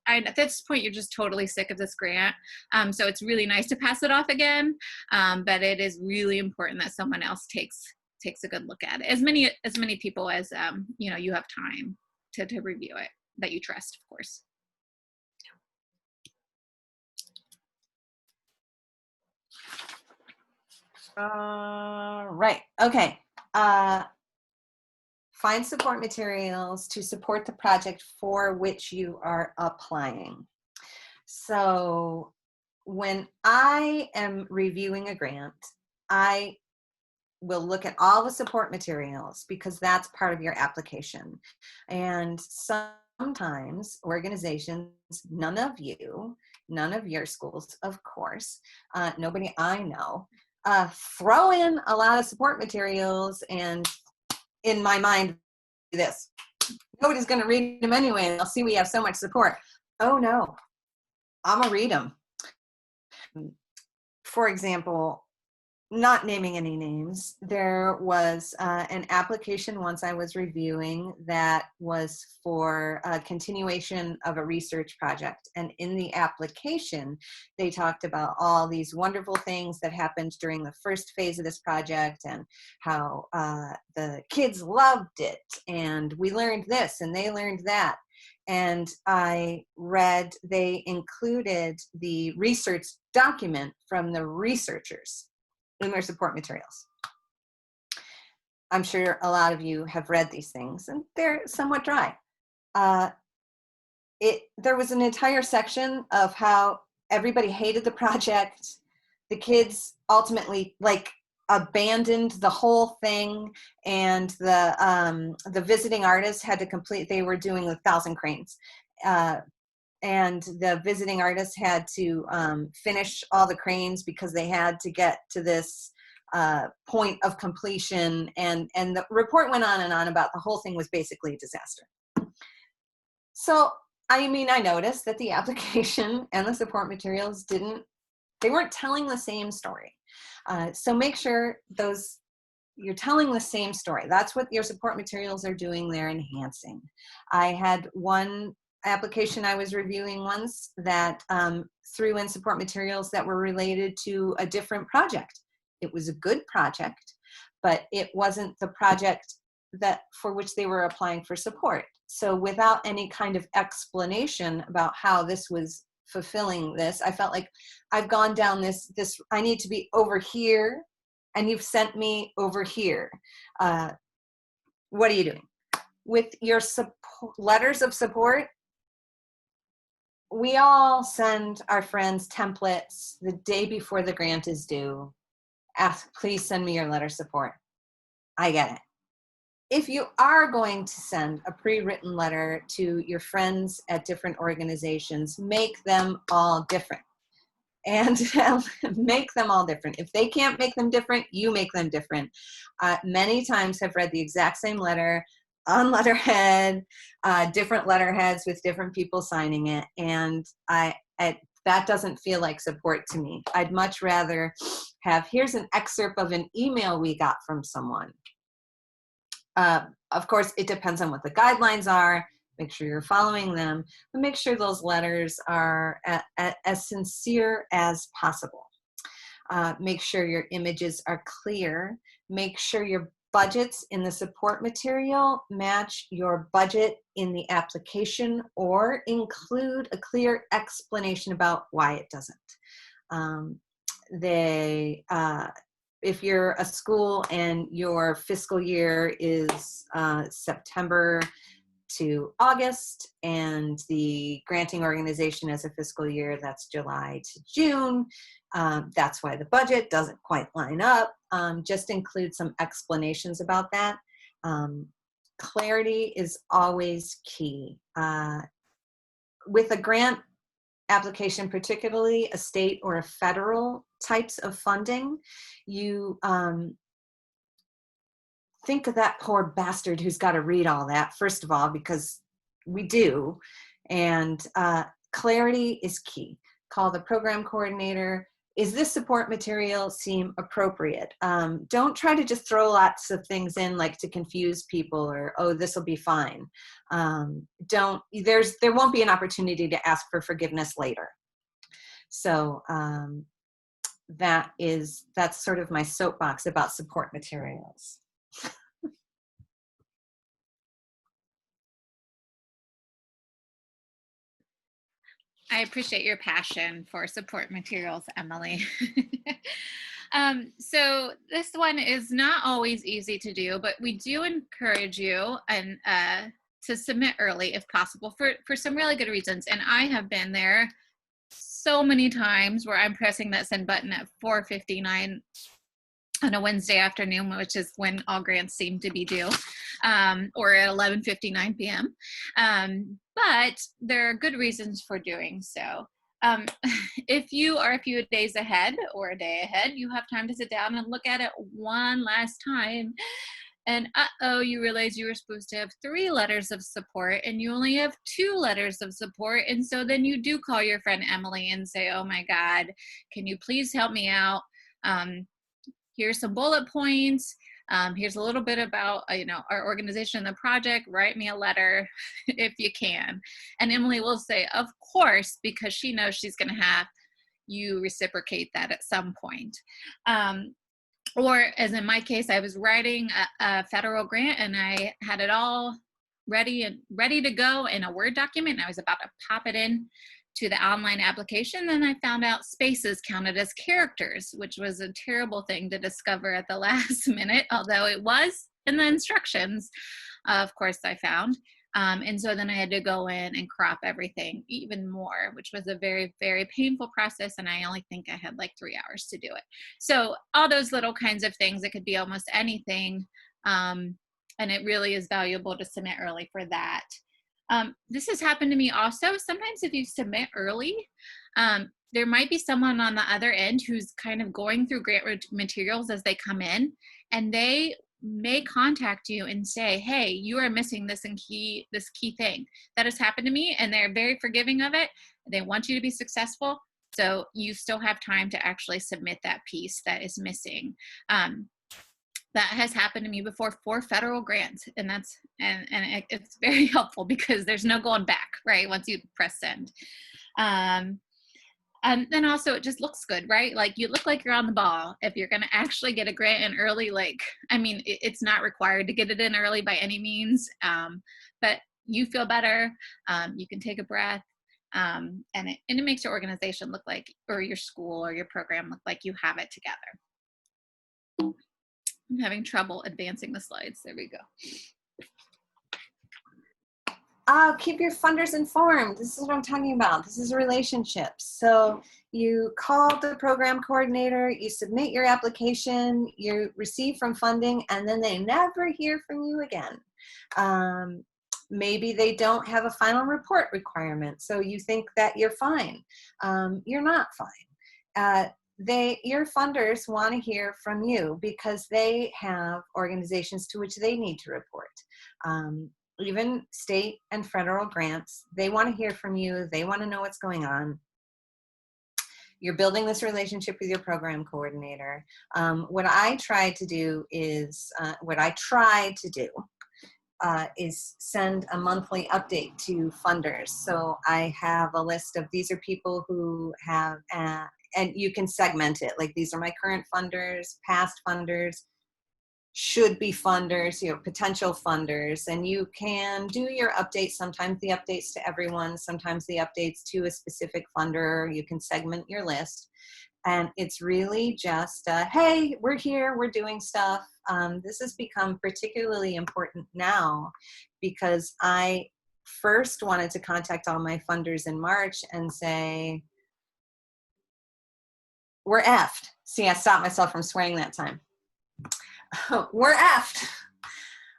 at this point, you're just totally sick of this grant. So it's really nice to pass it off again. But it is really important that someone else takes a good look at it. As many people as, you have time to review it, that you trust, of course.
Right. Okay. Find support materials to support the project for which you are applying. So when I am reviewing a grant, I will look at all the support materials, because that's part of your application. And sometimes organizations, none of your schools, of course, nobody I know, throw in a lot of support materials, and in my mind, this, nobody's going to read them anyway, and they'll see we have so much support. Oh no, I'm going to read them. For example, not naming any names, there was an application once I was reviewing that was for a continuation of a research project. And in the application, they talked about all these wonderful things that happened during the first phase of this project, and how the kids loved it, and we learned this and they learned that. And I read they included the research document from the researchers in their support materials. I'm sure a lot of you have read these things, and they're somewhat dry. There was an entire section of how everybody hated the project. The kids ultimately abandoned the whole thing, and the visiting artists had to complete. They were doing 1,000 cranes. And the visiting artists had to finish all the cranes because they had to get to this point of completion. And the report went on and on about the whole thing was basically a disaster. So, I noticed that the application and the support materials they weren't telling the same story. So make sure you're telling the same story. That's what your support materials are doing. They're enhancing. I had one application I was reviewing once that threw in support materials that were related to a different project. It was a good project, but it wasn't the project that for which they were applying for support. So without any kind of explanation about how this was fulfilling this, I felt like I've gone down this I need to be over here, and you've sent me over here. What are you doing? With your letters of support, we all send our friends templates the day before the grant is due. Ask, please send me your letter of support. I get it. If you are going to send a pre-written letter to your friends at different organizations, make them all different. And make them all different. If they can't make them different, you make them different. Many times have read the exact same letter on letterhead, different letterheads with different people signing it. And that doesn't feel like support to me. I'd much rather have, here's an excerpt of an email we got from someone. Of course, it depends on what the guidelines are. Make sure you're following them, but make sure those letters are as sincere as possible. Make sure your images are clear. Make sure your budgets in the support material match your budget in the application, or include a clear explanation about why it doesn't. If you're a school and your fiscal year is September to August, and the granting organization has a fiscal year that's July to June, that's why the budget doesn't quite line up. Just include some explanations about that. Clarity is always key. With a grant application, particularly a state or a federal types of funding, you think of that poor bastard who's got to read all that, first of all, because we do. And clarity is key. Call the program coordinator. Is this support material seem appropriate? Don't try to just throw lots of things in like to confuse people, or, oh, this will be fine. There won't be an opportunity to ask for forgiveness later. So that's sort of my soapbox about support materials.
I appreciate your passion for support materials, Emily. So this one is not always easy to do, but we do encourage you and to submit early if possible for some really good reasons. And I have been there so many times where I'm pressing that send button at 4:59 on a Wednesday afternoon, which is when all grants seem to be due, or at 11:59 p.m. But there are good reasons for doing so. If you are a few days ahead or a day ahead, you have time to sit down and look at it one last time. And you realize you were supposed to have 3 letters of support and you only have 2 letters of support. And so then you do call your friend Emily and say, oh my God, can you please help me out? Here's some bullet points. Here's a little bit about, our organization and the project. Write me a letter if you can. And Emily will say, of course, because she knows she's going to have you reciprocate that at some point. Or as in my case, I was writing a federal grant and I had it all ready to go in a Word document. And I was about to pop it in to the online application. Then I found out spaces counted as characters, which was a terrible thing to discover at the last minute, although it was in the instructions, of course, I found. And so then I had to go in and crop everything even more, which was a very, very painful process. And I only think I had like 3 hours to do it. So all those little kinds of things, it could be almost anything. And it really is valuable to submit early for that. This has happened to me also. Sometimes if you submit early, there might be someone on the other end who's kind of going through grant materials as they come in, and they may contact you and say, hey, you are missing this key thing. That has happened to me, and they're very forgiving of it. They want you to be successful. So you still have time to actually submit that piece that is missing. That has happened to me before for federal grants, and it's very helpful because there's no going back, right? Once you press send. And then also it just looks good, right? Like you look like you're on the ball. If you're going to actually get a grant in early, like, I mean, it's not required to get it in early by any means, but you feel better. You can take a breath, and it makes your organization look like, or your school or your program look like you have it together. I'm having trouble advancing the slides. There we go.
Keep your funders informed. This is what I'm talking about. This is relationships. So you call the program coordinator, you submit your application, you receive from funding, and then they never hear from you again. Maybe they don't have a final report requirement, so you think that you're fine. You're not fine. Your funders want to hear from you because they have organizations to which they need to report. Even state and federal grants, they want to hear from you. They want to know what's going on. You're building this relationship with your program coordinator. What I try to do is send a monthly update to funders. So I have a list of, these are people who have, and you can segment it. Like, these are my current funders, past funders, should be funders, potential funders, and you can do your updates. Sometimes the updates to everyone, sometimes the updates to a specific funder. You can segment your list. And it's really just, hey, we're here, we're doing stuff. This has become particularly important now because I first wanted to contact all my funders in March and say, we're effed. See, I stopped myself from swearing that time. We're effed.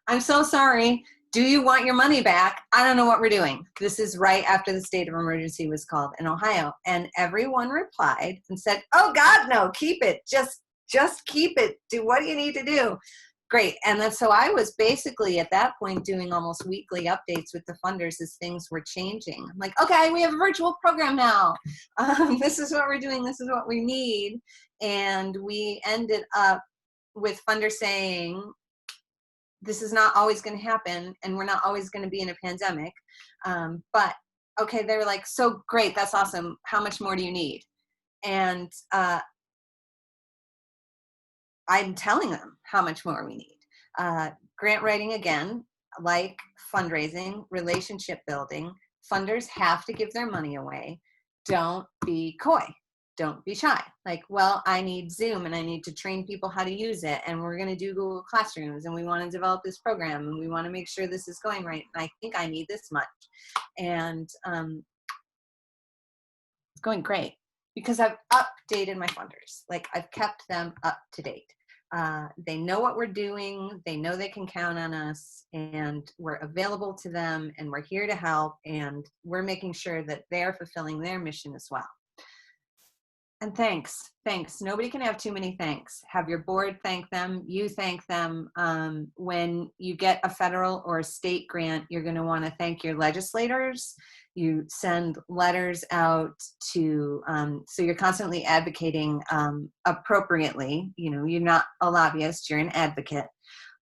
I'm so sorry. Do you want your money back? I don't know what we're doing. This is right after the state of emergency was called in Ohio. And everyone replied and said, oh God, no, keep it. Just keep it. Do what you need to do. Great. And then, so I was basically at that point doing almost weekly updates with the funders as things were changing. I'm like, okay, we have a virtual program now. This is what we're doing. This is what we need. And we ended up with funders saying, this is not always going to happen, and we're not always going to be in a pandemic. But okay, they were like, so great, that's awesome. How much more do you need? And I'm telling them how much more we need. Grant writing, again, like fundraising, relationship building, funders have to give their money away. Don't be coy. Don't be shy. Like, well, I need Zoom and I need to train people how to use it. And we're going to do Google Classrooms and we want to develop this program and we want to make sure this is going right. And I think I need this much. And it's going great because I've updated my funders. Like, I've kept them up to date. They know what we're doing. They know they can count on us, and we're available to them, and we're here to help, and we're making sure that they're fulfilling their mission as well. And thanks. Nobody can have too many thanks. Have your board thank them. You thank them. When you get a federal or a state grant, you're going to want to thank your legislators. You send letters out to, so you're constantly advocating appropriately. You're not a lobbyist, you're an advocate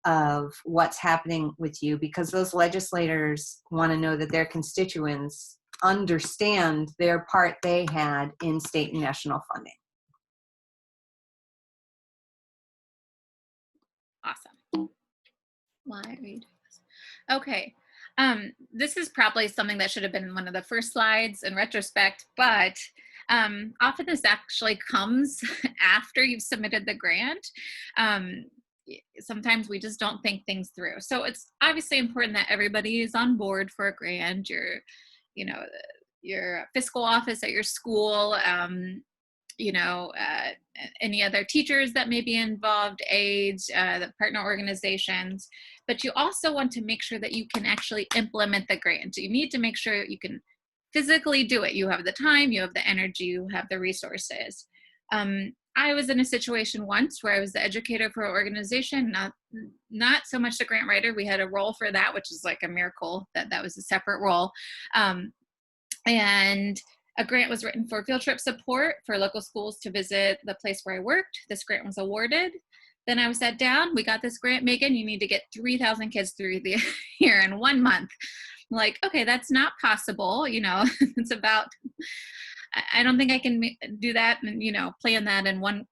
of what's happening with you, because those legislators want to know that their constituents understand their part they had in state and national funding.
Awesome. Why are you doing this? Okay. This is probably something that should have been one of the first slides in retrospect, but often this actually comes after you've submitted the grant. Sometimes we just don't think things through. So it's obviously important that everybody is on board for a grant. Your fiscal office at your school, any other teachers that may be involved, aides, the partner organizations, but you also want to make sure that you can actually implement the grant. You need to make sure you can physically do it. You have the time, you have the energy, you have the resources. I was in a situation once where I was the educator for an organization, not so much the grant writer. We had a role for that, which is like a miracle that was a separate role. And a grant was written for field trip support for local schools to visit the place where I worked. This grant was awarded. Then I was sat down, we got this grant, Megan, you need to get 3,000 kids through the year in 1 month. I'm like, okay, that's not possible. It's about, I don't think I can do that and, plan that in 1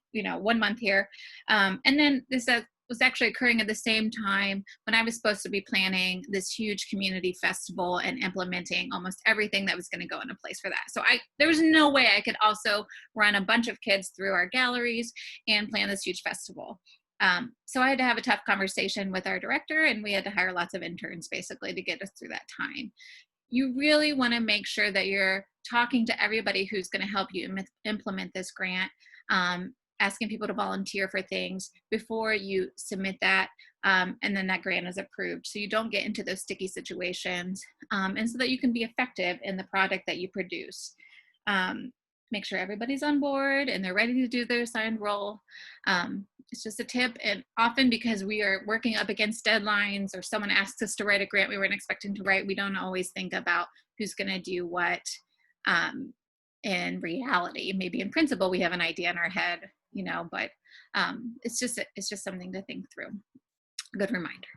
month here. And then this was actually occurring at the same time when I was supposed to be planning this huge community festival and implementing almost everything that was going to go into place for that. So there was no way I could also run a bunch of kids through our galleries and plan this huge festival. So I had to have a tough conversation with our director, and we had to hire lots of interns basically to get us through that time. You really want to make sure that you're talking to everybody who's going to help you implement this grant, asking people to volunteer for things before you submit that, and then that grant is approved. So you don't get into those sticky situations, and so that you can be effective in the product that you produce. Make sure everybody's on board and they're ready to do their assigned role. It's just a tip, and often because we are working up against deadlines or someone asks us to write a grant we weren't expecting to write, we don't always think about who's going to do what in reality. Maybe in principle we have an idea in our head, but it's just something to think through. Good reminder.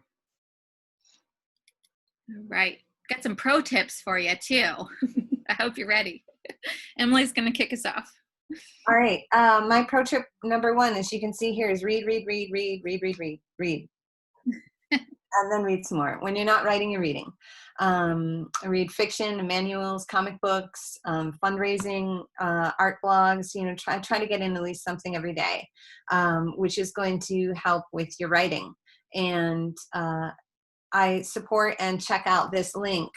All right, got some pro tips for you too. I hope you're ready. Emily's going to kick us off.
All right. My pro tip number 1, as you can see here, is read. And then read some more. When you're not writing, you're reading. Read fiction, manuals, comic books, fundraising, art blogs. Try to get in at least something every day, which is going to help with your writing. And I support and check out this link,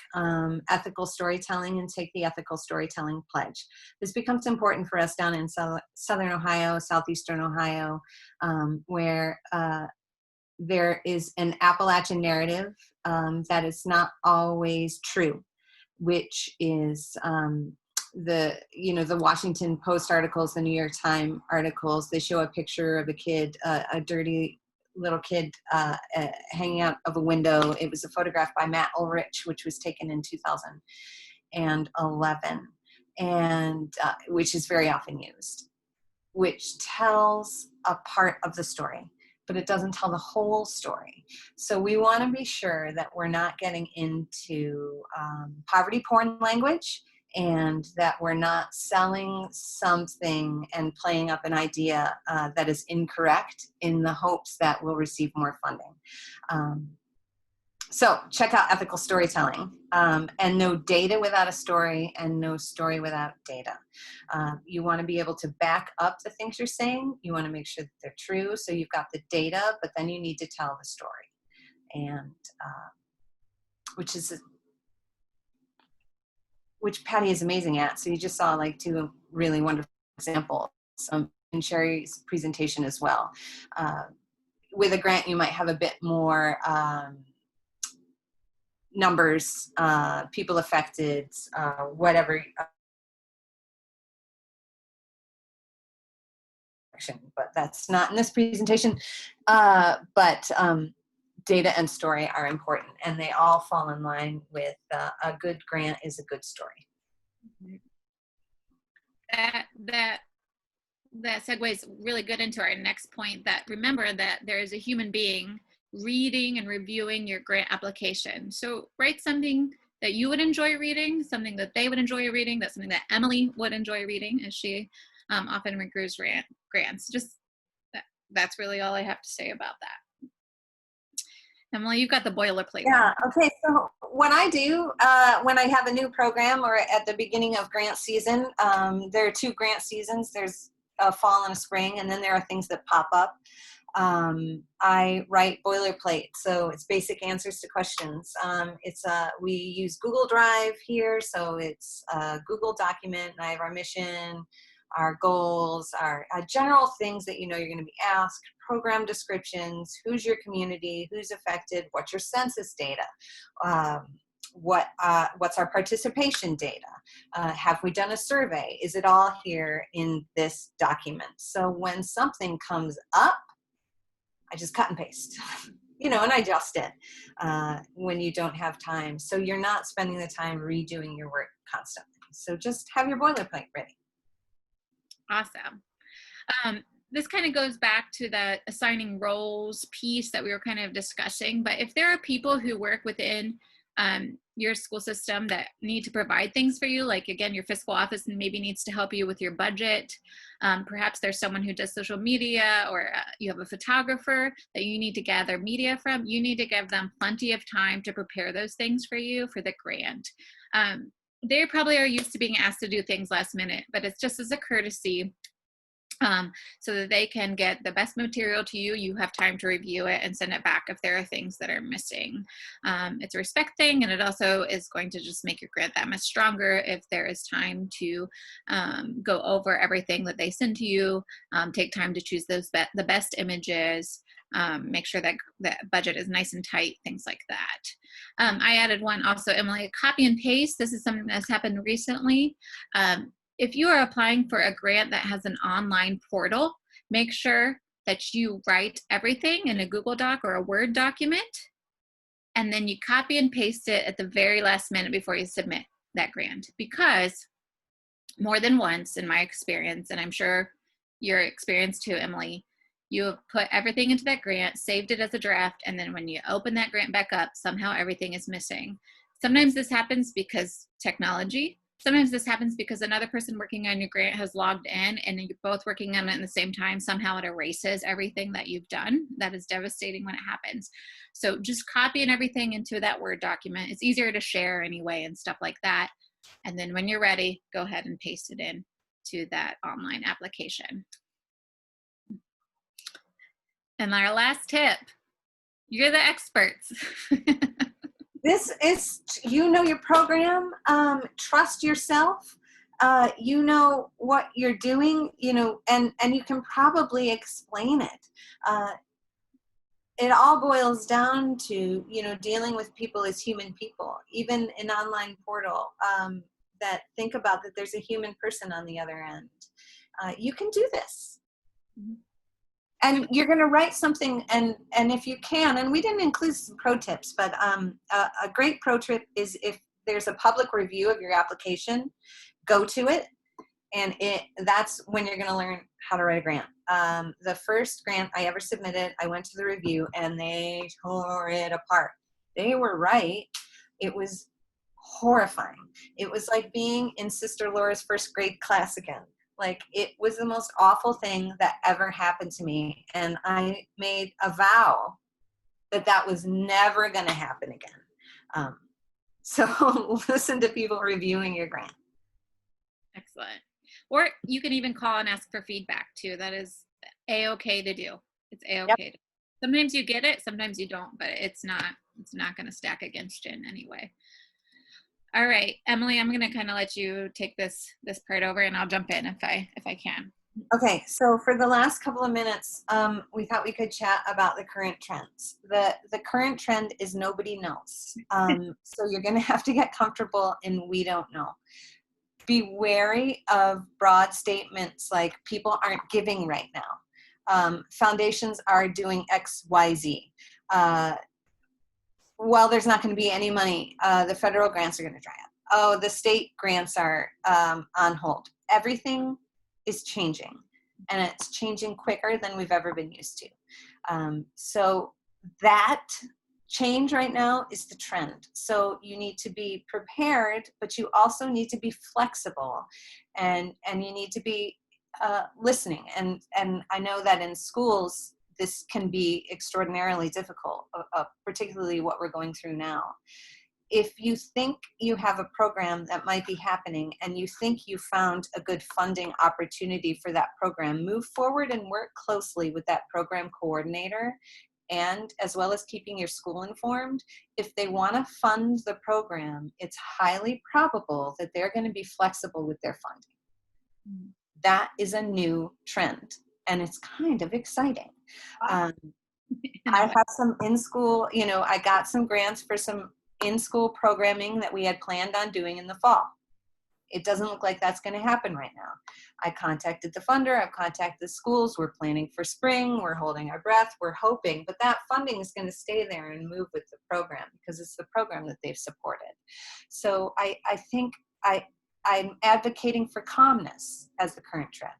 Ethical Storytelling, and take the Ethical Storytelling Pledge. This becomes important for us down in Southern Ohio, Southeastern Ohio, where there is an Appalachian narrative that is not always true, which is the Washington Post articles, the New York Times articles. They show a picture of a kid, a dirty little kid hanging out of a window. It was a photograph by Matt Ulrich, which was taken in 2011, and which is very often used, which tells a part of the story, but it doesn't tell the whole story. So we want to be sure that we're not getting into poverty porn language, and that we're not selling something and playing up an idea that is incorrect in the hopes that we'll receive more funding. So check out Ethical Storytelling, and no data without a story, and no story without data. You want to be able to back up the things you're saying. You want to make sure that they're true. So you've got the data, but then you need to tell the story, and which Patty is amazing at. So you just saw like 2 really wonderful examples in Sharee's presentation as well. With a grant, you might have a bit more numbers, people affected, whatever. But that's not in this presentation. But data and story are important, and they all fall in line with a good grant is a good story.
That segues really good into our next point, that remember that there is a human being reading and reviewing your grant application. So write something that you would enjoy reading, something that they would enjoy reading, that's something that Emily would enjoy reading, as she often reviews grants. Just that's really all I have to say about that. Emily, you've got the boilerplate.
Yeah, okay, so what I do when I have a new program or at the beginning of grant season, there are 2 grant seasons. There's a fall and a spring, and then there are things that pop up. I write boilerplate, so it's basic answers to questions. We use Google Drive here, so it's a Google document, and I have our mission, our goals, our general things that you're going to be asked, program descriptions, who's your community, who's affected, what's your census data, what's our participation data, have we done a survey, is it all here in this document? So when something comes up, I just cut and paste, and I adjust it when you don't have time. So you're not spending the time redoing your work constantly. So just have your boilerplate ready.
Awesome. this kind of goes back to the assigning roles piece that we were kind of discussing. But if there are people who work within your school system that need to provide things for you, like again, your fiscal office maybe needs to help you with your budget. Perhaps there's someone who does social media, or you have a photographer that you need to gather media from. You need to give them plenty of time to prepare those things for you for the grant. They probably are used to being asked to do things last minute, but it's just as a courtesy, so that they can get the best material to you. You have time to review it and send it back if there are things that are missing. It's a respect thing, and it also is going to just make your grant that much stronger if there is time to go over everything that they send to you, take time to choose the best images, make sure that the budget is nice and tight, things like that. I added one also, Emily, copy and paste. This is something that's happened recently. If you are applying for a grant that has an online portal, make sure that you write everything in a Google Doc or a Word document, and then you copy and paste it at the very last minute before you submit that grant. Because more than once in my experience, and I'm sure your experience too, Emily, you have put everything into that grant, saved it as a draft, and then when you open that grant back up, somehow everything is missing. Sometimes this happens because technology. Sometimes this happens because another person working on your grant has logged in, and you're both working on it at the same time. Somehow it erases everything that you've done. That is devastating when it happens. So just copying everything into that Word document. It's easier to share anyway and stuff like that. And then when you're ready, go ahead and paste it in to that online application. And our last tip, you're the experts.
This is, you know your program, trust yourself, you know what you're doing, you know, and you can probably explain it. It all boils down to, you know, dealing with people as human people, even an online portal, that think about that there's a human person on the other end. You can do this. Mm-hmm. And you're going to write something, and if you can, and we didn't include some pro tips, but a great pro tip is if there's a public review of your application, go to it, and that's when you're going to learn how to write a grant. The first grant I ever submitted, I went to the review, and they tore it apart. They were right. It was horrifying. It was like being in Sister Laura's first grade class again. Like, it was the most awful thing that ever happened to me. And I made a vow that that was never going to happen again. So listen to people reviewing your grant.
Excellent. Or you can even call and ask for feedback too. That is A-okay to do. It's A-okay. Yep. Sometimes you get it, sometimes you don't, but it's not going to stack against you in any way. All right, Emily, I'm going to kind of let you take this part over, and I'll jump in if I can.
Okay, so for the last couple of minutes, we thought we could chat about the current trends. The current trend is nobody knows. So you're going to have to get comfortable in we don't know. Be wary of broad statements like people aren't giving right now. Foundations are doing X, Y, Z. Well, there's not going to be any money. The federal grants are going to dry up. Oh, the state grants are on hold. Everything is changing, and it's changing quicker than we've ever been used to. So that change right now is the trend. So you need to be prepared, but you also need to be flexible, and you need to be listening. And I know that in schools, this can be extraordinarily difficult, particularly what we're going through now. If you think you have a program that might be happening and you think you found a good funding opportunity for that program, move forward and work closely with that program coordinator, and as well as keeping your school informed. If they want to fund the program, it's highly probable that they're going to be flexible with their funding. That is a new trend, and it's kind of exciting. I have some in-school, you know, I got some grants for some in-school programming that we had planned on doing in the fall. It doesn't look like that's going to happen right now. I contacted the funder, I've contacted the schools, we're planning for spring, we're holding our breath, we're hoping, but that funding is going to stay there and move with the program because it's the program that they've supported. So I think I'm advocating for calmness as the current trend.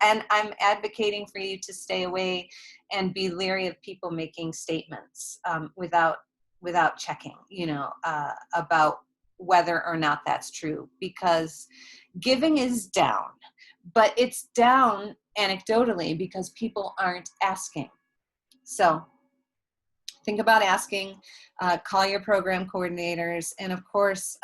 And I'm advocating for you to stay away and be leery of people making statements without checking, about whether or not that's true, because giving is down, but it's down anecdotally because people aren't asking. So think about asking, call your program coordinators, and of course,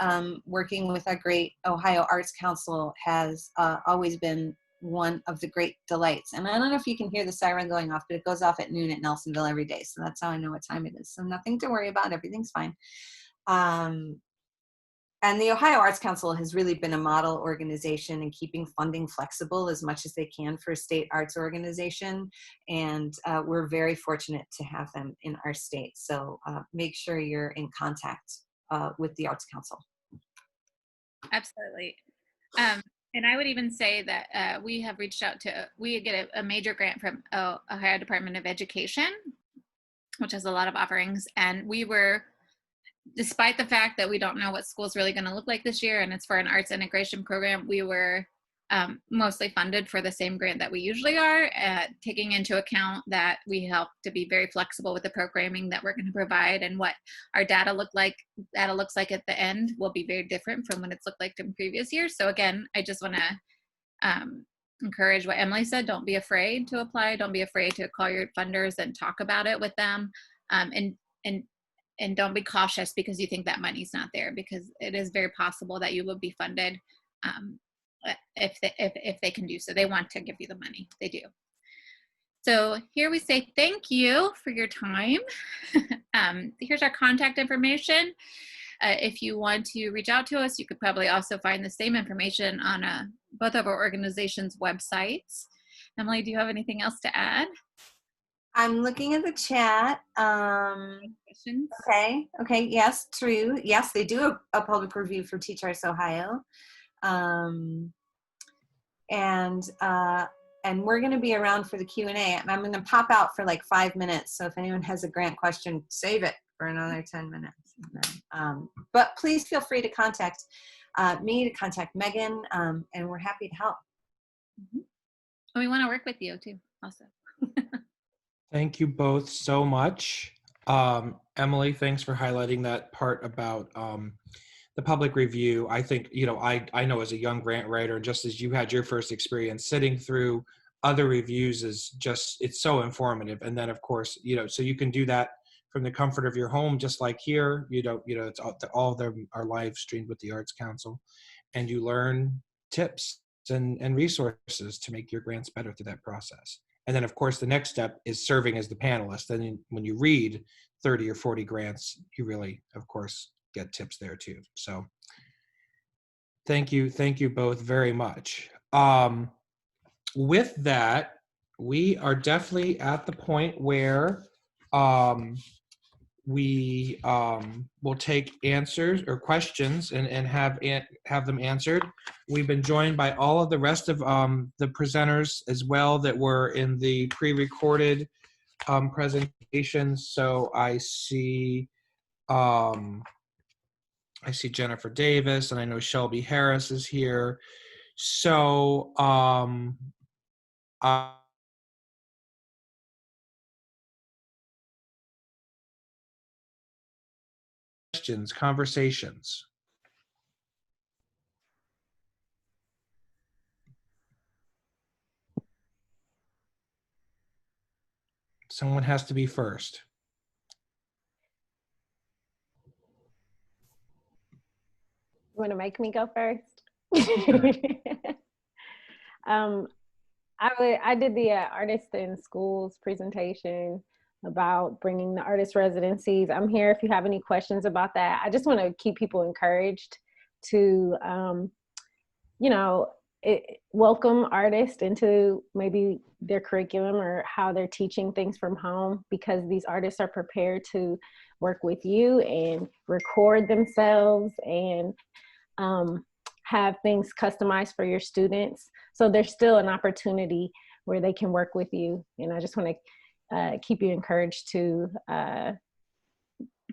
working with our great Ohio Arts Council has always been one of the great delights. And I don't know if you can hear the siren going off, but it goes off at noon at Nelsonville every day. So that's how I know what time it is. So nothing to worry about. Everything's fine. And the Ohio Arts Council has really been a model organization in keeping funding flexible as much as they can for a state arts organization. And we're very fortunate to have them in our state. So make sure you're in contact with the Arts Council.
Absolutely. And I would even say that we have reached out to, we get a major grant from Ohio Department of Education, which has a lot of offerings. And we were, despite the fact that we don't know what school's really going to look like this year, and it's for an arts integration program, we were mostly funded for the same grant that we usually are, taking into account that we help to be very flexible with the programming that we're going to provide, and what our data looks like at the end will be very different from what it's looked like in previous years. So again, I just want to encourage what Emily said. Don't be afraid to apply. Don't be afraid to call your funders and talk about it with them. And don't be cautious because you think that money's not there, because it is very possible that you will be funded if they can do so. They want to give you the money. They do. So here we say thank you for your time. Here's our contact information. If you want to reach out to us, you could probably also find the same information on both of our organizations' websites. Emily, do you have anything else to add?
I'm looking at the chat.
Questions?
Okay. Yes, true. Yes, they do a public review for Teach Arts Ohio. And we're going to be around for the Q&A. And I'm going to pop out for like 5 minutes. So if anyone has a grant question, save it for another 10 minutes. But please feel free to contact me, to contact Megan, and we're happy to help.
Mm-hmm. And we want to work with you too, also.
Thank you both so much. Emily, thanks for highlighting that part about the public review. I think, I know as a young grant writer, just as you had your first experience, sitting through other reviews is just, it's so informative. And then of course, so you can do that from the comfort of your home, just like here, it's all of them are live streamed with the Arts Council, and you learn tips and resources to make your grants better through that process. And then, of course, the next step is serving as the panelist. And when you read 30 or 40 grants, you really, of course, get tips there too. So thank you both very much. With that, we are definitely at the point where we will take answers or questions and have them answered. We've been joined by all of the rest of the presenters as well that were in the pre-recorded presentations. So I see Jennifer Davis, and I know Shelby Harris is here. So questions, conversations. Someone has to be first.
You want to make me go first? I did the Artist in Schools presentation about bringing the artist residencies. I'm here if you have any questions about that. I just want to keep people encouraged to, welcome artists into maybe their curriculum or how they're teaching things from home, because these artists are prepared to work with you and record themselves and have things customized for your students. So there's still an opportunity where they can work with you. And I just want to keep you encouraged to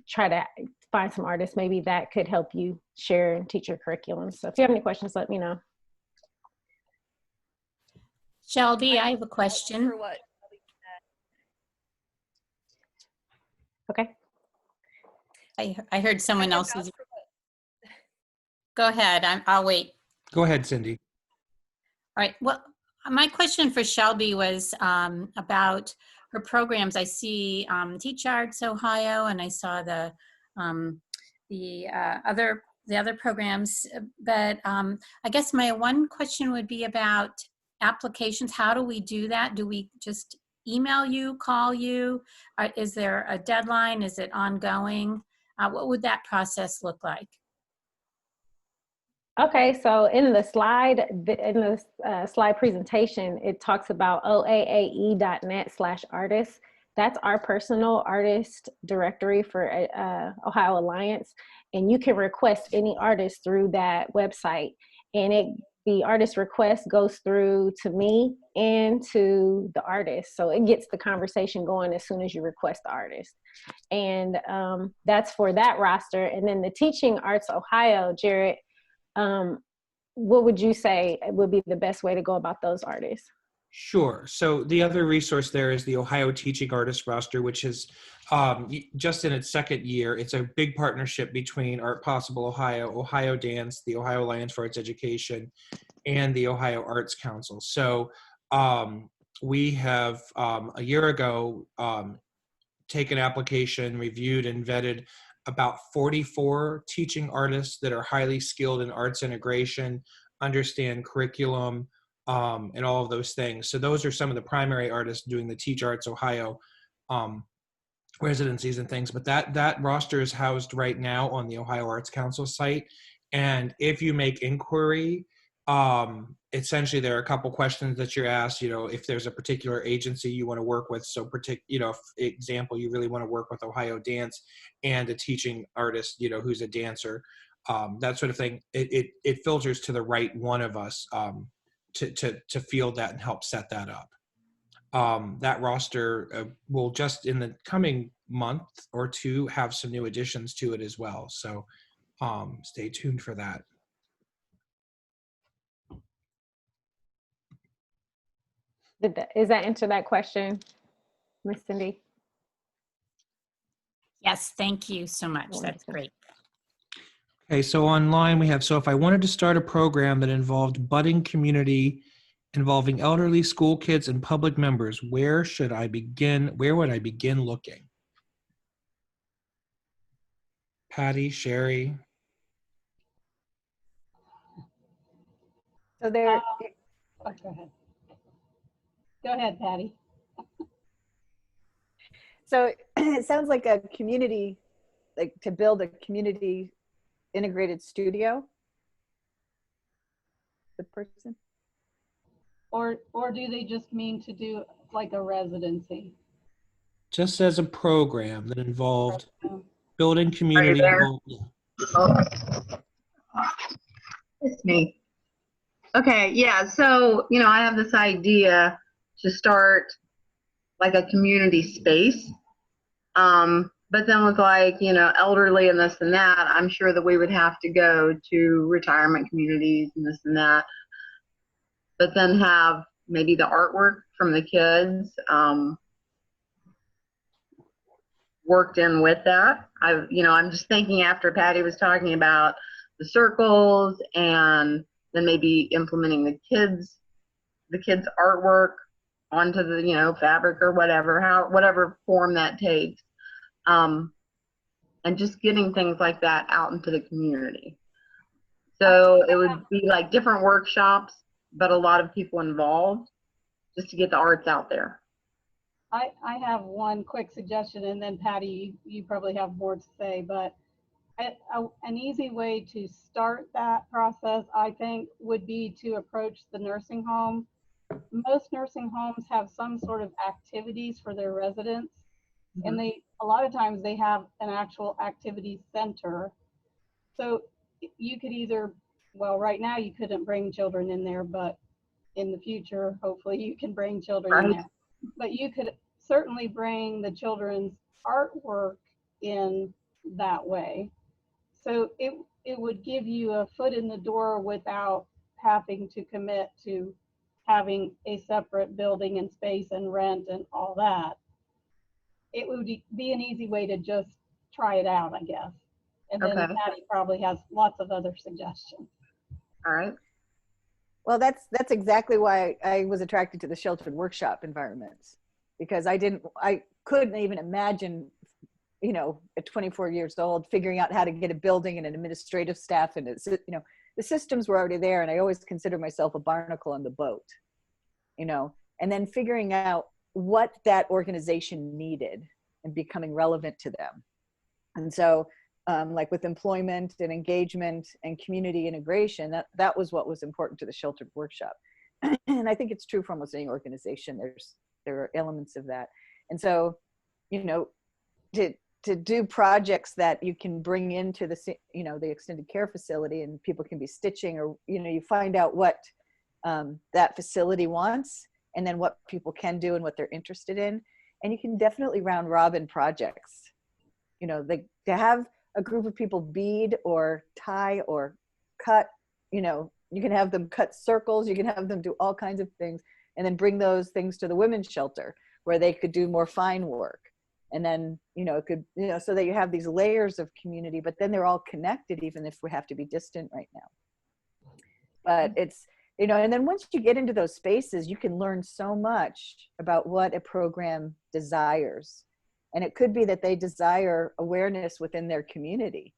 try to find some artists maybe that could help you share and teach your curriculum. So if you have any questions, let me know.
Shelby, I have a question.
For what?
Okay.
I heard someone
I can
else's.
vouch for what-
Go ahead. I'll wait.
Go ahead, Cindy.
All right. Well, my question for Shelby was about her programs. I see Teach Arts Ohio, and I saw the other programs. But I guess my one question would be about applications. How do we do that? Do we just email you, call you? Is there a deadline? Is it ongoing? What would that process look like?
Okay, so in the slide, slide presentation, it talks about oaae.net/artists. That's our personal artist directory for Ohio Alliance, and you can request any artist through that website. And the artist request goes through to me and to the artist, so it gets the conversation going as soon as you request the artist. And that's for that roster. And then the Teaching Arts Ohio, Jared. What would you say would be the best way to go about those artists?
Sure. So the other resource there is the Ohio Teaching Artist Roster, which is just in its second year. It's a big partnership between Art Possible Ohio, Ohio Dance, the Ohio Alliance for Arts Education, and the Ohio Arts Council. So we have a year ago taken application, reviewed, and vetted about 44 teaching artists that are highly skilled in arts integration, understand curriculum, and all of those things. So those are some of the primary artists doing the Teach Arts Ohio residencies and things. But that roster is housed right now on the Ohio Arts Council site. And if you make inquiry, essentially there are a couple questions that you're asked, if there's a particular agency you want to work with. So if, example, you really want to work with Ohio Dance and a teaching artist, who's a dancer, that sort of thing. It filters to the right one of us to field that and help set that up. That roster will just in the coming month or two have some new additions to it as well. So stay tuned for that.
Does that answer that question, Miss Cindy?
Yes, thank you so much.
You're
That's
welcome.
great.
Okay, so online we have, so if I wanted to start a program that involved budding community involving elderly, school kids, and public members, where should I begin? Where would I begin looking? Patty, Sharee?
So there,
Oh, go ahead. Go ahead, Patty.
so it sounds like a community, like to build a community integrated studio. The person.
Or do they just mean to do like a residency?
Just as a program that involved
Um,
building community.
there? Oh, it's me. Okay, yeah, so, I have this idea to start like a community space. But then with elderly and this and that, I'm sure that we would have to go to retirement communities and this and that. But then have maybe the artwork from the kids worked in with that. I'm just thinking after Patty was talking about the circles and then maybe implementing the kids' artwork onto the fabric or whatever form that takes, and just getting things like that out into the community. So it would be like different workshops, but a lot of people involved, just to get the arts out there.
I have one quick suggestion, and then Patty, you probably have more to say, but an easy way to start that process, I think, would be to approach the nursing home. Most nursing homes have some sort of activities for their residents, and a lot of times they have an actual activity center. So you could either, well, right now you couldn't bring children in there, but in the future, hopefully you can bring children in there. But you could certainly bring the children's artwork in that way. So it would give you a foot in the door without having to commit to having a separate building and space and rent and all that, it would be an easy way to just try it out, I guess. And then
Okay.
Patty probably has lots of other suggestions.
All right.
Well, that's exactly why I was attracted to the sheltered workshop environments, because I couldn't even imagine, you know, at 24 years old, figuring out how to get a building and an administrative staff, and it's, you know, the systems were already there, and I always considered myself a barnacle on the boat, you know, and then figuring out what that organization needed and becoming relevant to them. And so like with employment and engagement and community integration, that was what was important to the sheltered workshop. And I think it's true for almost any organization. There are elements of that. And so, you know, to do projects that you can bring into the, you know, the extended care facility, and people can be stitching, or, you know, you find out what that facility wants, and then what people can do and what they're interested in. And you can definitely round robin projects. You know, to have a group of people bead or tie or cut, you know, you can have them cut circles, you can have them do all kinds of things, and then bring those things to the women's shelter where they could do more fine work. And then, you know, it could, you know, so that you have these layers of community, but then they're all connected, even if we have to be distant right now. But it's, you know, and then once you get into those spaces, you can learn so much about what a program desires. And it could be that they desire awareness within their community.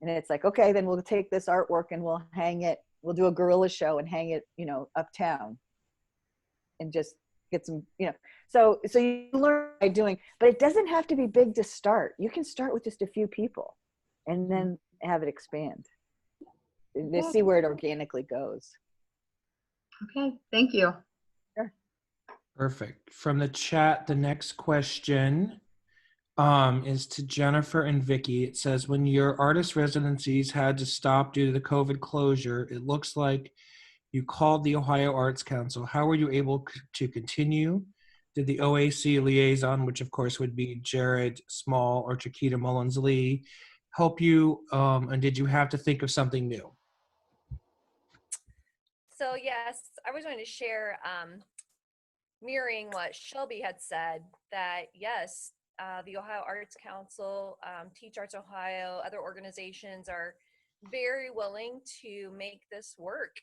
And it's like, okay, then we'll take this artwork and we'll hang it, we'll do a gorilla show and hang it, you know, uptown, and just get some, you know, so you learn by doing, but it doesn't have to be big to start. You can start with just a few people and then have it expand. They see where it organically goes.
Okay, thank you.
Sure.
Perfect. From the chat, the next question is to Jennifer and Vicky. It says, when your artist residencies had to stop due to the COVID closure, it looks like you called the Ohio Arts Council. How were you able to continue? Did the OAC liaison, which of course would be Jared Small or Chiquita Mullins-Lee, help you? And did you have to think of something new?
So yes, I was going to share, mirroring what Shelby had said, that yes, the Ohio Arts Council, Teach Arts Ohio, other organizations are very willing to make this work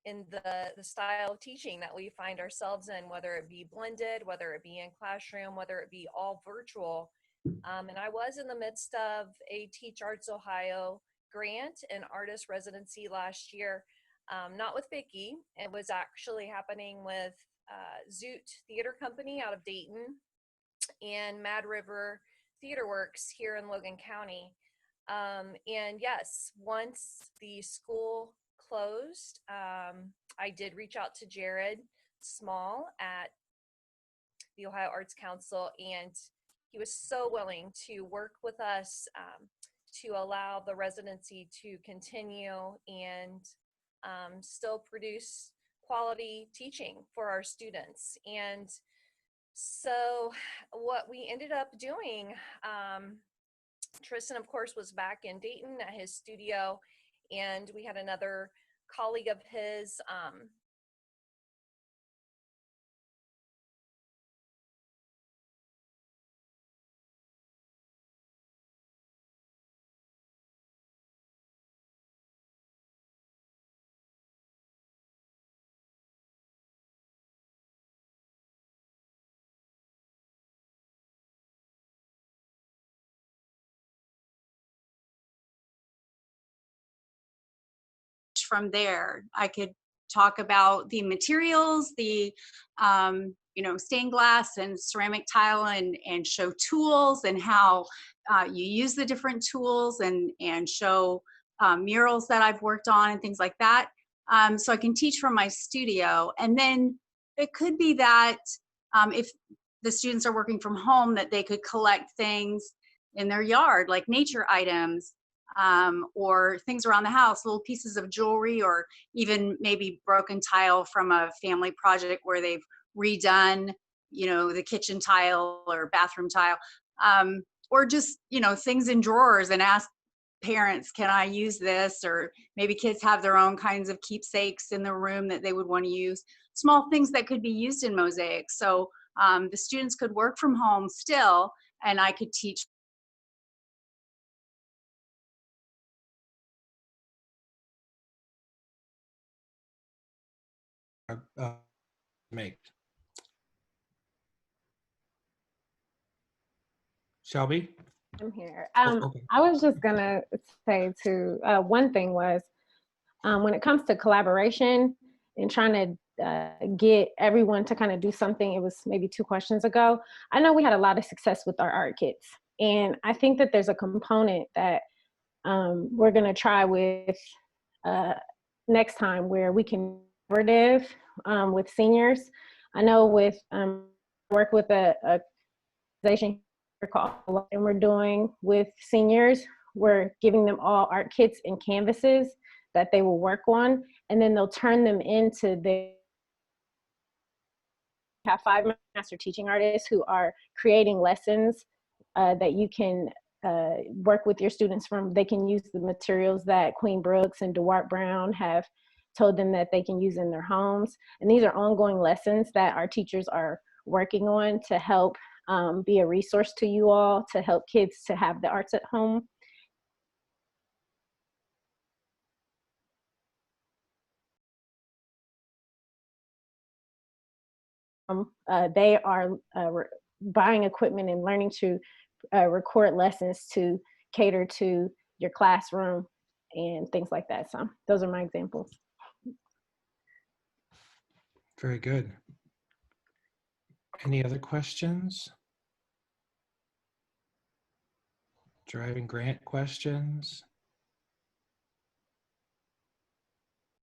in the style of teaching that we find ourselves in, whether it be blended, whether it be in classroom, whether it be all virtual. And I was in the midst of a Teach Arts Ohio grant and artist residency last year, not with Vicky. It was actually happening with Zoot Theater Company out of Dayton and Mad River Theater Works here in Logan County. And yes, once the school closed, I did reach out to Jared Small at the Ohio Arts Council, and he was so willing to work with us to allow the residency to continue and still produce quality teaching for our students. And so what we ended up doing, Tristan, of course, was back in Dayton at his studio, and we had another colleague of his,
from there. I could talk about the materials, the you know, stained glass and ceramic tile, and show tools and how you use the different tools, and show murals that I've worked on and things like that. So I can teach from my studio. And then it could be that if the students are working from home, that they could collect things in their yard, like nature items, or things around the house, little pieces of jewelry, or even maybe broken tile from a family project where they've redone, you know, the kitchen tile or bathroom tile, or just, you know, things in drawers, and ask parents, can I use this? Or maybe kids have their own kinds of keepsakes in the room that they would want to use. Small things that could be used in Mosaic. So the students could work from home still, and I could teach.
Make. Shelby?
I'm here.
Okay.
I was just gonna say to one thing was when it comes to collaboration and trying to get everyone to kind of do something, it was maybe 2 questions ago. I know we had a lot of success with our art kits, and I think that there's a component that we're gonna try with next time where we can collaborative with seniors. I know with work with a organization and we're doing with seniors, we're giving them all art kits and canvases that they will work on, and then they'll turn them into the have 5 master teaching artists who are creating lessons that you can work with your students from. They can use the materials that Queen Brooks and DeWart Brown have told them that they can use in their homes. And these are ongoing lessons that our teachers are working on to help be a resource to you all, to help kids to have the arts at home. They are buying equipment and learning to record lessons to cater to your classroom and things like that. So those are my examples.
Very good. Any other questions? Driving grant questions?